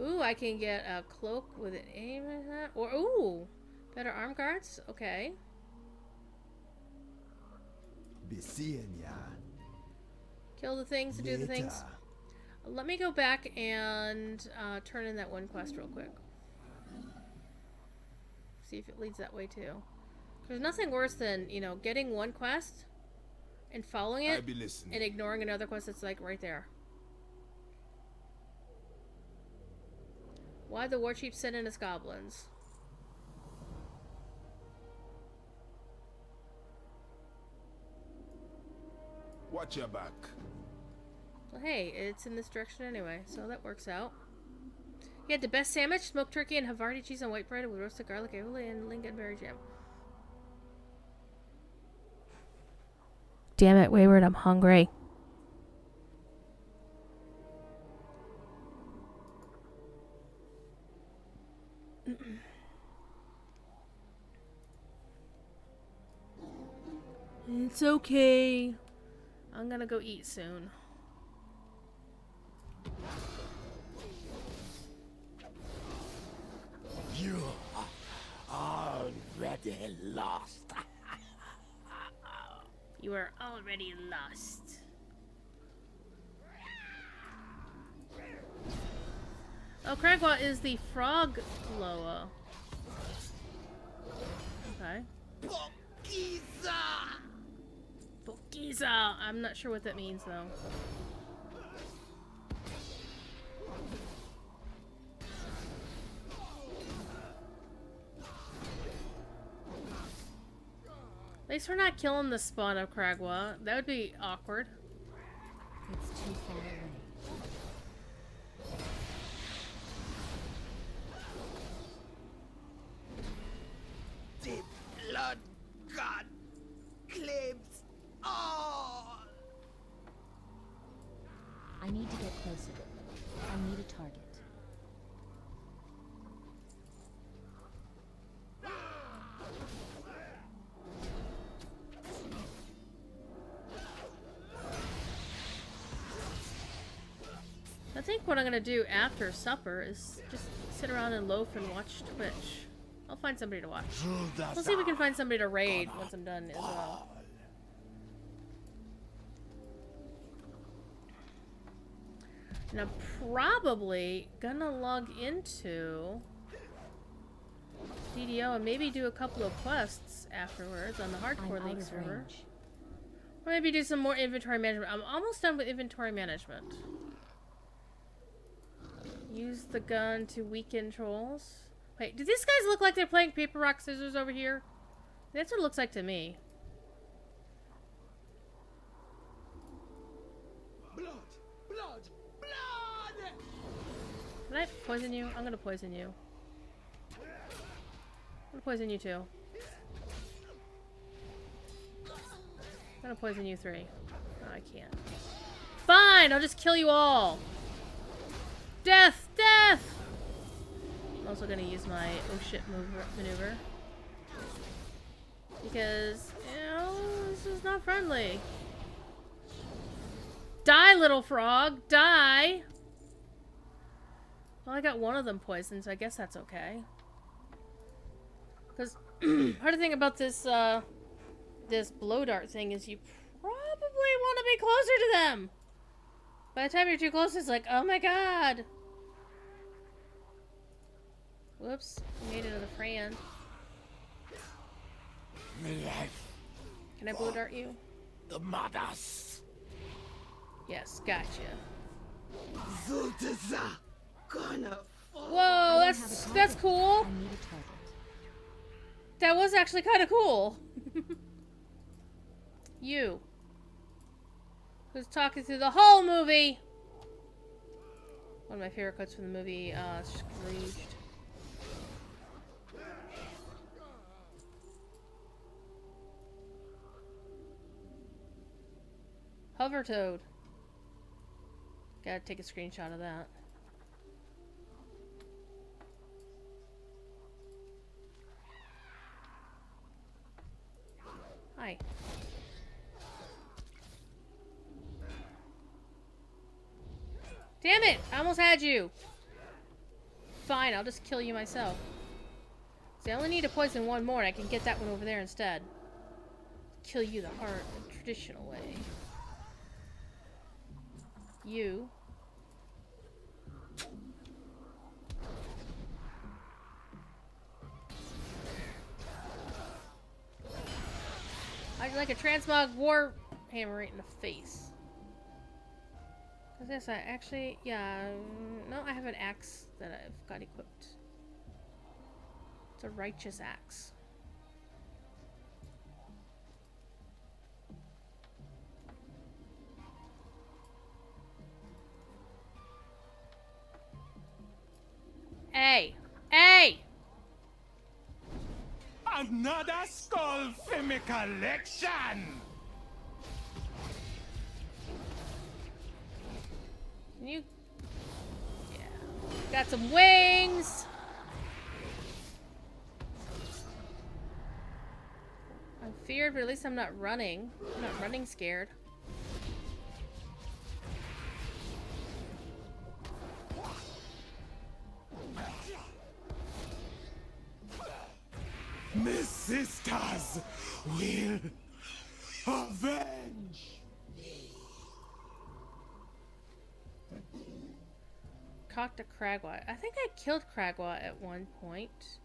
Ooh, I can get a cloak with an aim at that. Or, ooh, better arm guards. Okay. Be seeing ya. Kill the things and do the things. Let me go back and turn in that one quest real quick. See if it leads that way too. There's nothing worse than, you know, getting one quest and following it and ignoring another quest that's like right there. Why the war chief send in his goblins? Watch your back. Well, hey, it's in this direction anyway, so that works out. He had the best sandwich, smoked turkey and Havarti cheese on white bread with roasted garlic aioli and lingonberry jam. Damn it, Wayward, I'm hungry. It's okay. I'm gonna go eat soon. You are already lost. You are already lost. Oh, Cragwa is the frog Loa. Okay. Pokiza! Pokiza! I'm not sure what that means though. At least we're not killing the spawn of Cragwa. That would be awkward. It's too far away. The blood god claims all. I need to get closer. I need a target. I think what I'm gonna do after supper is just sit around and loaf and watch Twitch. I'll find somebody to watch. We'll see if we can find somebody to raid once I'm done as well. And I'm probably gonna log into DDO and maybe do a couple of quests afterwards on the hardcore league server. Or maybe do some more inventory management. I'm almost done with inventory management. Use the gun to weaken trolls. Wait, do these guys look like they're playing paper, rock, scissors over here? That's what it looks like to me. Blood! Blood! Blood! Can I poison you? I'm gonna poison you. I'm gonna poison you too. I'm gonna poison you 3. Oh, I can't. Fine, I'll just kill you all. Death! Death! I'm also gonna use my oh shit maneuver. Because, you know, this is not friendly. Die, little frog! Die! Well, I got one of them poisoned, so I guess that's okay. Because, part of the thing about this, this blow dart thing is you probably want to be closer to them! By the time you're too close, it's like, oh my god! Whoops, made it to the Fran. Can I blow dart you? The mothers. Yes, gotcha. Whoa, that's cool. That was actually kind of cool. You. Who's talking through the whole movie? One of my favorite quotes from the movie, Scrooged. Hover toad. Gotta take a screenshot of that. Hi. Damn it! I almost had you! Fine, I'll just kill you myself. See, I only need to poison one more and I can get that one over there instead. Kill you the traditional way. You. I'd like a transmog war hammer right in the face. Cause yes, I actually, yeah, no, I have an axe that I've got equipped. It's a righteous axe. Hey! Hey! Another skull for me collection! Can you... Yeah. Got some wings! I'm feared, but at least I'm not running. I'm not running scared. My sisters will avenge me. Caught the Cragwa. I think I killed Cragwa at one point.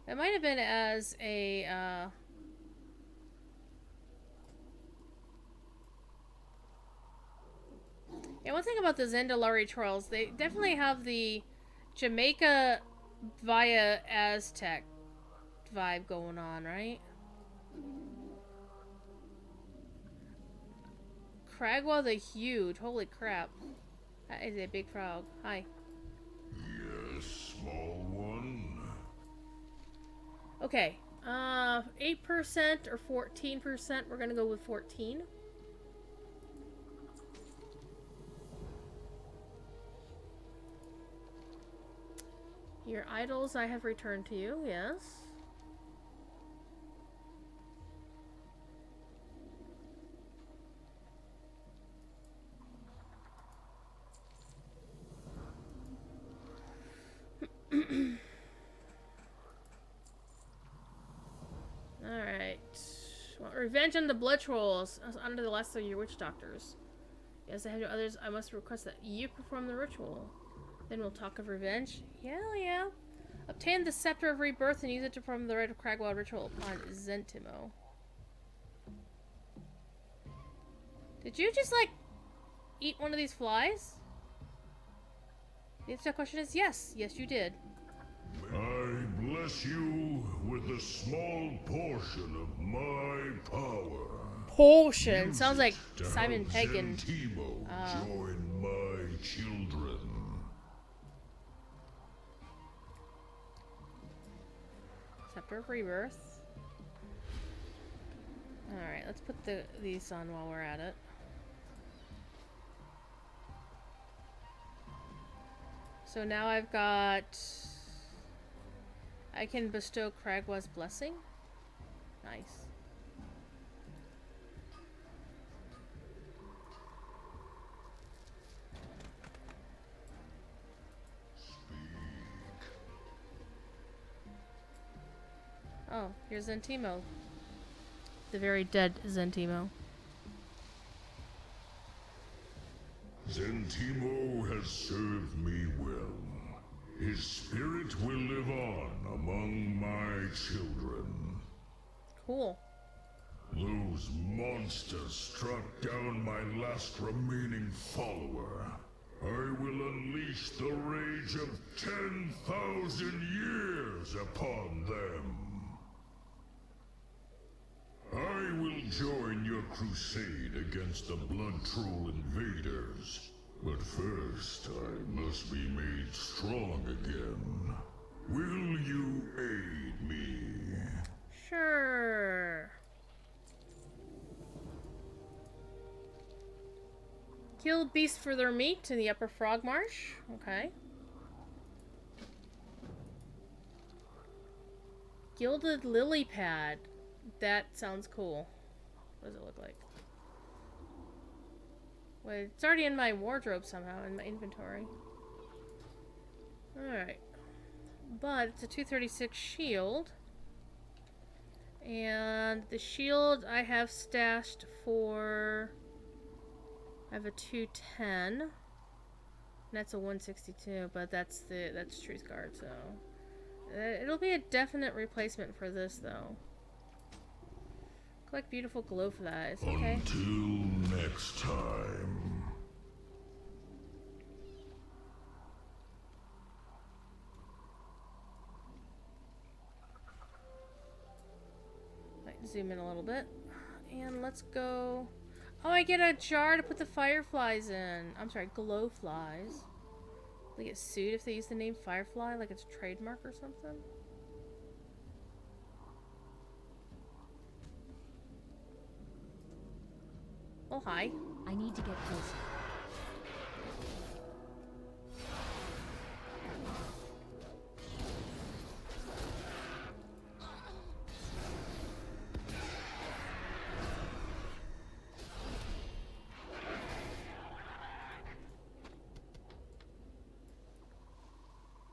It might have been as a, Yeah, one thing about the Zendalari trolls, they definitely have the Jamaica via Aztec vibe going on, right? Cragwa the Huge. Holy crap. That is a big frog. Hi. Yes, small one. Okay. 8% or 14%. We're gonna go with 14. Your idols I have returned to you, yes. Revenge on the blood trolls under the last of your witch doctors. Yes, I have no others. I must request that you perform the ritual. Then we'll talk of revenge. Hell yeah. Obtain the Scepter of Rebirth and use it to perform the Rite of Cragwell ritual upon Zentimo. Did you just, like, eat one of these flies? The answer to that question is yes. Yes, you did. I bless you with a small portion of my power. Portion? Use Sounds like it to Simon help Pegg and... Zentimo join my children. Scepter of Rebirth. Alright, let's put these on while we're at it. So now I've got... I can bestow Cragwa's blessing. Nice. Oh, here's Zentimo. The very dead Zentimo. Zentimo has served me well. His spirit will live on among my children. Cool. Those monsters struck down my last remaining follower. I will unleash the rage of 10,000 years upon them. I will join your crusade against the blood troll invaders. But first, I must be made strong again. Will you aid me? Sure. Kill beasts for their meat in the Upper Frog Marsh. Okay. Gilded lily pad. That sounds cool. What does it look like? Wait, it's already in my wardrobe somehow, in my inventory. Alright. But it's a 236 shield. And the shield I have stashed for... I have a 210. And that's a 162, but that's Truth Guard, so... it'll be a definite replacement for this, though. Collect beautiful glowflies, okay? Until next time. Might zoom in a little bit. And let's go... Oh, I get a jar to put the fireflies in. I'm sorry, glowflies. They get sued if they use the name Firefly, like it's a trademark or something. Oh, hi. I need to get closer.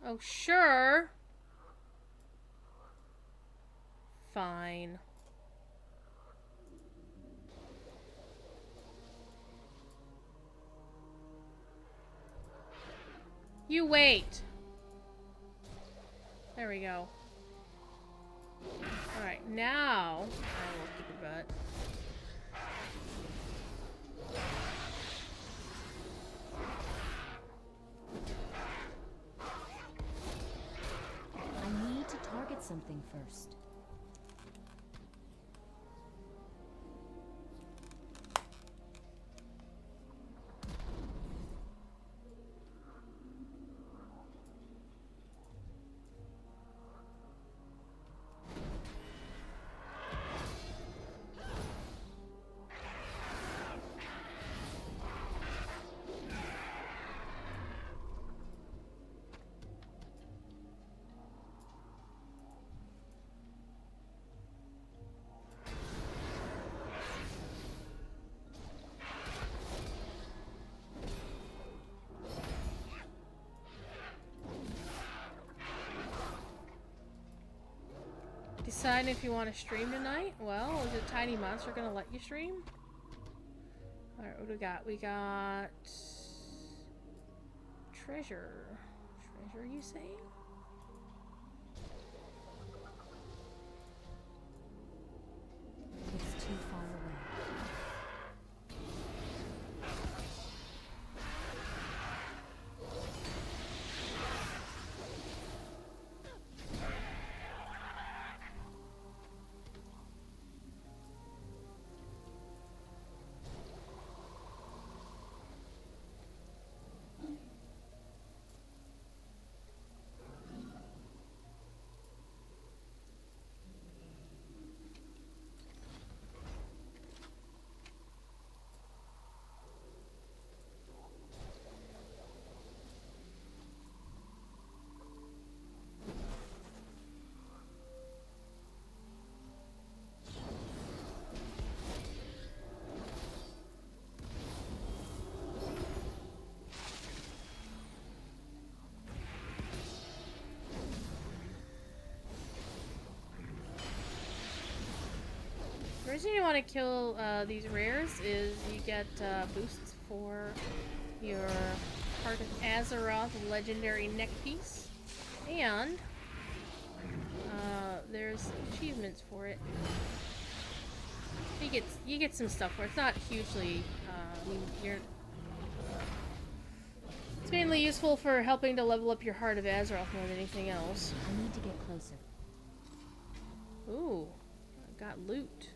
Oh, sure. Fine. You wait. There we go. Alright, now I will keep your butt. I need to target something first. Decide if you want to stream tonight. Well, is it tiny monster gonna let you stream? Alright, what do we got? We got... treasure. Treasure, you say? It's too far away. The reason you want to kill these rares is you get boosts for your Heart of Azeroth legendary neck piece, and there's achievements for it. You get some stuff for it. It's not hugely. I mean, it's mainly useful for helping to level up your Heart of Azeroth more than anything else. I need to get closer. Ooh, I got loot.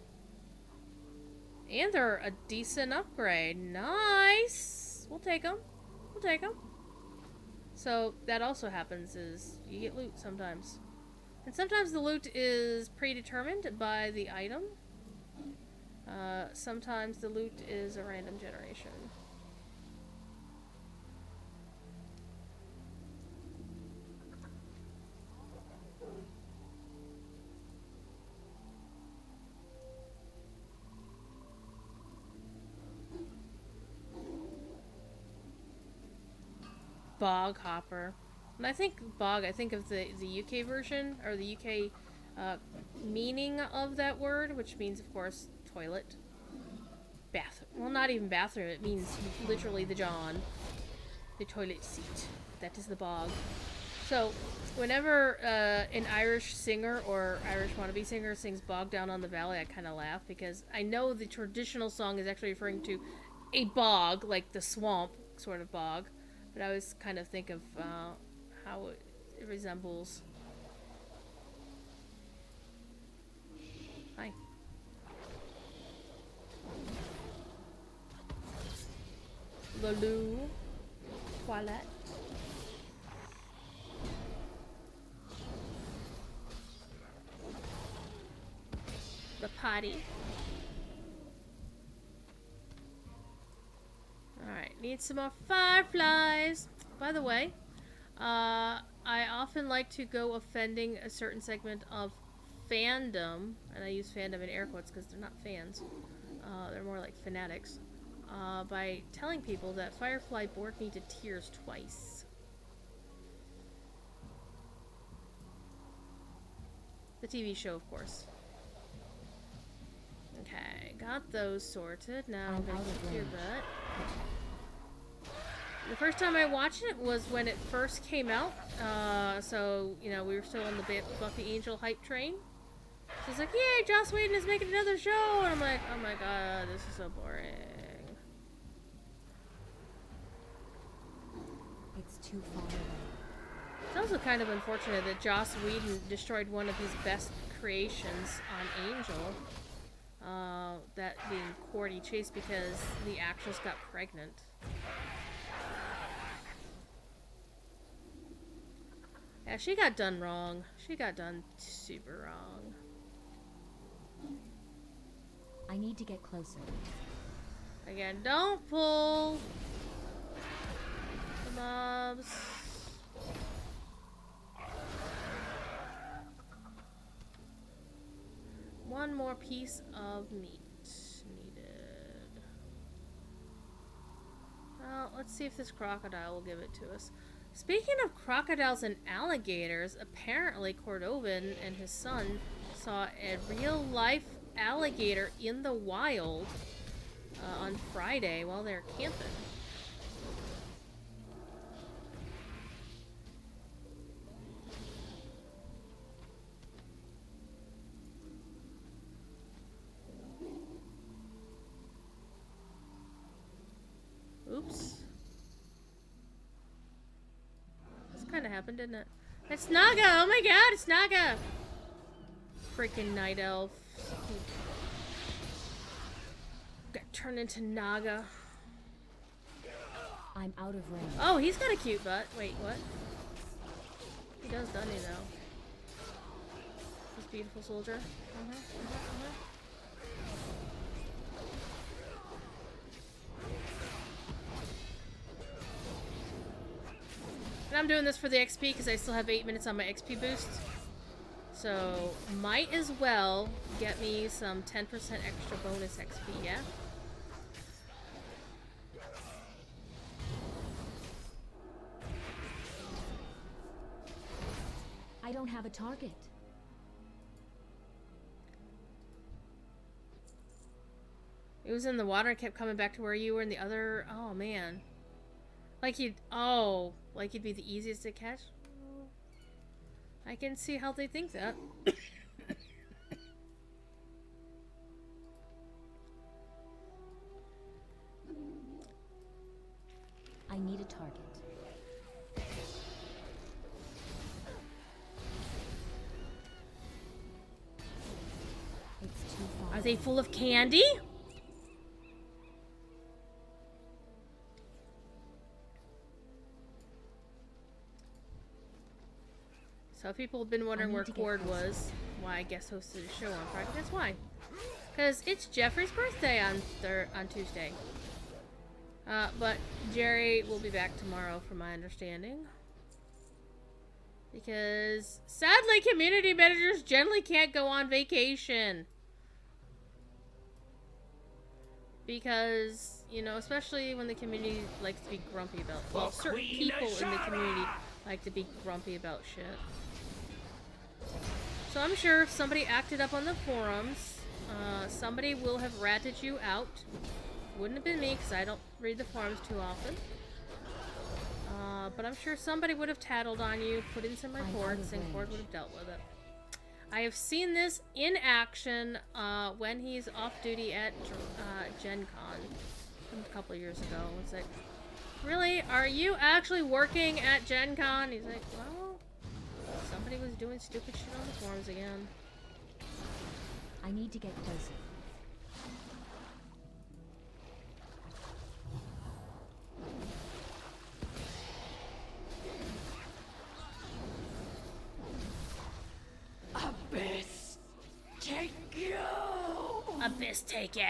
And they're a decent upgrade. Nice! We'll take them. We'll take them. So, that also happens is you get loot sometimes. And sometimes the loot is predetermined by the item. Sometimes the loot is a random generation. Bog hopper. When I think bog, I think of the UK version, or the UK meaning of that word, which means, of course, toilet. Well, not even bathroom, it means literally the John. The toilet seat. That is the bog. So, whenever an Irish singer or Irish wannabe singer sings Bog Down on the Valley, I kind of laugh, because I know the traditional song is actually referring to a bog, like the swamp sort of bog. But I always kind of think of how it resembles. Hi. The loo. Toilet. The potty. Alright, need some more fireflies. By the way, I often like to go offending a certain segment of fandom, and I use fandom in air quotes because they're not fans. They're more like fanatics. By telling people that Firefly bored me to tears twice. The TV show, of course. Okay, got those sorted. Now I'm gonna kick your butt. The first time I watched it was when it first came out. So, you know, we were still on the Buffy Angel hype train. She's like, yay, Joss Whedon is making another show! And I'm like, oh my god, this is so boring. It's too far away. It's also kind of unfortunate that Joss Whedon destroyed one of his best creations on Angel. That being Cordy Chase, because the actress got pregnant. Yeah, she got done wrong. She got done super wrong. I need to get closer. Again, don't pull the mobs. One more piece of meat needed. Well, let's see if this crocodile will give it to us. Speaking of crocodiles and alligators, apparently Cordovan and his son saw a real-life alligator in the wild on Friday while they're camping. Oops. This kind of happened, didn't it? It's Naga! Oh my god, it's Naga! Freaking night elf. Got turned into Naga. I'm out of range. Oh, he's got a cute butt. Wait, what? He does, doesn't he, though? This beautiful soldier. And I'm doing this for the XP because I still have 8 minutes on my XP boost. So, might as well get me some 10% extra bonus XP, yeah? I don't have a target. It was in the water and kept coming back to where you were in the other... Oh, man. Like you'd... Oh, like you'd be the easiest to catch? I can see how they think that. I need a target. It's too far. Are they full of candy? So people have been wondering where Cord was. Why I guest hosted a show on Friday. That's why. Because it's Jeffrey's birthday on Tuesday. But Jerry will be back tomorrow from my understanding. Because sadly community managers generally can't go on vacation. Because, you know, especially when the community likes to be grumpy about... Well, certain people in the community like to be grumpy about shit. So I'm sure if somebody acted up on the forums, somebody will have ratted you out. Wouldn't have been me, because I don't read the forums too often. But I'm sure somebody would have tattled on you, put in some reports, and Cord would have dealt with it. I have seen this in action when he's off duty at Gen Con a couple of years ago. It's like, really? Are you actually working at Gen Con? He's like, well, somebody was doing stupid shit on the forums again. I need to get closer. Abyss, take you! Abyss, take it!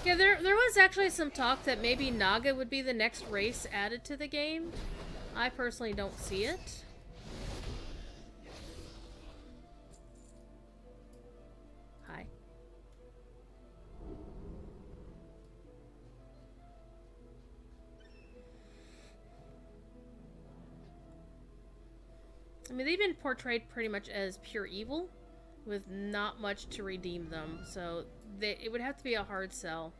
Yeah, there was actually some talk that maybe Naga would be the next race added to the game. I personally don't see it. Hi. I mean, they've been portrayed pretty much as pure evil, with not much to redeem them, so it would have to be a hard sell.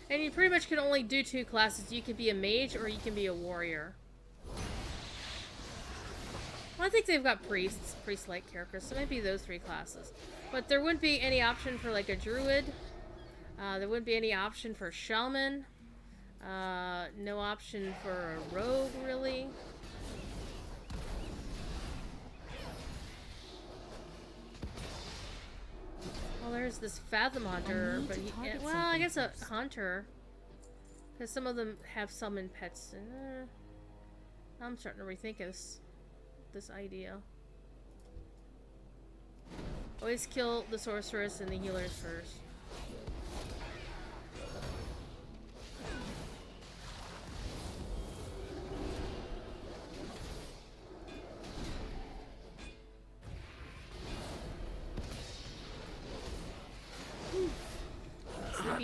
And you pretty much can only do 2 classes. You can be a mage or you can be a warrior. Well, I think they've got priests, priest-like characters, so maybe those 3 classes. But there wouldn't be any option for like a druid. There wouldn't be any option for shaman. No option for a rogue, really. Well, there's this Fathom Hunter, but well, I guess a hunter. Because some of them have summoned pets. And, I'm starting to rethink this idea. Always kill the sorceress and the healers first.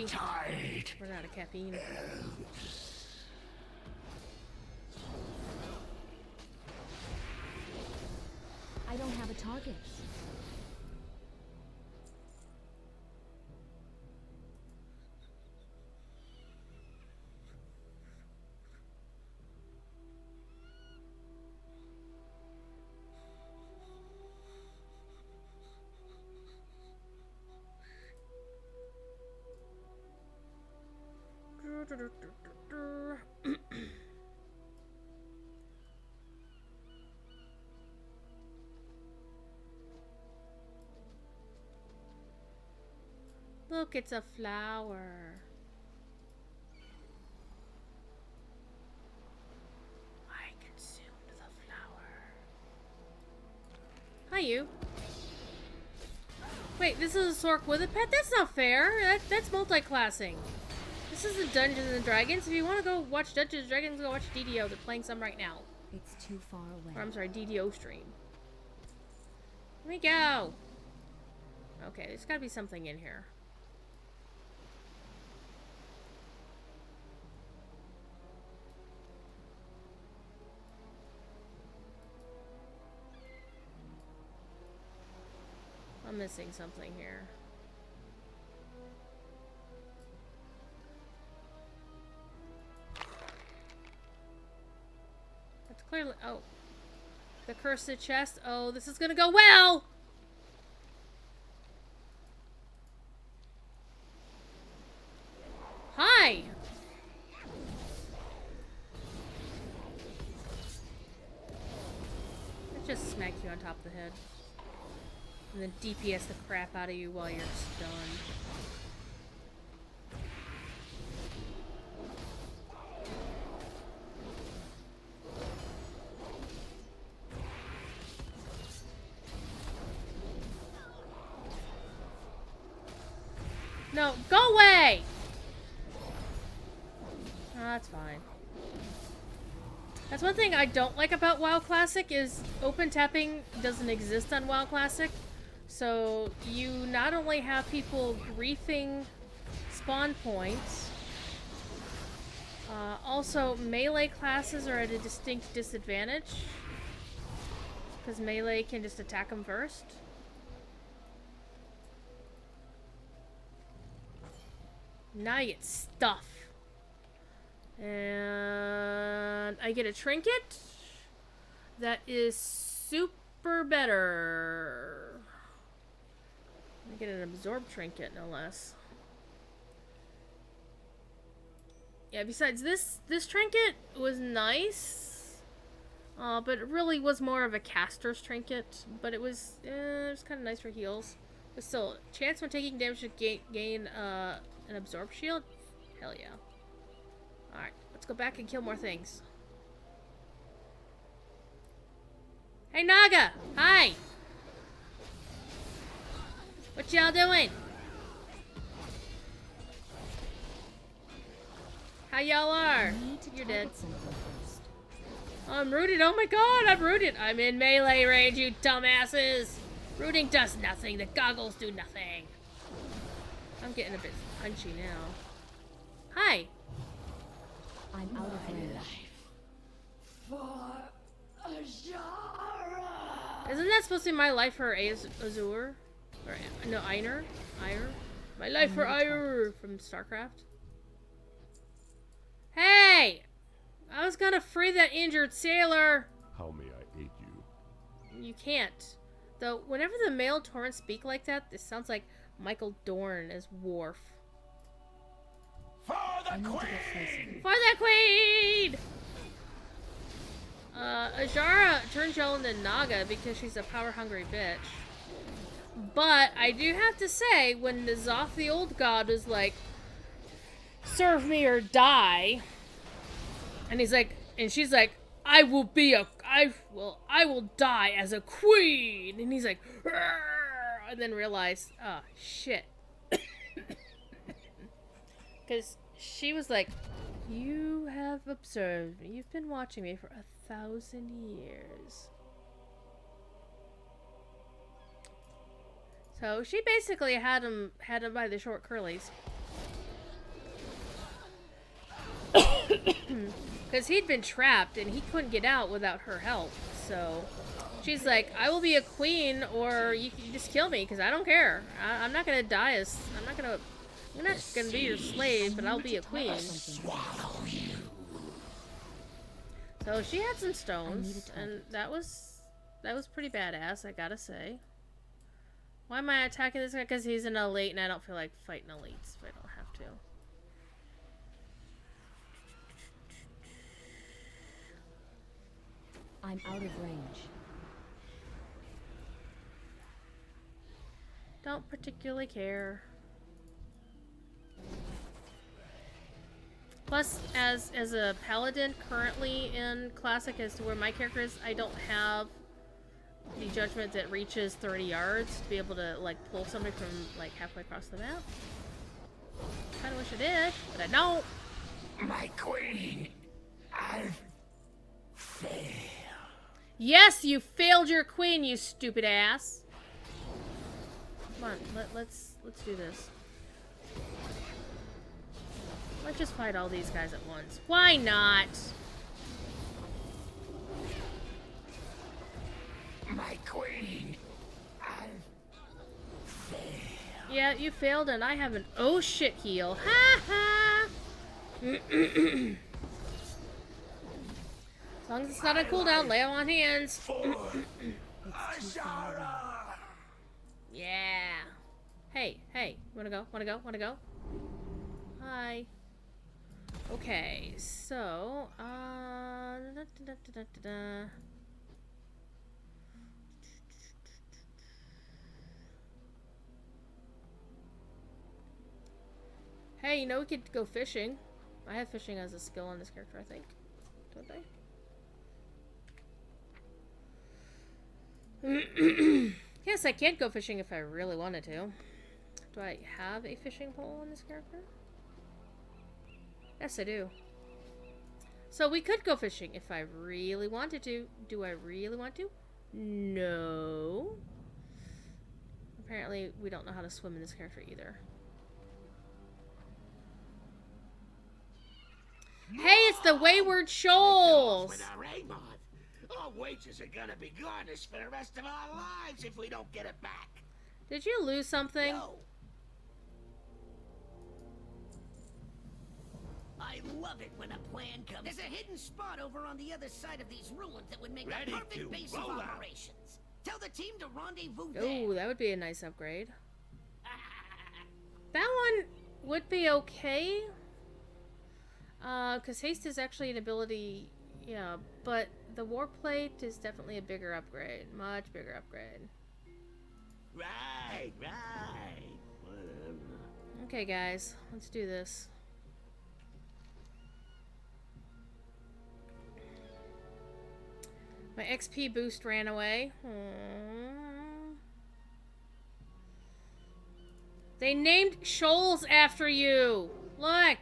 Tired. We're out of caffeine. I don't have a target. Look, it's a flower. I consumed the flower. Hi, you. Wait, this is a Sork with a pet? That's not fair. That's multi-classing. This is the Dungeons and Dragons. If you want to go watch Dungeons and Dragons, go watch DDO. They're playing some right now. It's too far away. Or I'm sorry, DDO stream. Let me go. Okay, there's got to be something in here. I'm missing something here. That's clearly... Oh. The cursed chest. Oh, this is gonna go well! Hi! I just smacked you on top of the head. And then DPS the crap out of you while you're stunned. No, go away! Oh, that's fine. That's one thing I don't like about WoW Classic is open tapping doesn't exist on WoW Classic. So you not only have people griefing spawn points, also melee classes are at a distinct disadvantage because melee can just attack them first. Now I get stuff. And I get a trinket that is super better. I get an absorb trinket, no less. Yeah, besides this trinket was nice. But it really was more of a caster's trinket. But it was kind of nice for heals. But still, chance when taking damage to gain an absorb shield? Hell yeah. Alright, let's go back and kill more things. Hey Naga! Hi! What y'all doing? How y'all are? You're dead. I'm rooted. Oh my god, I'm rooted. I'm in melee range, you dumbasses. Rooting does nothing. The goggles do nothing. I'm getting a bit punchy now. Hi. I'm out of range. Isn't that supposed to be my life for Azure? Or, no, Einar? Ire? My life for Ire from StarCraft. Hey! I was gonna free that injured sailor! How may I aid you? You can't. Though, whenever the male Torrents speak like that, this sounds like Michael Dorn as Worf. For the Queen! For the Queen! Ajara turns y'all into Naga because she's a power-hungry bitch. But I do have to say, when N'Zoth the Old God is like, serve me or die, and he's like, and she's like, I will die as a queen, and he's like, "Arr!" And then realized, oh shit, because she was like, you have observed me, you've been watching me for 1,000 years. So she basically had him by the short curlies. Because he'd been trapped and he couldn't get out without her help. So She's like, I will be a queen, or you can just kill me, because I don't care. I'm not gonna die as... I'm not gonna be your slave, but I'll be a queen. So she had some stones, and that was pretty badass, I gotta say. Why am I attacking this guy? Because he's an elite, and I don't feel like fighting elites if I don't have to. I'm out of range. Don't particularly care. Plus, as a paladin currently in Classic, as to where my character is, I don't have the judgment that reaches 30 yards to be able to, like, pull somebody from, like, halfway across the map. Kinda wish I did, but I don't. My queen, I've failed. Yes, you failed your queen, you stupid ass. Come on, let's do this. Let's just fight all these guys at once. Why not? My queen, I've failed. Yeah, you failed, and I have an oh shit heal. Ha ha! As long as it's not on cooldown, lay on hands. Yeah. Hey, wanna go? Hi. Okay, so, hey, you know, we could go fishing. I have fishing as a skill on this character, I think. Don't they? Yes, I can go fishing if I really wanted to. Do I have a fishing pole on this character? Yes, I do. So we could go fishing if I really wanted to. Do I really want to? No. Apparently, we don't know how to swim in this character either. Hey, it's the Wayward Shoals! Our wages are gonna be garnished for the rest of our lives if we don't get it back. Did you lose something? No. I love it when a plan comes. There's a hidden spot over on the other side of these ruins that would make a perfect base of operations. Tell the team to rendezvous there. Oh, that would be a nice upgrade. That one would be okay. Because haste is actually an ability, yeah, but the warplate is definitely a bigger upgrade. Much bigger upgrade. Right. Whatever. Okay, guys, let's do this. My XP boost ran away. Aww. They named shoals after you! Look!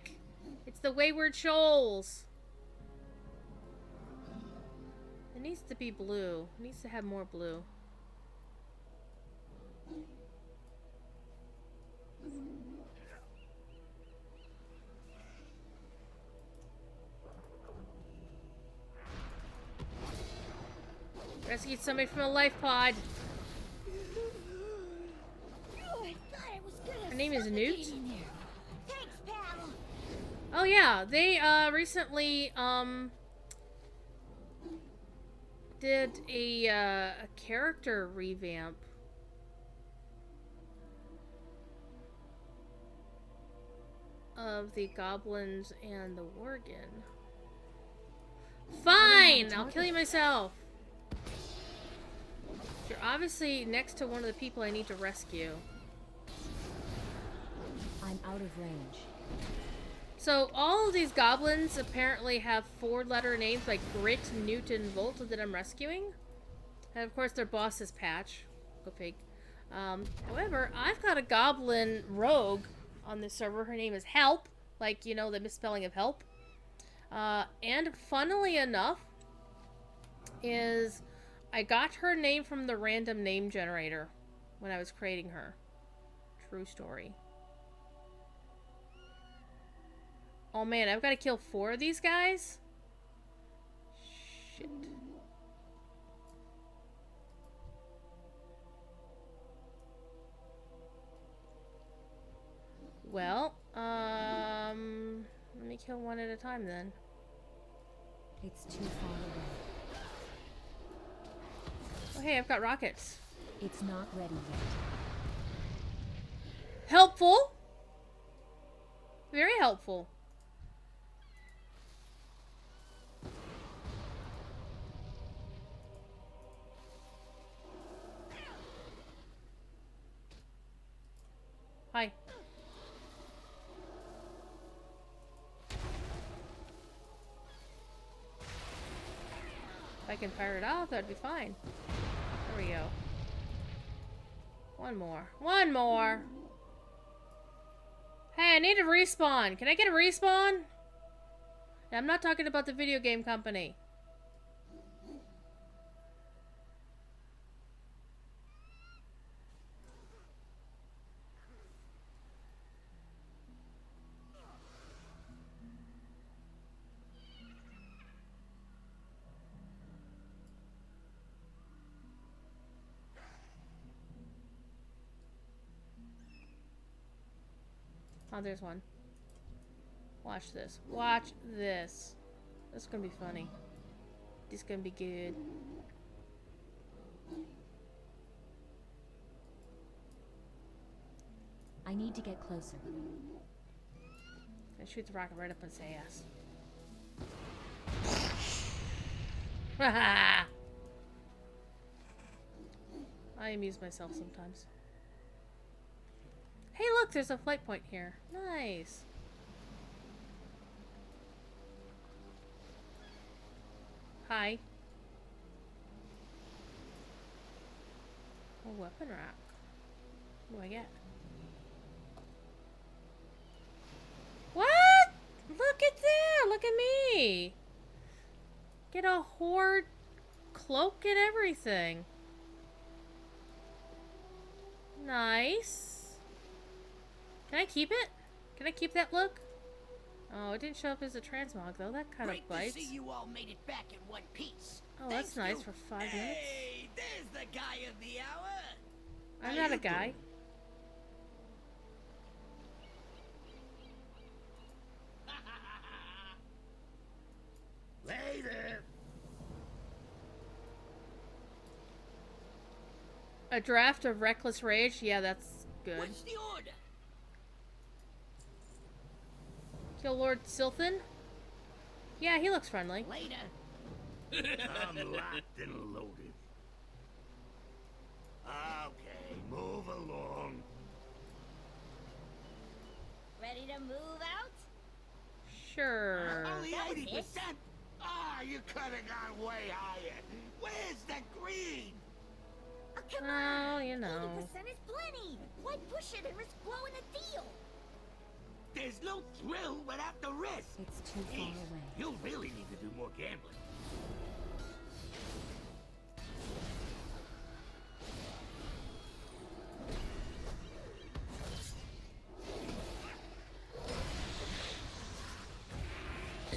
It's the Wayward Shoals. It needs to be blue. It needs to have more blue. Rescued somebody from a life pod. Her name is Newt. Thanks, pal. Oh yeah, they recently did a character revamp. Of the goblins and the worgen. Fine! I'll kill you myself. You're obviously next to one of the people I need to rescue. I'm out of range. So all of these goblins apparently have 4-letter names like Grit, Newt, and Volt that I'm rescuing. And of course their boss is Patch. Go pig. However, I've got a goblin rogue on this server. Her name is Help. Like, you know, the misspelling of help. And funnily enough, I got her name from the random name generator when I was creating her. True story. Oh man, I've got to kill 4 of these guys? Shit. kill one at a time then. It's too far away. Oh hey, I've got rockets. It's not ready yet. Helpful! Very helpful. Hi. If I can fire it off, that'd be fine. There we go. One more. One more! Hey, I need a respawn. Can I get a respawn? Now, I'm not talking about the video game company. Oh, there's one. Watch this. Watch this. This is gonna be funny. This is gonna be good. I need to get closer. I shoot the rocket right up his ass. Haha! I amuse myself sometimes. Hey, look, there's a flight point here. Nice. Hi. A weapon rack. What do I get? What? Look at that! Look at me! Get a horde cloak and everything. Nice. Can I keep it? Can I keep that look? Oh, it didn't show up as a transmog though. That kind of bites. Great to see you all made it back in one piece. Oh, that's nice for 5 minutes. Hey, there's the guy of the hour. I'm not a guy. Later. A draft of reckless rage? Yeah, that's good. What's the order? Kill Lord Silthan? Yeah, he looks friendly. Later. I'm locked and loaded. Okay, move along. Ready to move out? Sure. Only 80%? Ah, you could have gone way higher. Where's the green? Oh, come Well, on. you know. 80% is plenty. Why push it and risk blowing a deal? There's no thrill without the risk. It's too far away. You'll really need to do more gambling.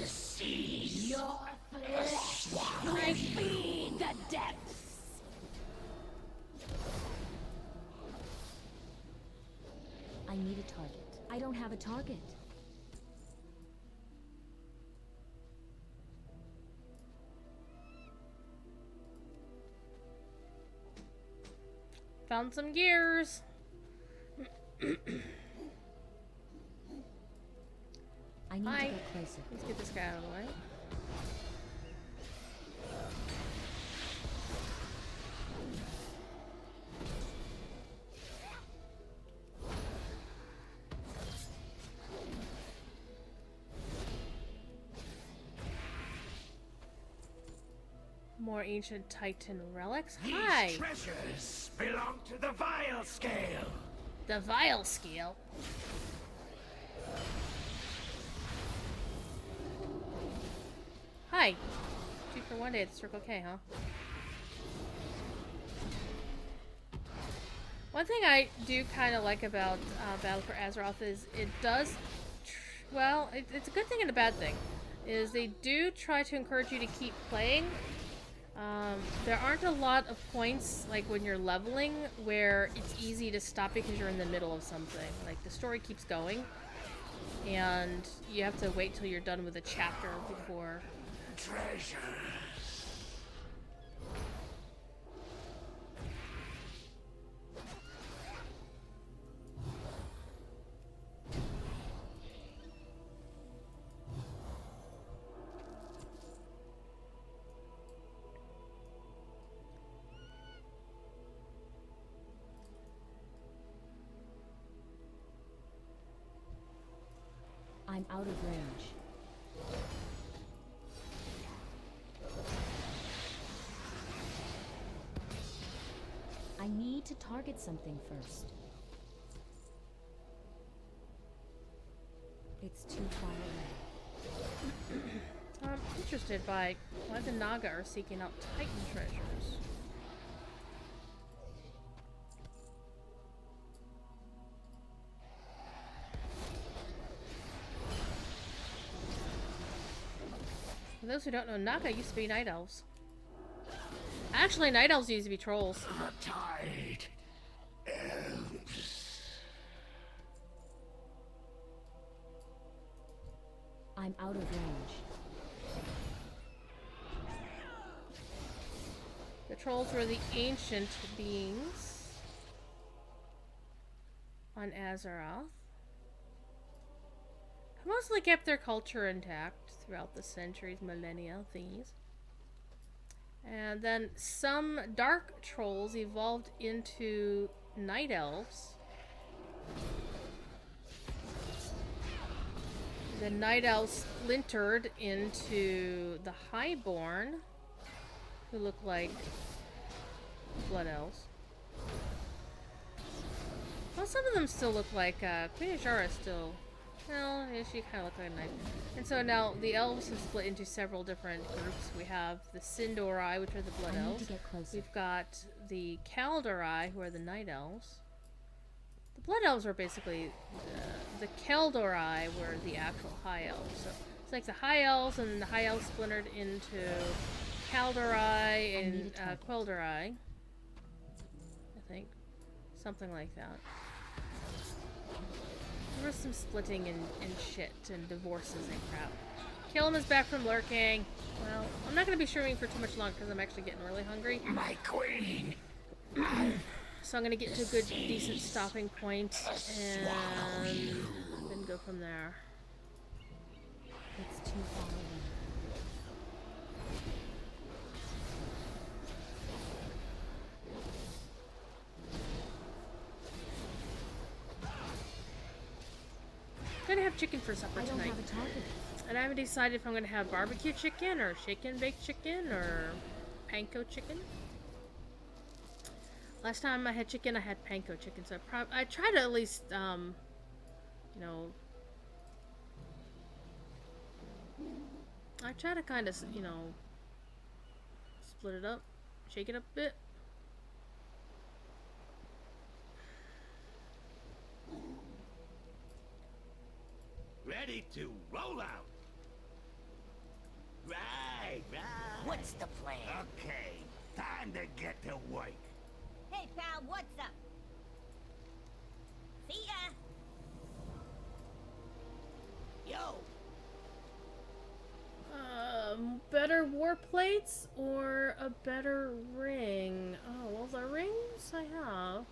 Seize your flesh. I feed the depths. I need a target. I don't have a target. Found some gears. I need Hi. to get closer. Let's get this guy out of the way. More ancient Titan relics. Hi. These treasures belong to the Vile Scale. The Vile Scale. Hi. 2 for 1 day at the Circle K, huh? One thing I do kind of like about Battle for Azeroth is it does, well, it's a good thing and a bad thing, is they do try to encourage you to keep playing. There aren't a lot of points, like when you're leveling, where it's easy to stop because you're in the middle of something. Like, the story keeps going. and you have to wait till you're done with a chapter before. Treasure. I'm out of range. I need to target something first. It's too far away. I'm interested by why the Naga are seeking out Titan treasures. For those who don't know, Naga used to be night elves. Actually, night elves used to be trolls. The tide ebbs. I'm out of range. The trolls were the ancient beings on Azeroth, who mostly kept their culture intact throughout the centuries, millennia, things. And then some dark trolls evolved into night elves. The night elves splintered into the highborn, who look like blood elves. Well, some of them still look like Queen Ajara still. Well, yeah, she kind of looked like a knight. And so now the elves have split into several different groups. We have the Sindorai, which are the blood elves. We've got the Kaldorai, who are the night elves. The blood elves are basically the Kaldorai were the actual high elves. So it's like the high elves, and then the high elves splintered into Kaldorai and Queldorai. I think something like that. There was some splitting and shit and divorces and crap. Chillin is back from lurking. Well, I'm not going to be streaming for too much longer because I'm actually getting really hungry. My queen. So I'm going to get to a good, decent stopping point and then go from there. It's too far away. I'm gonna have chicken for supper tonight. I don't have a target. And I haven't decided if I'm gonna have barbecue chicken or shaken baked chicken or panko chicken. Last time I had chicken, I had panko chicken, so I try to at least, you know, I try to kind of, you know, split it up, shake it up a bit. Ready to roll out. Right. What's the plan? Okay, time to get to work. Hey, pal, what's up? See ya. Yo. Better war plates or a better ring? Oh, well, the rings I have.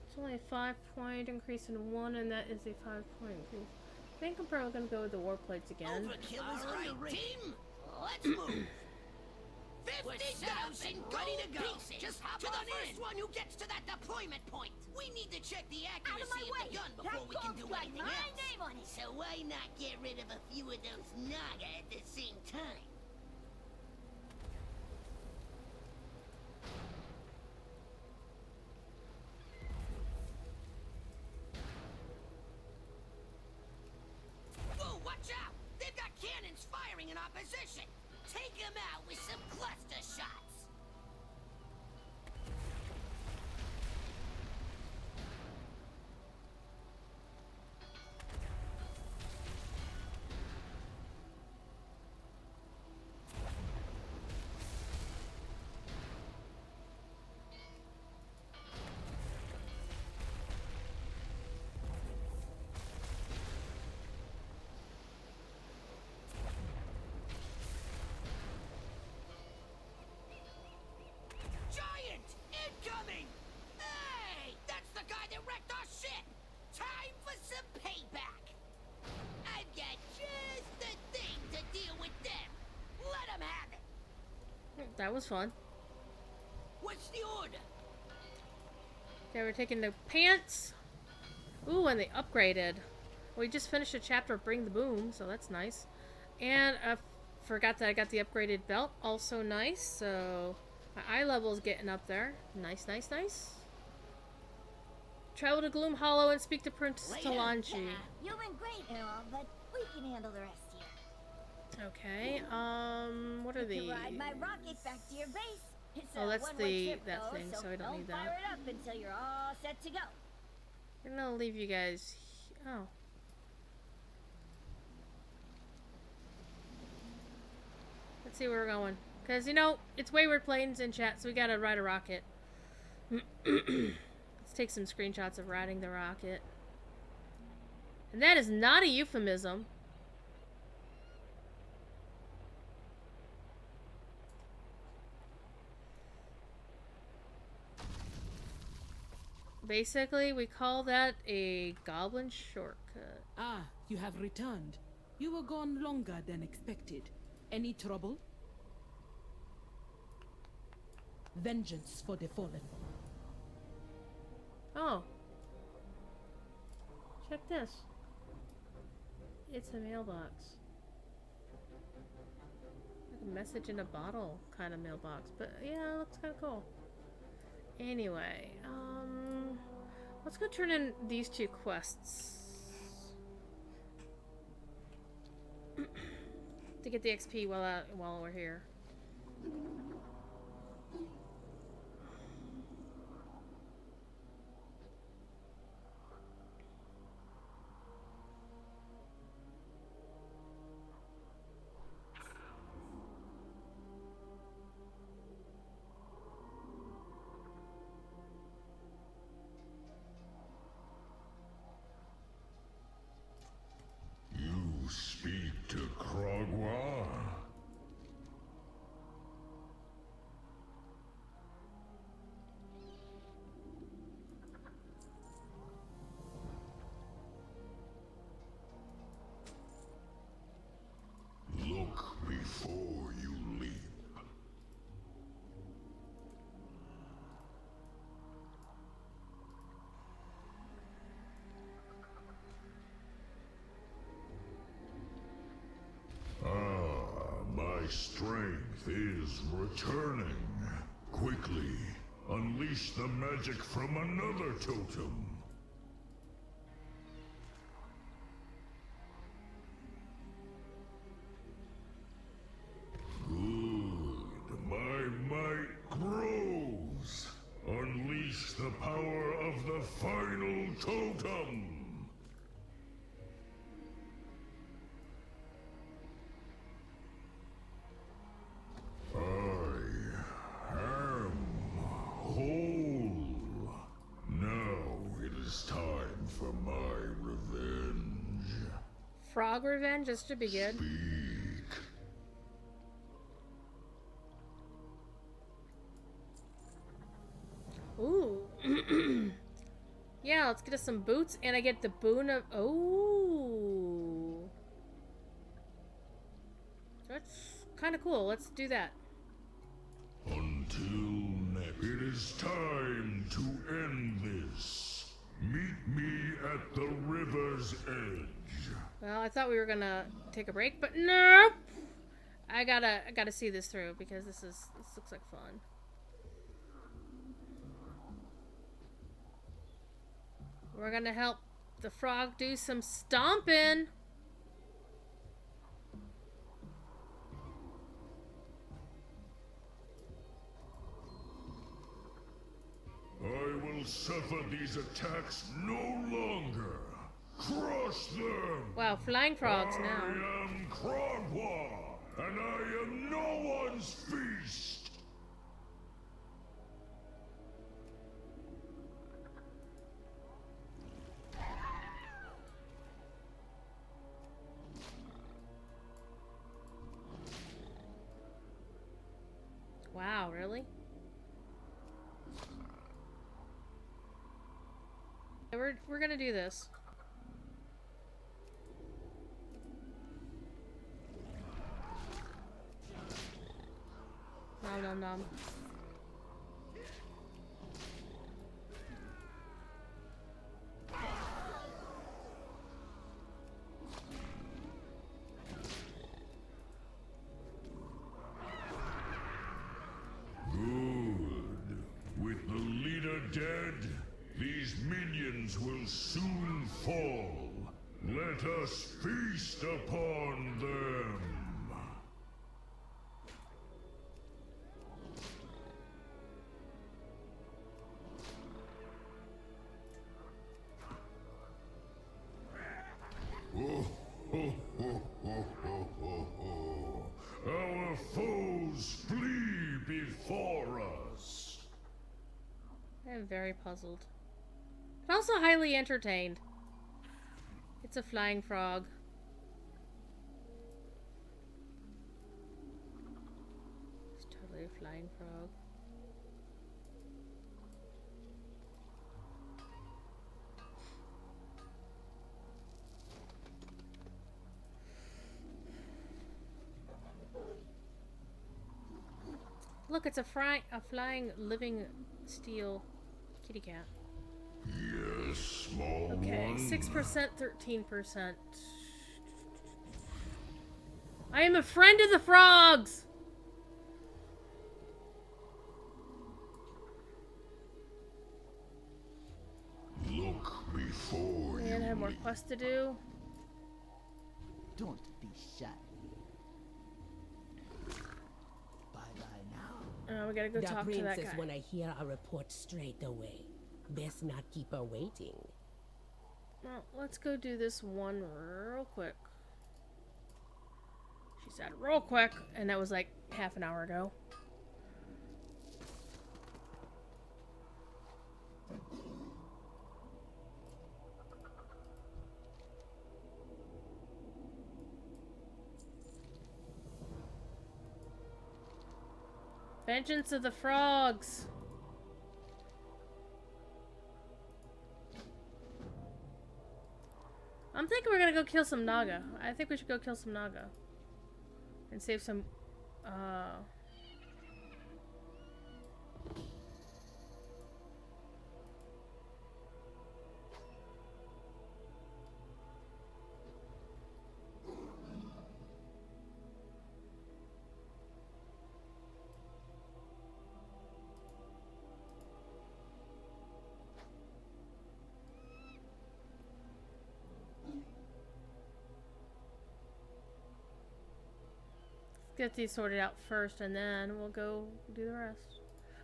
It's only a 5-point increase in one, and that is a 5-point increase. I think I'm probably gonna go with the war plates again. Overkill is right, team. Let's move. 50,000 ready to go. Just hop to the first one who gets to that deployment point. We need to check the accuracy of the gun before we can do anything else. So why not get rid of a few of those Naga at the same time? Whoa, watch out! They've got cannons firing in opposition. Take them out with some cluster shots. That was fun. What's the order? Okay, we're taking the pants. Ooh, and they upgraded. We just finished a chapter of Bring the Boom, so that's nice. And I forgot that I got the upgraded belt, also nice. So my eye level is getting up there. Nice, nice, nice. Travel to Gloom Hollow and speak to Princess Talanji. Yeah, you've been great and all, but we can handle the rest here. Okay, what are these? You can ride my rocket back to your base. It's Oh, a that's one-way trip, that though, thing, so I don't don't need fire that. it up until you're all set to go. I'm gonna leave you guys. Oh. Let's see where we're going. Because, you know, it's Wayward Plains in chat, so we gotta ride a rocket. Let's take some screenshots of riding the rocket. And that is not a euphemism. Basically, we call that a goblin shortcut. Ah, you have returned. You were gone longer than expected. Any trouble? Vengeance for the fallen. Oh. Check this. It's a mailbox. Like a message in a bottle kind of mailbox. But yeah, it looks kind of cool. Anyway, let's go turn in these two quests. To get the XP while we're here. You speak to Krogwa? Look before you leap. My strength is returning. Quickly, unleash the magic from another totem. Good. My might grows. Unleash the power of the final totem. I am whole. Now it is time for my revenge. Frog revenge, just to be good. Speak. Ooh. Yeah, let's get us some boots, and I get the boon of... Oh. That's kind of cool. Let's do that. Until next, it is time to end this. Meet me at the river's edge. Well, I thought we were gonna take a break, but nope. I gotta see this through because this looks like fun. We're gonna help the frog do some stomping. I will suffer these attacks no longer. Crush them! Wow, flying frogs now. I am Krogwa, and I am no one's feast. Wow, really? We're gonna do this. Now nom nom. Good. With the leader dead, these minions will soon fall. Let us feast upon them. Oh, ho, ho, ho, ho, ho, ho. Our foes flee before us. I am very puzzled. But also highly entertained. It's a flying frog. It's totally a flying frog. Look, it's a flying living steel kitty cat. Yes, small Okay, one. 6%, 13%. I am a friend of the frogs! Look before you. And I have more quests to do. Don't be shy. Bye-bye now. We gotta go The talk to that princess guy. wanna hear a report straight away. Best not keep her waiting. Well, let's go do this one real quick. She said real quick, and that was like half an hour ago. Vengeance of the Frogs. I'm thinking we're gonna go kill some Naga. I think we should go kill some Naga. And save some, get these sorted out first, and then we'll go do the rest.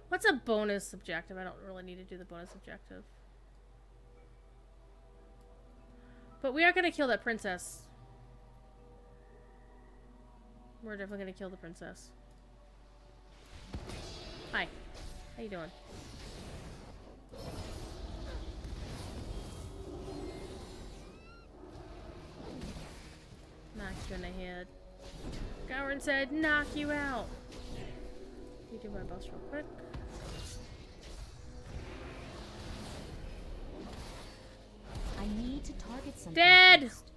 What's a bonus objective? I don't really need to do the bonus objective. But we are going to kill that princess. We're definitely going to kill the princess. Hi. How you doing? Knock you in the head. Gowron said, knock you out. Let me do my boss real quick. I need to target something. Dead! First.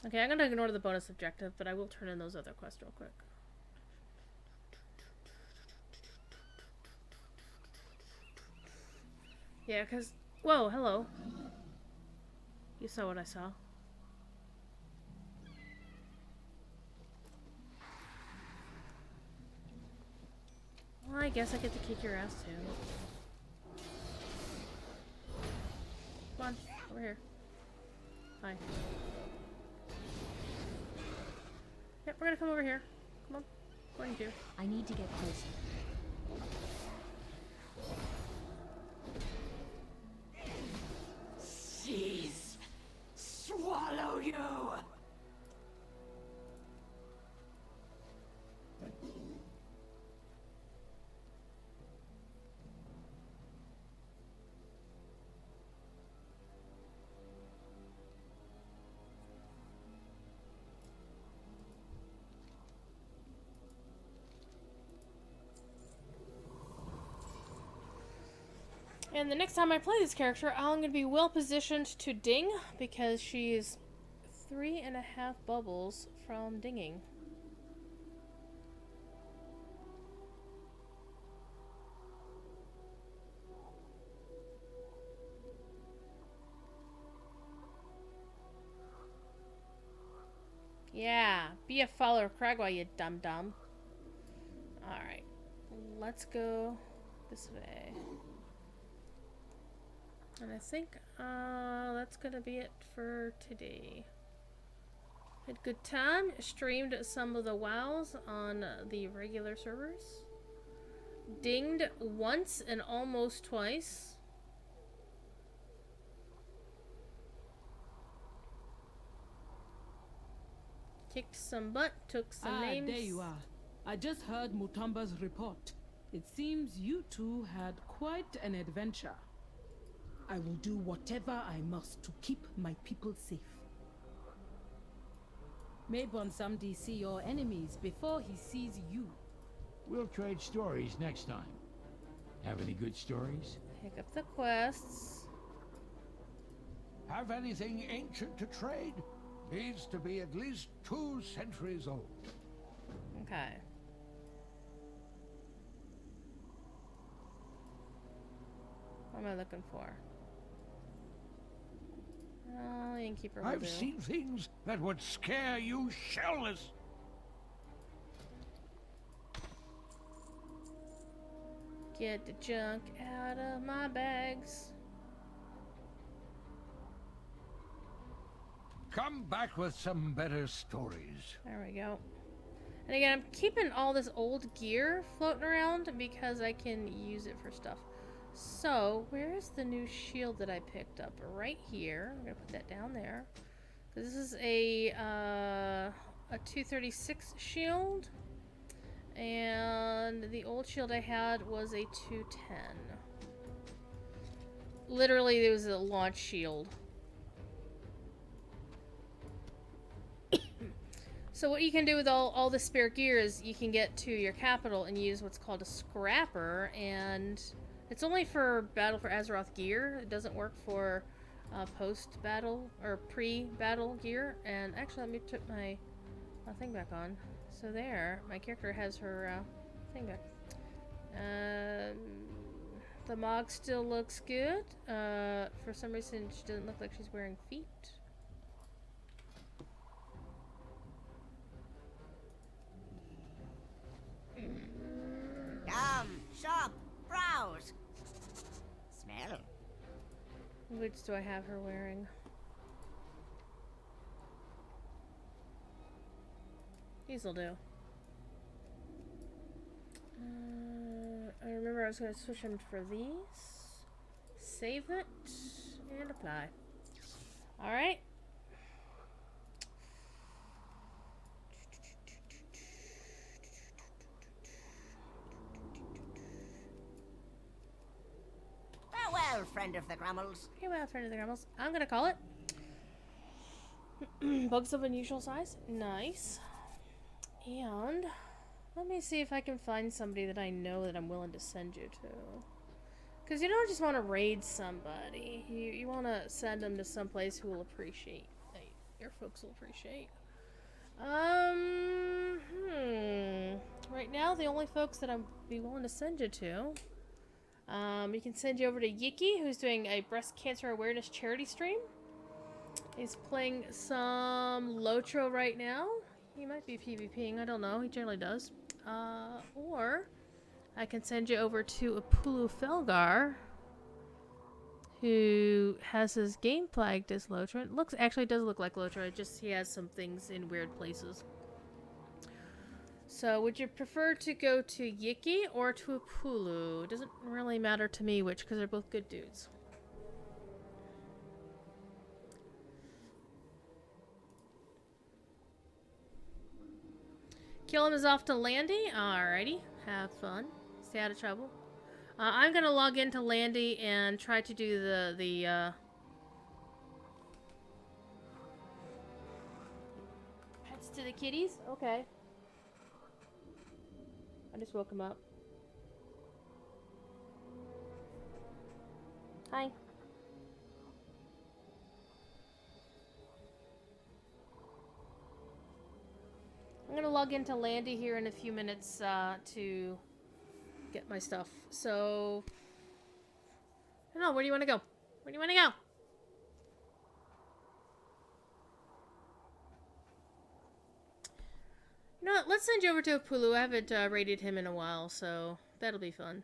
Okay, I'm gonna ignore the bonus objective, but I will turn in those other quests real quick. Yeah, because... Whoa, hello. You saw what I saw. Well, I guess I get to kick your ass too. Come on, over here. Hi. Yep, we're gonna come over here. Come on. Going to. I need to get closer. Seize! Swallow you! And the next time I play this character, I'm going to be well positioned to ding because she's 3.5 bubbles from dinging. Yeah, be a follower of Cragwell, you dum-dum. Alright, let's go this way. And I think that's gonna be it for today. Had a good time, streamed some of the WoWs on the regular servers. Dinged once and almost twice. Kicked some butt, took some names. There you are. I just heard Mutamba's report. It seems you two had quite an adventure. I will do whatever I must to keep my people safe. Maybonsam see your enemies before he sees you. We'll trade stories next time. Have any good stories? Pick up the quests. Have anything ancient to trade? Needs to be at least 2 centuries old. Okay. What am I looking for? Oh, innkeeper. I've seen things that would scare you shellless. Get the junk out of my bags. Come back with some better stories. There we go. And again, I'm keeping all this old gear floating around because I can use it for stuff. So, where's the new shield that I picked up? Right here. I'm gonna put that down there. This is a 236 shield. And the old shield I had was a 210. Literally, it was a launch shield. So what you can do with all the spare gear is you can get to your capital and use what's called a scrapper, and it's only for Battle for Azeroth gear. It doesn't work for post-battle or pre-battle gear. And actually, let me put my thing back on. So there, my character has her thing back. The Mog still looks good. For some reason, she doesn't look like she's wearing feet. Shop, browse, smell. Which do I have her wearing? These'll do. I remember I was going to switch them for these. Save it and apply. Alright. Farewell, friend of the Grummels. Farewell, friend of the Grummels. I'm gonna call it. Bugs of unusual size. Nice. And let me see if I can find somebody that I know that I'm willing to send you to. Because you don't just want to raid somebody. You want to send them to someplace who will appreciate. Your folks will appreciate. Right now, the only folks that I'd be willing to send you to. We can send you over to Yiki, who's doing a breast cancer awareness charity stream. He's playing some Lotro right now. He might be PvPing, I don't know. He generally does. Or I can send you over to Apulu Felgar, who has his game flagged as Lotro. It actually does look like Lotro. It just he has some things in weird places. So, would you prefer to go to Yiki or to Apulu? It doesn't really matter to me which, because they're both good dudes. Chillin is off to Landy. Alrighty. Have fun. Stay out of trouble. I'm going to log into Landy and try to do the pets to the kitties. Okay. I just woke him up. Hi. I'm gonna log into Landy here in a few minutes to get my stuff. So, I don't know. Where do you want to go? Where do you want to go? You know what? Let's send you over to Pulu. I haven't raided him in a while, so that'll be fun.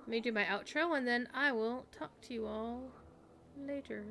Let me do my outro, and then I will talk to you all later.